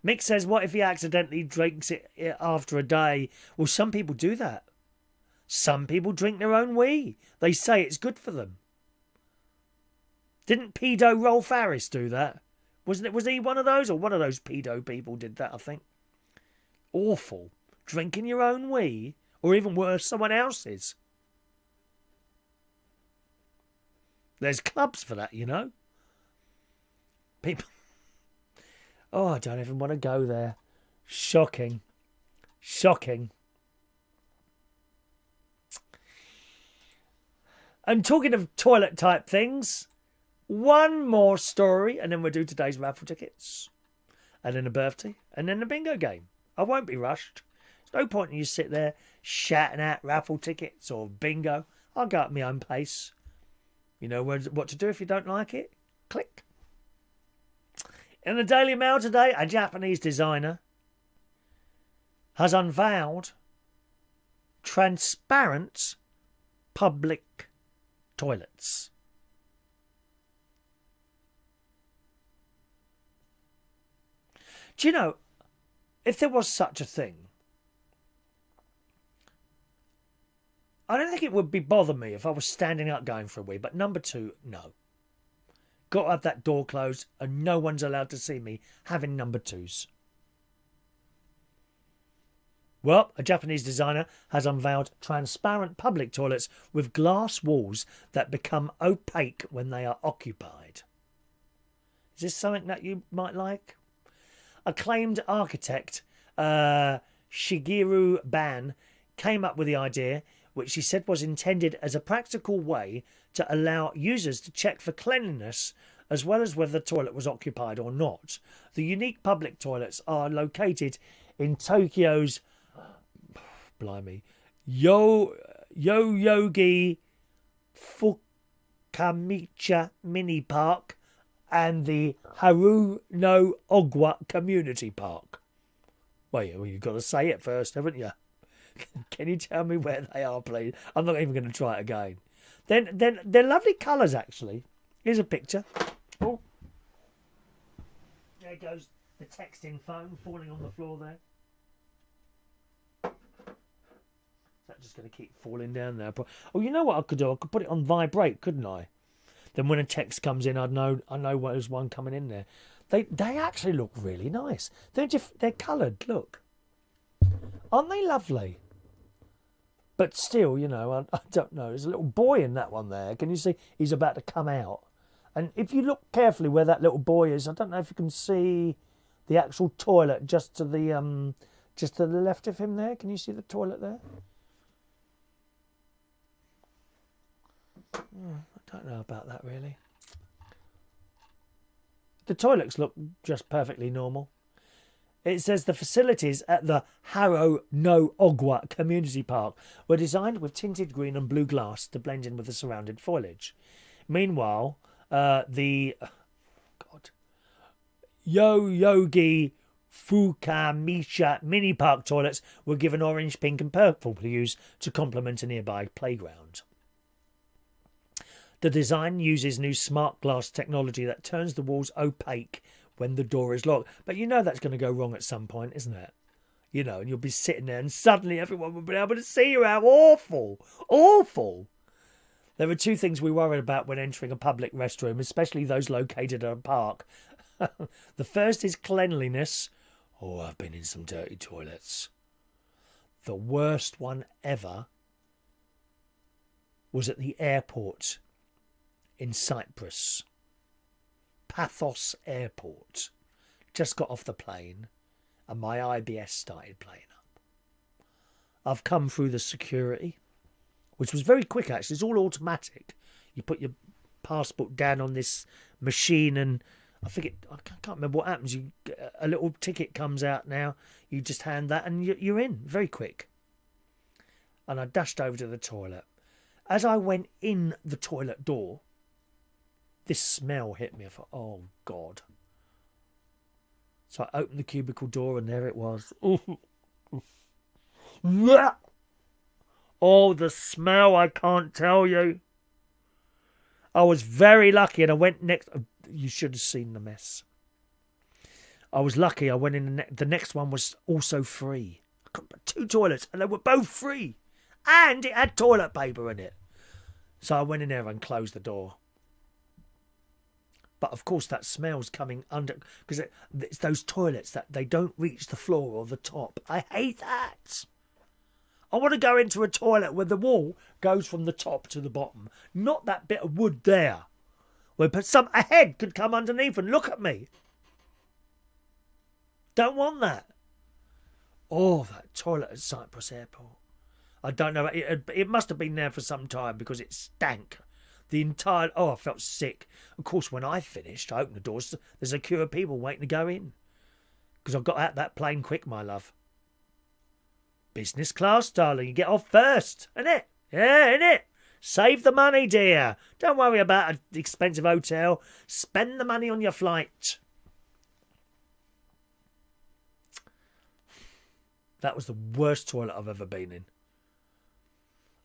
Mick says, what if he accidentally drinks it after a day? Well, some people do that. Some people drink their own wee. They say it's good for them. Didn't pedo Rolf Harris do that? Was he one of those? Or one of those pedo people did that, I think. Awful. Drinking your own wee. Or even worse, someone else's. There's clubs for that, you know. People... Oh, I don't even want to go there. Shocking. Shocking. And talking of toilet type things, one more story and then we'll do today's raffle tickets. And then a birthday. And then a bingo game. I won't be rushed. There's no point in you sit there shouting out raffle tickets or bingo. I'll go at my own pace. You know what to do if you don't like it? Click. In the Daily Mail today, a Japanese designer has unveiled transparent public toilets. Do you know, if there was such a thing, I don't think it would bother me if I was standing up going for a wee, but number 2, no. Got to have that door closed and no one's allowed to see me having number 2s. Well, a Japanese designer has unveiled transparent public toilets with glass walls that become opaque when they are occupied. Is this something that you might like? Acclaimed architect Shigeru Ban came up with the idea, which he said was intended as a practical way to allow users to check for cleanliness as well as whether the toilet was occupied or not. The unique public toilets are located in Tokyo's Yoyogi Fukamicha Mini Park and the Haru no Ogwa Community Park. Well, you've got to say it first, haven't you? Can you tell me where they are, please? I'm not even going to try it again. Then they're lovely colours, actually. Here's a picture. Oh. There goes the texting phone falling on the floor there. Is that just going to keep falling down there? Oh, you know what I could do? I could put it on vibrate, couldn't I? Then when a text comes in, I know there's one coming in there. They actually look really nice. They're coloured. Look, aren't they lovely? But still, you know, I don't know. There's a little boy in that one there. Can you see? He's about to come out. And if you look carefully where that little boy is, I don't know if you can see the actual toilet just to the left of him there. Can you see the toilet there? I don't know about that, really. The toilets look just perfectly normal. It says the facilities at the Haro no Ogwa Community Park were designed with tinted green and blue glass to blend in with the surrounding foliage. Meanwhile, the Yoyogi Fukamisha mini park toilets were given orange, pink and purple to use to complement a nearby playground. The design uses new smart glass technology that turns the walls opaque when the door is locked. But you know that's going to go wrong at some point, isn't it? You know, and you'll be sitting there and suddenly everyone will be able to see you. How awful. Awful. There are 2 things we worry about when entering a public restroom, especially those located at a park. The first is cleanliness. Oh, I've been in some dirty toilets. The worst one ever was at the airport in Cyprus. Paphos Airport. just got off the plane and my IBS started playing up. I've come through the security, which was very quick actually. It's all automatic. You put your passport down on this machine and I can't remember what happens. A little ticket comes out now. You just hand that and you're in. Very quick. And I dashed over to the toilet. As I went in the toilet door, this smell hit me. I thought, oh, God. So I opened the cubicle door and there it was. Oh, the smell, I can't tell you. I was very lucky and I went next. You should have seen the mess. I was lucky. I went in. The next one was also free. I got 2 toilets and they were both free. And it had toilet paper in it. So I went in there and closed the door. But of course that smell's coming under. Because it's those toilets that they don't reach the floor or the top. I hate that. I want to go into a toilet where the wall goes from the top to the bottom. Not that bit of wood there. Where a head could come underneath and look at me. Don't want that. Oh, that toilet at Cyprus Airport. I don't know. It must have been there for some time because it stank. I felt sick. Of course, when I finished, I opened the doors. There's a queue of people waiting to go in. Because I got out that plane quick, my love. Business class, darling. You get off first, innit? Yeah, innit? Save the money, dear. Don't worry about an expensive hotel. Spend the money on your flight. That was the worst toilet I've ever been in.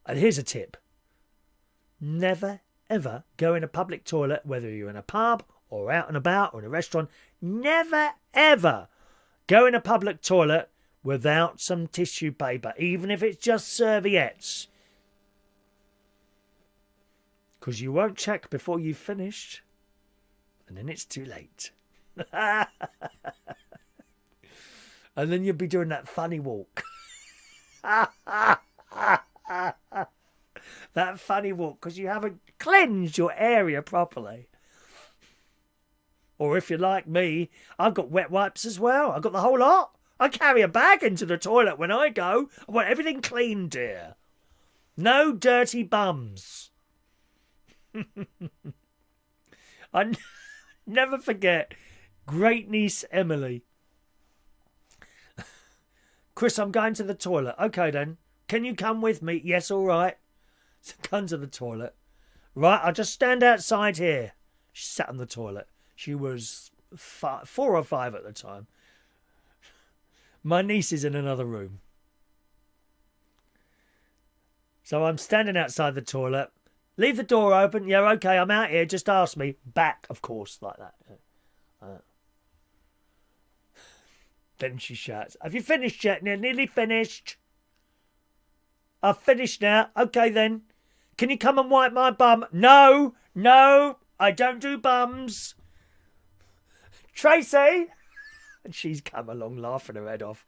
And here's a tip. Never, ever go in a public toilet, whether you're in a pub or out and about or in a restaurant. Never, ever go in a public toilet without some tissue paper, even if it's just serviettes. Because you won't check before you've finished. And then it's too late. And then you'll be doing that funny walk. That funny walk because you haven't cleansed your area properly. Or if you're like me, I've got wet wipes as well. I've got the whole lot. I carry a bag into the toilet when I go. I want everything clean, dear. No dirty bums. I never forget great niece Emily. Chris, I'm going to the toilet. Okay then. Can you come with me? Yes, all right. So come to the toilet. Right, I'll just stand outside here. She sat on the toilet. She was 4 or 5 at the time. My niece is in another room. So I'm standing outside the toilet. Leave the door open. Yeah, okay, I'm out here. Just ask me. Back, of course, like that. Then she shouts, have you finished yet? Nearly finished. I've finished now. Okay, then. Can you come and wipe my bum? No, I don't do bums. Tracy! And she's come along laughing her head off.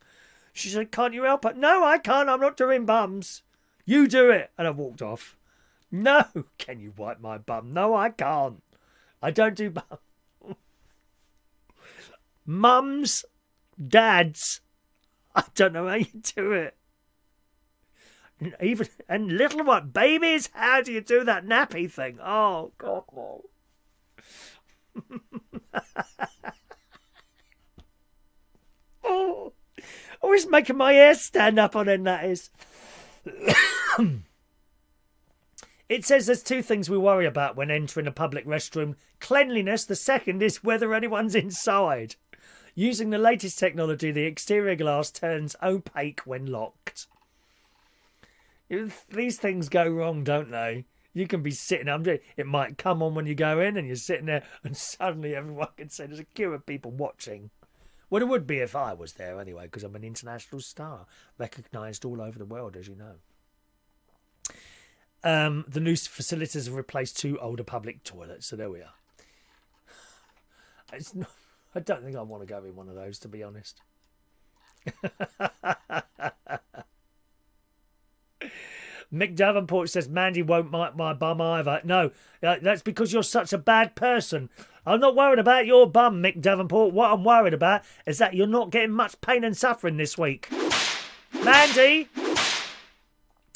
She said, can't you help it? No, I can't. I'm not doing bums. You do it. And I walked off. No, can you wipe my bum? No, I can't. I don't do bums. Mums, dads, I don't know how you do it. And little one, babies, how do you do that nappy thing? Oh, God, no. Oh, always making my hair stand up on end, that is. It says there's 2 things we worry about when entering a public restroom. Cleanliness, the second is whether anyone's inside. Using the latest technology, the exterior glass turns opaque when locked. These things go wrong, don't they? You can be sitting there. It might come on when you go in and you're sitting there and suddenly everyone can see there's a queue of people watching. Well, it would be if I was there anyway, because I'm an international star, recognised all over the world, as you know. The new facilities have replaced 2 older public toilets, so there we are. I don't think I want to go in one of those, to be honest. Mick Davenport says, Mandy won't wipe my bum either. No, that's because you're such a bad person. I'm not worried about your bum, Mick Davenport. What I'm worried about is that you're not getting much pain and suffering this week. Mandy!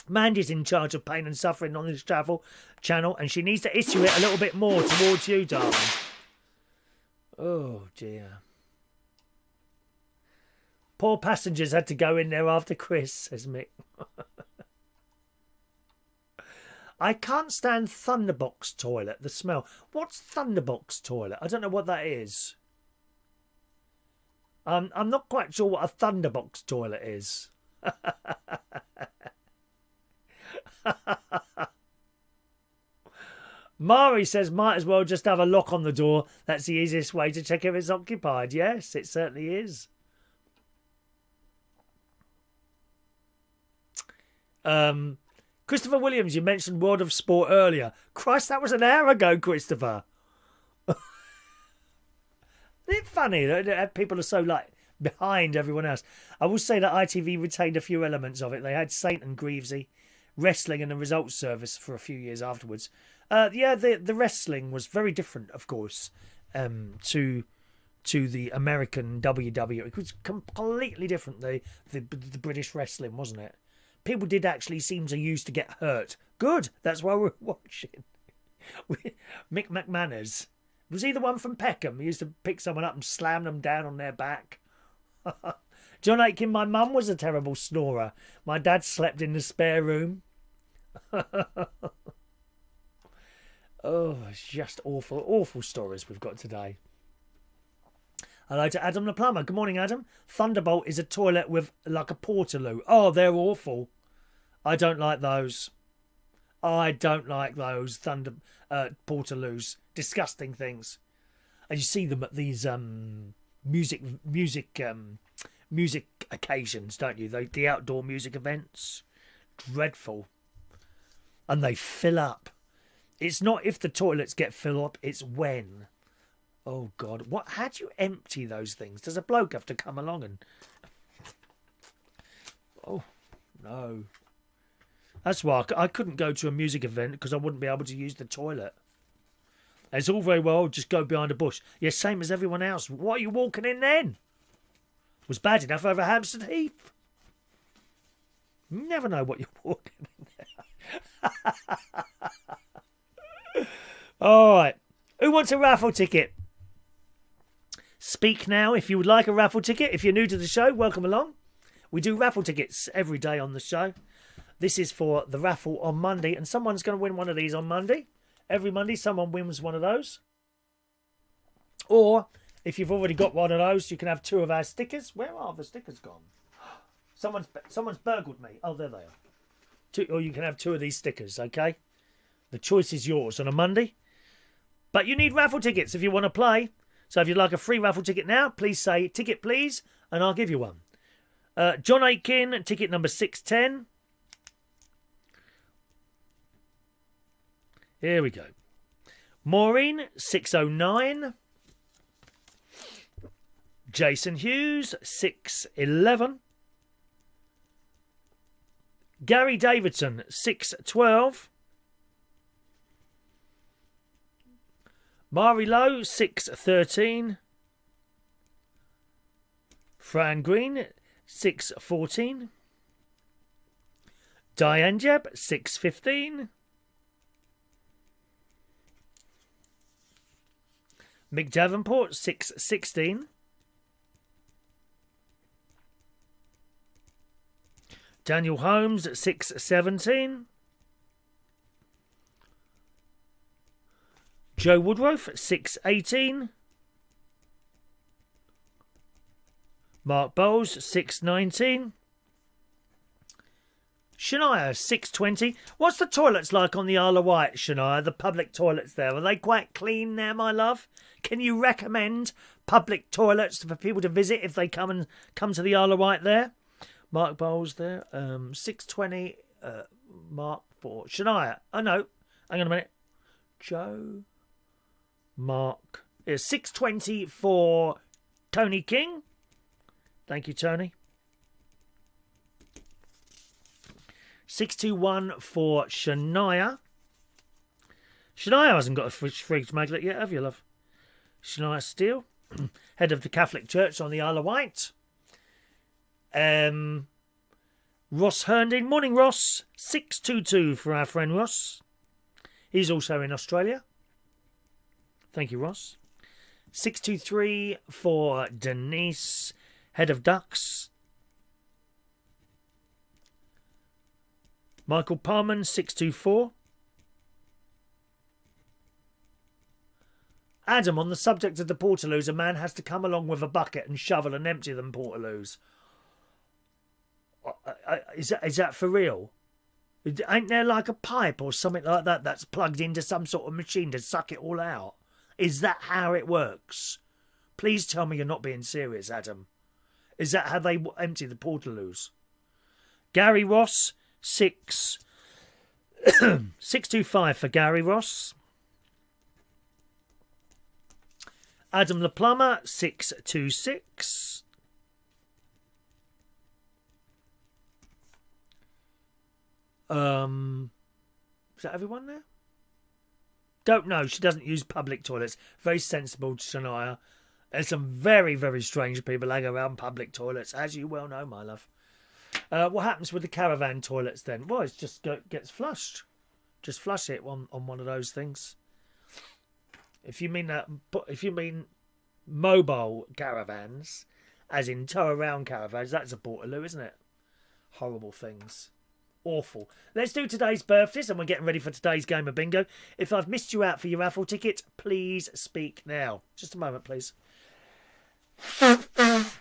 Mandy's in charge of pain and suffering on this travel channel, and she needs to issue it a little bit more towards you, darling. Oh, dear. Poor passengers had to go in there after Chris, says Mick. I can't stand Thunderbox toilet, the smell. What's Thunderbox toilet? I don't know what that is. I'm not quite sure what a Thunderbox toilet is. Mari says, might as well just have a lock on the door. That's the easiest way to check if it's occupied. Yes, it certainly is. Christopher Williams, you mentioned World of Sport earlier. Christ, that was an hour ago, Christopher. Isn't it funny that people are so behind everyone else? I will say that ITV retained a few elements of it. They had Saint and Greavesy, wrestling, and the results service for a few years afterwards. The wrestling was very different, of course, to the American WWE. It was completely different, the British wrestling, wasn't it? People did actually seem to used to get hurt. Good, that's why we're watching. Mick McManus. Was he the one from Peckham? He used to pick someone up and slam them down on their back. John Aitken, my mum was a terrible snorer. My dad slept in the spare room. Oh, it's just awful, awful stories we've got today. Hello to Adam the Plumber. Good morning, Adam. Thunderbolt is a toilet with like a portaloo. Oh, they're awful. I don't like those. I don't like those portaloos. Disgusting things. And you see them at these music occasions, don't you? The outdoor music events. Dreadful. And they fill up. It's not if the toilets get filled up, it's when. Oh, God. How do you empty those things? Does a bloke have to come along and... Oh, no. That's why I couldn't go to a music event, because I wouldn't be able to use the toilet. It's all very well, just go behind a bush. Yeah, same as everyone else. What are you walking in then? It was bad enough over Hampstead Heath. You never know what you're walking in there. All right. Who wants a raffle ticket? Speak now if you would like a raffle ticket. If you're new to the show, welcome along. We do raffle tickets every day on the show. This is for the raffle on Monday, and someone's going to win one of these on Monday. Every Monday, someone wins one of those. Or, if you've already got one of those, you can have two of our stickers. Where are the stickers gone? Someone's burgled me. Oh, there they are. Or you can have two of these stickers, okay? The choice is yours on a Monday. But you need raffle tickets if you want to play. So if you'd like a free raffle ticket now, please say, ticket please, and I'll give you one. John Aitken, ticket number 610. Here we go. Maureen, 609. Jason Hughes, 611. Gary Davidson, 612. Mari Lowe, 613. Fran Green, 614. Diane Jeb, 615. Mick Davenport, 616. Daniel Holmes, 617. Joe Woodruff, 618. Mark Bowles, 619. Shania, 620. What's the toilets like on the Isle of Wight, Shania? The public toilets there. Are they quite clean there, my love? Can you recommend public toilets for people to visit if they come to the Isle of Wight there? Mark Bowles there. 620. Mark for Shania. Oh, no. Hang on a minute. Joe. Mark. It's 620 for Tony King. Thank you, Tony. 621 for Shania. Shania hasn't got a fridge magnet yet, have you, love? Shania Steele, head of the Catholic Church on the Isle of Wight. Ross Herndon. Morning, Ross. 622 for our friend Ross. He's also in Australia. Thank you, Ross. 623 for Denise, head of Ducks. Michael Parman, 624. Adam, on the subject of the portaloos, a man has to come along with a bucket and shovel and empty them portaloos. Is that for real? Ain't there like a pipe or something like that that's plugged into some sort of machine to suck it all out? Is that how it works? Please tell me you're not being serious, Adam. Is that how they empty the portaloos? Gary Ross, 625 for Gary Ross. Adam the Plumber, 626. Is that everyone there? Don't know. She doesn't use public toilets. Very sensible, Shania. There's some very, very strange people hang around public toilets, as you well know, my love. What happens with the caravan toilets then? Well, it just gets flushed. Just flush it on one of those things. If you mean mobile caravans, as in tow around caravans, that's a portaloo, isn't it? Horrible things. Awful. Let's do today's birthdays, and we're getting ready for today's game of bingo. If I've missed you out for your raffle ticket, please speak now. Just a moment, please.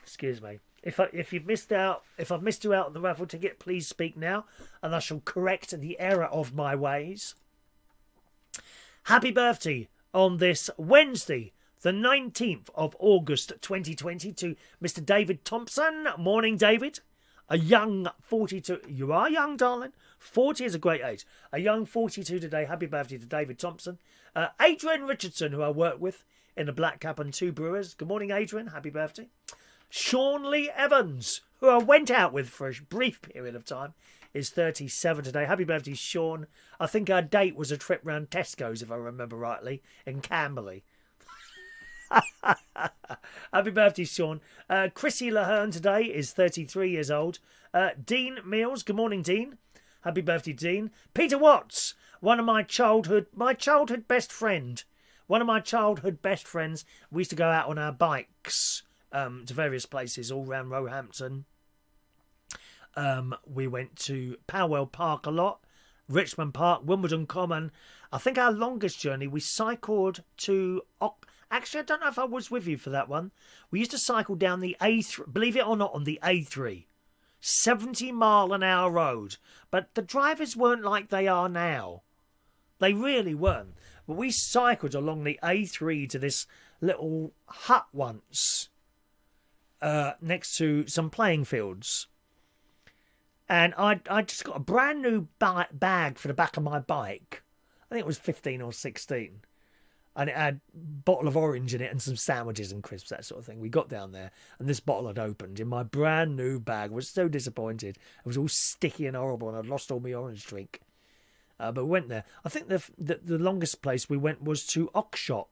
Excuse me. If I've missed you out on the raffle ticket, please speak now, and I shall correct the error of my ways. Happy birthday on this Wednesday, the 19th of August 2020, to Mr. David Thompson. Morning, David. A young 42. You are young, darling. 40 is a great age. A young 42 today. Happy birthday to David Thompson. Adrian Richardson, who I work with in the Black Cap and Two Brewers. Good morning, Adrian. Happy birthday. Sean Lee Evans, who I went out with for a brief period of time, is 37 today. Happy birthday, Sean. I think our date was a trip round Tesco's, if I remember rightly, in Camberley. Happy birthday, Sean. Chrissy Laherne today is 33 years old. Dean Mills, good morning, Dean. Happy birthday, Dean. Peter Watts, one of my childhood best friend. One of my childhood best friends. We used to go out on our bikes to various places all around Roehampton. We went to Powell Park a lot, Richmond Park, Wimbledon Common. I think our longest journey, we cycled to... Actually, I don't know if I was with you for that one. We used to cycle down the A3, believe it or not, on the A3. 70-mile-an-hour road. But the drivers weren't like they are now. They really weren't. But we cycled along the A3 to this little hut once, next to some playing fields. And I just got a brand new bag for the back of my bike. I think it was 15 or 16. And it had a bottle of orange in it and some sandwiches and crisps, that sort of thing. We got down there, and this bottle had opened in my brand new bag. I was so disappointed. It was all sticky and horrible, and I'd lost all my orange drink. But we went there. I think the longest place we went was to Oxshott,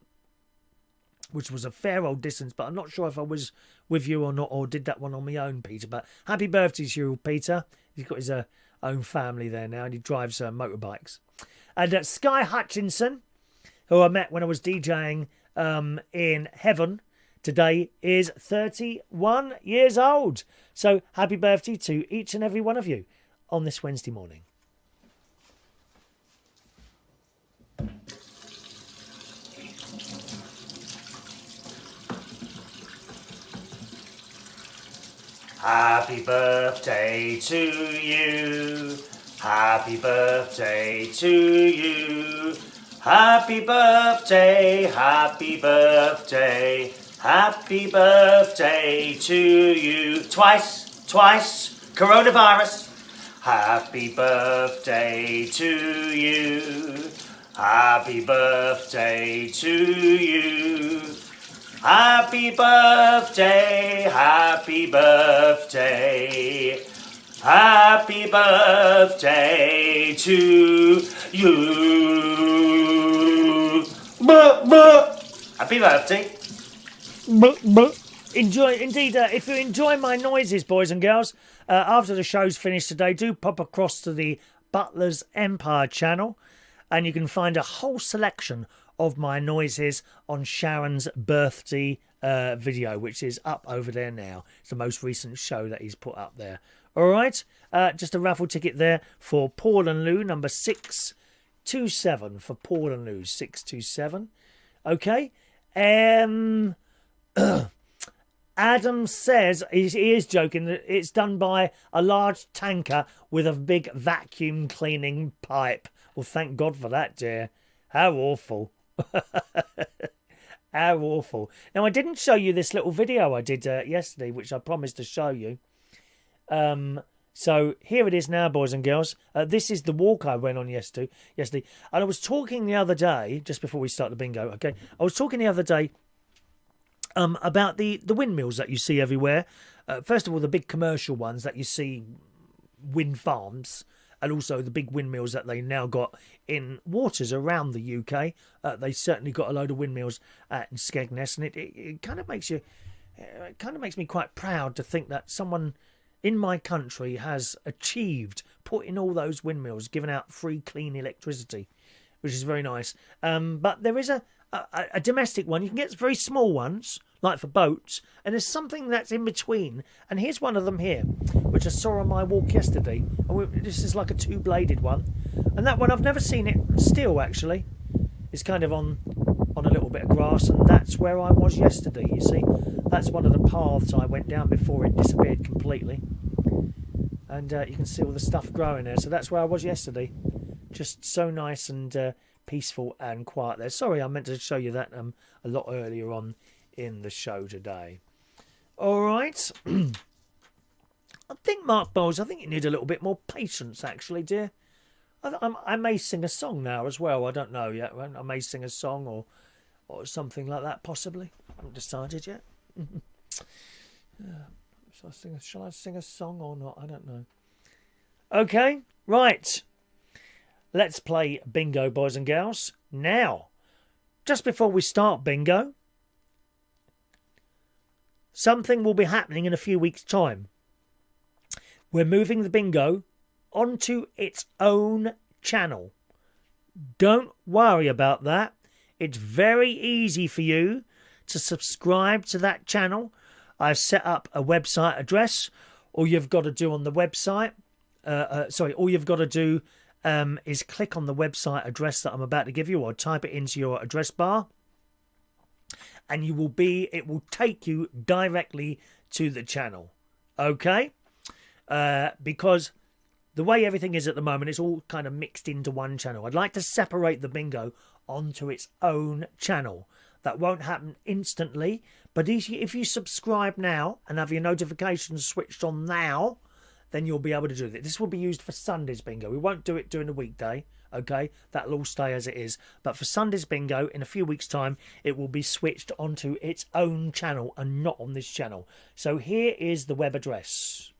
which was a fair old distance, but I'm not sure if I was with you or not, or did that one on my own, Peter. But happy birthday to you, Peter. He's got his own family there now, and he drives motorbikes. And Sky Hutchinson, who I met when I was DJing in Heaven, today is 31 years old. So happy birthday to each and every one of you on this Wednesday morning. Happy birthday to you. Happy birthday to you. Happy birthday, happy birthday, happy birthday to you. Twice, coronavirus. Happy birthday to you. Happy birthday to you. Happy birthday, happy birthday. Happy birthday to you. Happy birthday. Enjoy, indeed, if you enjoy my noises, boys and girls, after the show's finished today, do pop across to the Butler's Empire channel, and you can find a whole selection of my noises on Sharon's birthday video, which is up over there now. It's the most recent show that he's put up there. All right, just a raffle ticket there for Paul and Lou, number 627 for Paul and Lou, 627. Okay. Adam says, he is joking, that it's done by a large tanker with a big vacuum cleaning pipe. Well, thank God for that, dear. How awful. How awful. Now, I didn't show you this little video I did yesterday, which I promised to show you. So here it is now, boys and girls. This is the walk I went on yesterday. And I was talking the other day, just before we start the bingo, okay? I was talking the other day about the windmills that you see everywhere. First of all, the big commercial ones that you see, wind farms, and also the big windmills that they now got in waters around the UK. They certainly got a load of windmills in Skegness, and it kind of makes you, it kind of makes me quite proud to think that someone in my country has achieved putting all those windmills, giving out free clean electricity, which is very nice. But there is a domestic one. You can get very small ones, like for boats, and there's something that's in between. And here's one of them here, which I saw on my walk yesterday. This is like a two-bladed one. And that one, I've never seen it still, actually. It's kind of on a little bit of grass, and that's where I was yesterday, you see. That's one of the paths I went down before it disappeared completely. And you can see all the stuff growing there. So that's where I was yesterday. Just so nice and peaceful and quiet there. Sorry, I meant to show you that a lot earlier on in the show today. All right. I think, Mark Bowles, I think you need a little bit more patience, actually, dear. I may sing a song now as well. I don't know yet. I may sing a song or something like that, possibly. I haven't decided yet. Shall I sing a song or not? I don't know. Okay, right. Let's play bingo, boys and girls. Now, just before we start bingo, something will be happening in a few weeks' time. We're moving the bingo onto its own channel. Don't worry about that. It's very easy for you to subscribe to that channel. I've set up a website address. All you've got to do on the website, all you've got to do is click on the website address that I'm about to give you, or type it into your address bar, and it will take you directly to the channel. Okay? Because the way everything is at the moment, it's all kind of mixed into one channel. I'd like to separate the bingo onto its own channel. That won't happen instantly, but if you subscribe now and have your notifications switched on now, then you'll be able to do it. This will be used for Sunday's bingo. We won't do it during the weekday, okay? That'll all stay as it is. But for Sunday's bingo, in a few weeks' time, it will be switched onto its own channel and not on this channel. So here is the web address.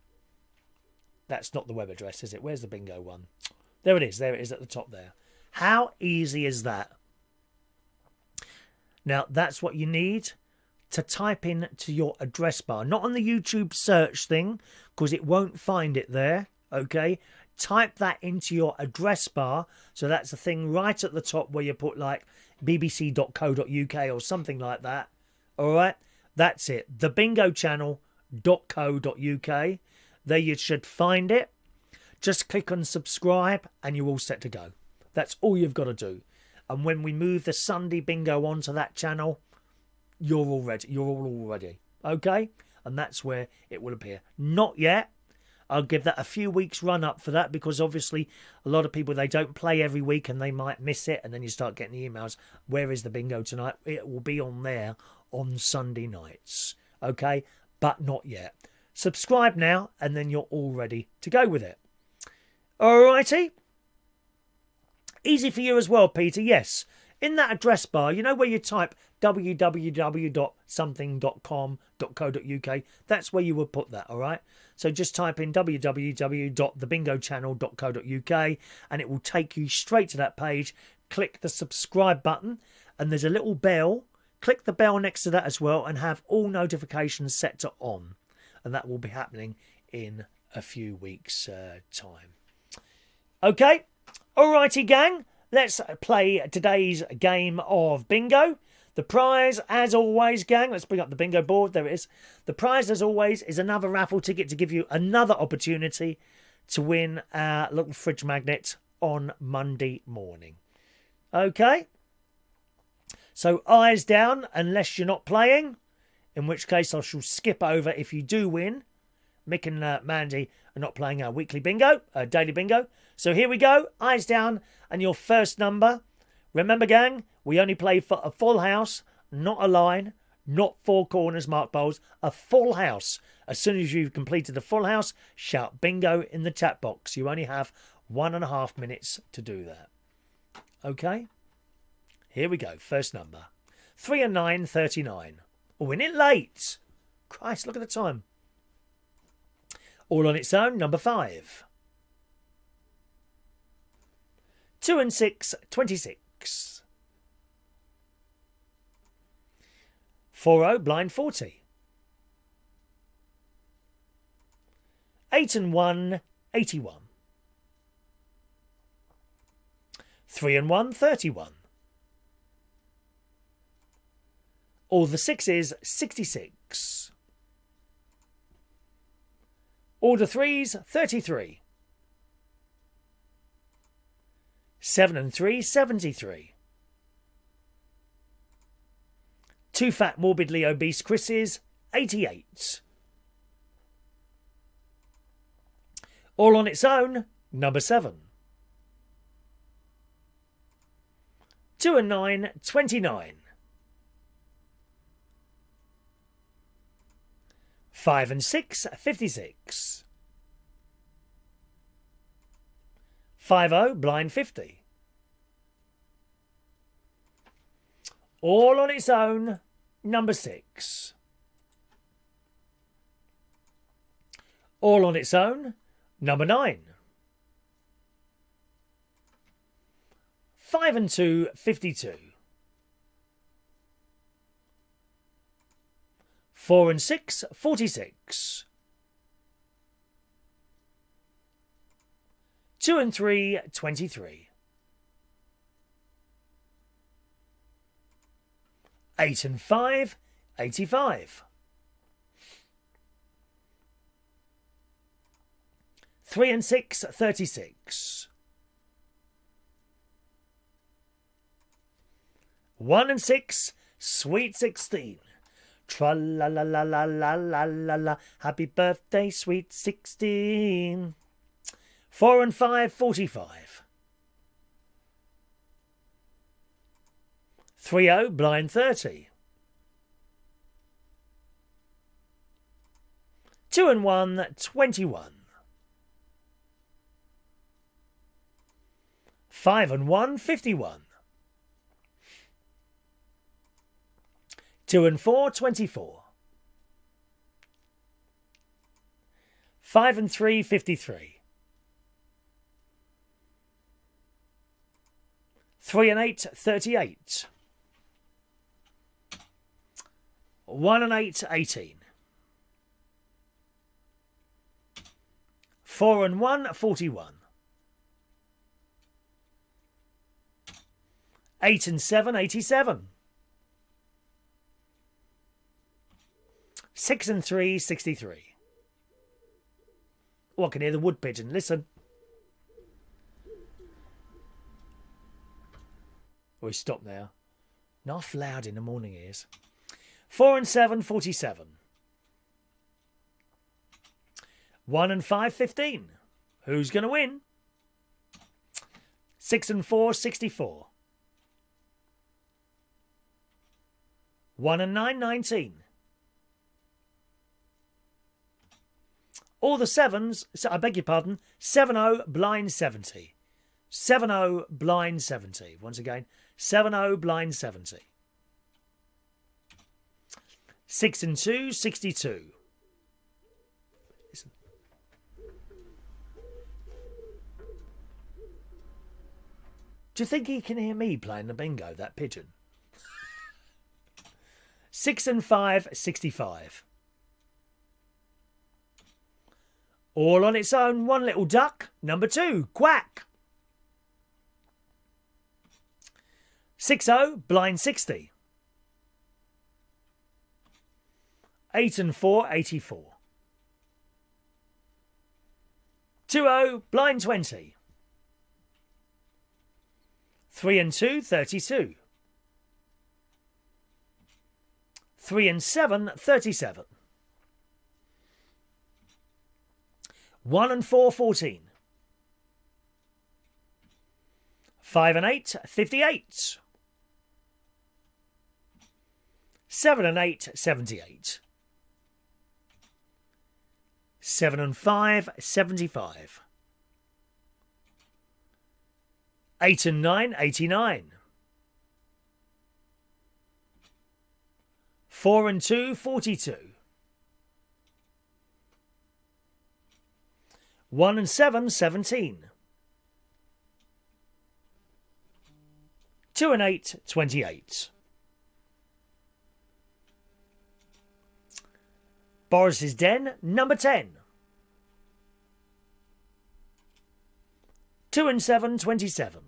That's not the web address, is it? Where's the bingo one? There it is. There it is at the top there. How easy is that? Now, that's what you need to type in to your address bar. Not on the YouTube search thing, because it won't find it there, okay? Type that into your address bar. So that's the thing right at the top where you put like bbc.co.uk or something like that. All right? That's it. thebingochannel.co.uk. There you should find it. Just click on subscribe and you're all set to go. That's all you've got to do. And when we move the Sunday bingo onto that channel, you're all ready. You're all ready. Okay? And that's where it will appear. Not yet. I'll give that a few weeks run up for that, because obviously a lot of people, they don't play every week and they might miss it, and then you start getting the emails, where is the bingo tonight? It will be on there on Sunday nights. Okay? But not yet. Subscribe now and then you're all ready to go with it. Alrighty? Easy for you as well, Peter. Yes. In that address bar, you know where you type www.something.com.co.uk? That's where you would put that, all right? So just type in www.thebingochannel.co.uk and it will take you straight to that page. Click the subscribe button and there's a little bell click the bell next to that as well and have all notifications set to on. And that will be happening in a few weeks' time. Okay, alrighty gang, let's play today's game of bingo. The prize, as always, gang, let's bring up the bingo board, there it is. The prize, as always, is another raffle ticket to give you another opportunity to win our little fridge magnet on Monday morning. Okay, so eyes down unless you're not playing, in which case I shall skip over if you do win. Mick and Mandy are not playing our weekly bingo, daily bingo. So here we go, eyes down, and your first number. Remember, gang, we only play for a full house, not a line, not four corners, marked bowls, a full house. As soon as you've completed the full house, shout bingo in the chat box. You only have 1.5 minutes to do that. Okay? Here we go, first number. 3 and 9, 39. Oh, in it late. Christ, look at the time. All on its own, number 5. 2 and 6, 26. 4-0, blind 40. 8 and 1, 81. 3 and 1, 31. All the 6s, 66. All the 3s, 33. 7 and 3, 73. 2 fat, morbidly obese Chrissys, 88. All on its own, number 7. 2 and 9, 29. 5 and 6, 56. 5-0, blind 50. All on its own, number 6. All on its own, number 9. 5 and 2, 52. 4 and 6, 46. 2 and 3, 23. 8 and 5, 85. 3 and 6, 36. 1 and 6, sweet 16. Tra-la-la-la-la-la-la-la, happy birthday, sweet 16. 4 and 5, 45. 3-0, blind 30. 2 and 1, 21. 5 and 1, 51. 2 and 4, 24. 5 and 3, 53. 3 and 8, 38. 1 and 8, 18. 4 and 1, 41. 8 and 7, 87. 6 and 3, 63. Oh, I can hear the wood pigeon. Listen. Oh, he's stopped now. Not loud in the morning ears. 4 and 7, 47. 1 and 5, 15. Who's going to win? 6 and 4, 64. 1 and 9, 19. All the 7s, I beg your pardon, 7-0, blind 70. 7-0, blind 70. Once again, 7-0, blind 70. 6 and 2, 62. Listen. Do you think he can hear me playing the bingo, that pigeon? 6 and 5, 65. All on its own, one little duck. Number 2, quack. 6-0, blind 60. 8 and 4, 84. 2-0, blind 20. 3 and 2, 32. 3 and 7, 37. 1 and 4, 14. 5 and 8, 58. 7 and 8, 78. 7 and 5, 75. 8 and 9, 89. 4 and 2, 42. 1 and 7, 17. 2 and 8, 28. Boris's Den, number 10. 2 and 7, 27.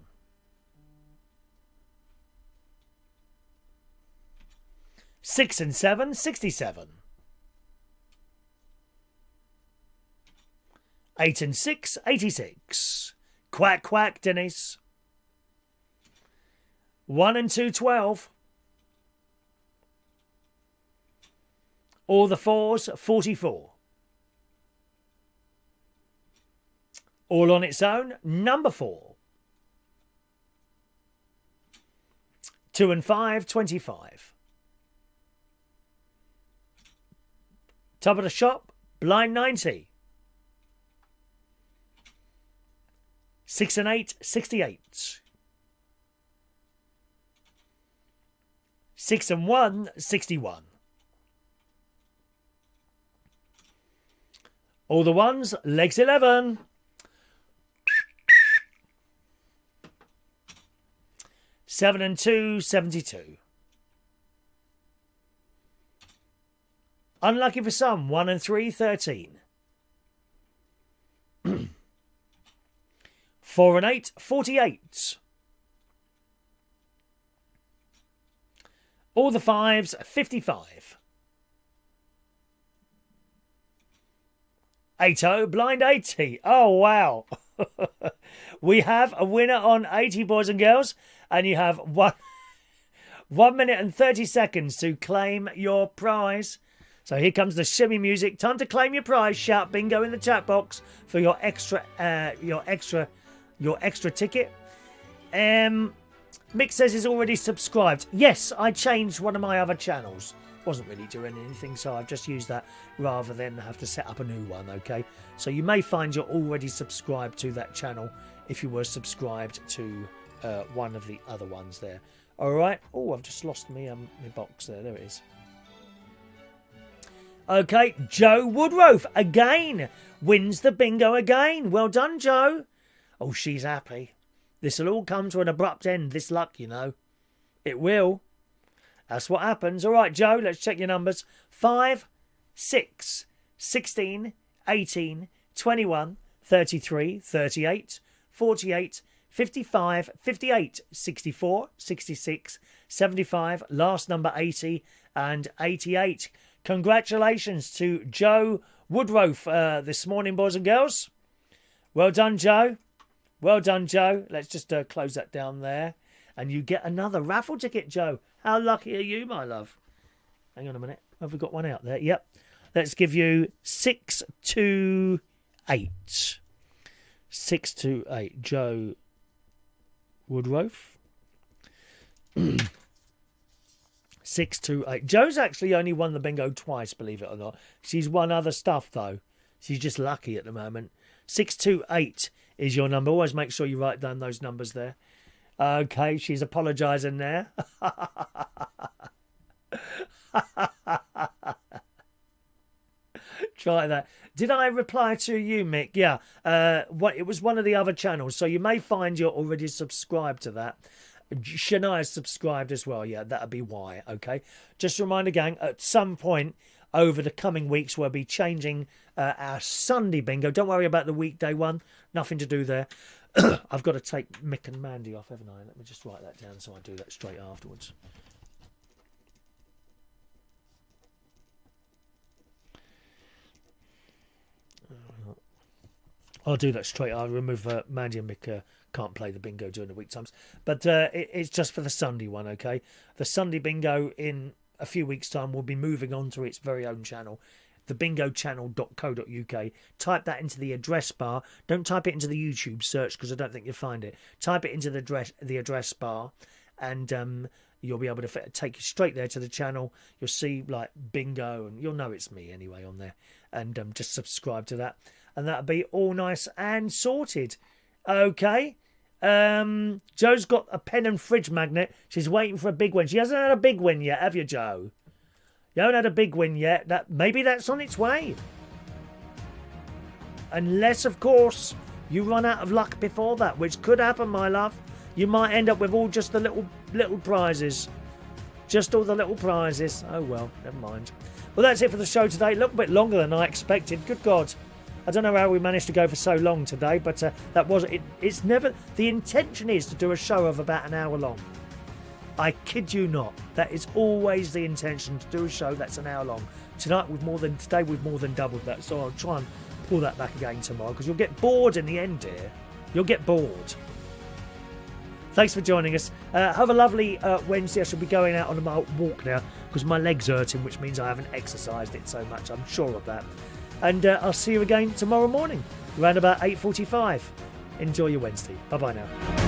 6 and 7, 67. 8 and 6, 86. Quack, quack, Dennis. 1 and 2, 12. All the 4s, 44. All on its own, number 4. 2 and 5, 25. Top of the shop, blind 90. 6 and 8, 68. 6 and 1, 61. All the ones, legs 11. 7 and 2, 72. Unlucky for some, 1 and 3, 13. 4 and 8, 48. All the 5s, 55. 8-0, blind 80. Oh, wow. We have a winner on 80, boys and girls. And you have 1 minute and 30 seconds to claim your prize. So here comes the shimmy music. Time to claim your prize. Shout bingo in the chat box for your extra ticket. Mick says he's already subscribed. Yes, I changed one of my other channels. Wasn't really doing anything, so I've just used that rather than have to set up a new one, okay? So you may find you're already subscribed to that channel if you were subscribed to one of the other ones there. All right. Oh, I've just lost my box there. There it is. Okay, Joe Woodruff again wins the bingo again. Well done, Joe. Oh, she's happy. This will all come to an abrupt end, this luck, you know. It will. That's what happens. All right, Joe, let's check your numbers. 5, 6, 16, 18, 21, 33, 38, 48, 55, 58, 64, 66, 75, last number 80 and 88. Congratulations to Joe Woodruff this morning, boys and girls. Well done, Joe. Well done, Joe. Let's just close that down there. And you get another raffle ticket, Joe. How lucky are you, my love? Hang on a minute. Have we got one out there? Yep. Let's give you 628. 628. Joe Woodruff. 628. Joe's actually only won the bingo twice, believe it or not. She's won other stuff, though. She's just lucky at the moment. 628 is your number. Always make sure you write down those numbers there. Okay, she's apologising there. Try that. Did I reply to you, Mick? Yeah. It was one of the other channels, so you may find you're already subscribed to that. Shania's subscribed as well. Yeah, that'll be why. Okay. Just a reminder, gang, at some point over the coming weeks, we'll be changing our Sunday bingo. Don't worry about the weekday one. Nothing to do there. I've got to take Mick and Mandy off, haven't I? Let me just write that down so I do that straight afterwards. I'll do that straight. I'll remove Mandy and Mick. Can't play the bingo during the week times. But it's just for the Sunday one, okay? The Sunday bingo in a few weeks' time will be moving on to its very own channel, thebingochannel.co.uk. Type that into the address bar. Don't type it into the YouTube search because I don't think you'll find it. Type it into the address bar, and you'll be able to take you straight there to the channel. You'll see like bingo, and you'll know it's me anyway on there. And just subscribe to that, and that'll be all nice and sorted. Okay. Joe's got a pen and fridge magnet. She's waiting for a big win. She hasn't had a big win yet, have you, Joe? You haven't had a big win yet. Maybe that's on its way. Unless, of course, you run out of luck before that, which could happen, my love. You might end up with all just the little prizes. Just all the little prizes. Oh, well, never mind. Well, that's it for the show today. A little bit longer than I expected. Good God. I don't know how we managed to go for so long today, but that was it. It's never. The intention is to do a show of about an hour long. I kid you not. That is always the intention, to do a show that's an hour long. Today we've more than doubled that, so I'll try and pull that back again tomorrow because you'll get bored in the end, dear. You'll get bored. Thanks for joining us. Have a lovely Wednesday. I shall be going out on a walk now because my leg's hurting, which means I haven't exercised it so much. I'm sure of that. And I'll see you again tomorrow morning, around about 8:45. Enjoy your Wednesday. Bye-bye now.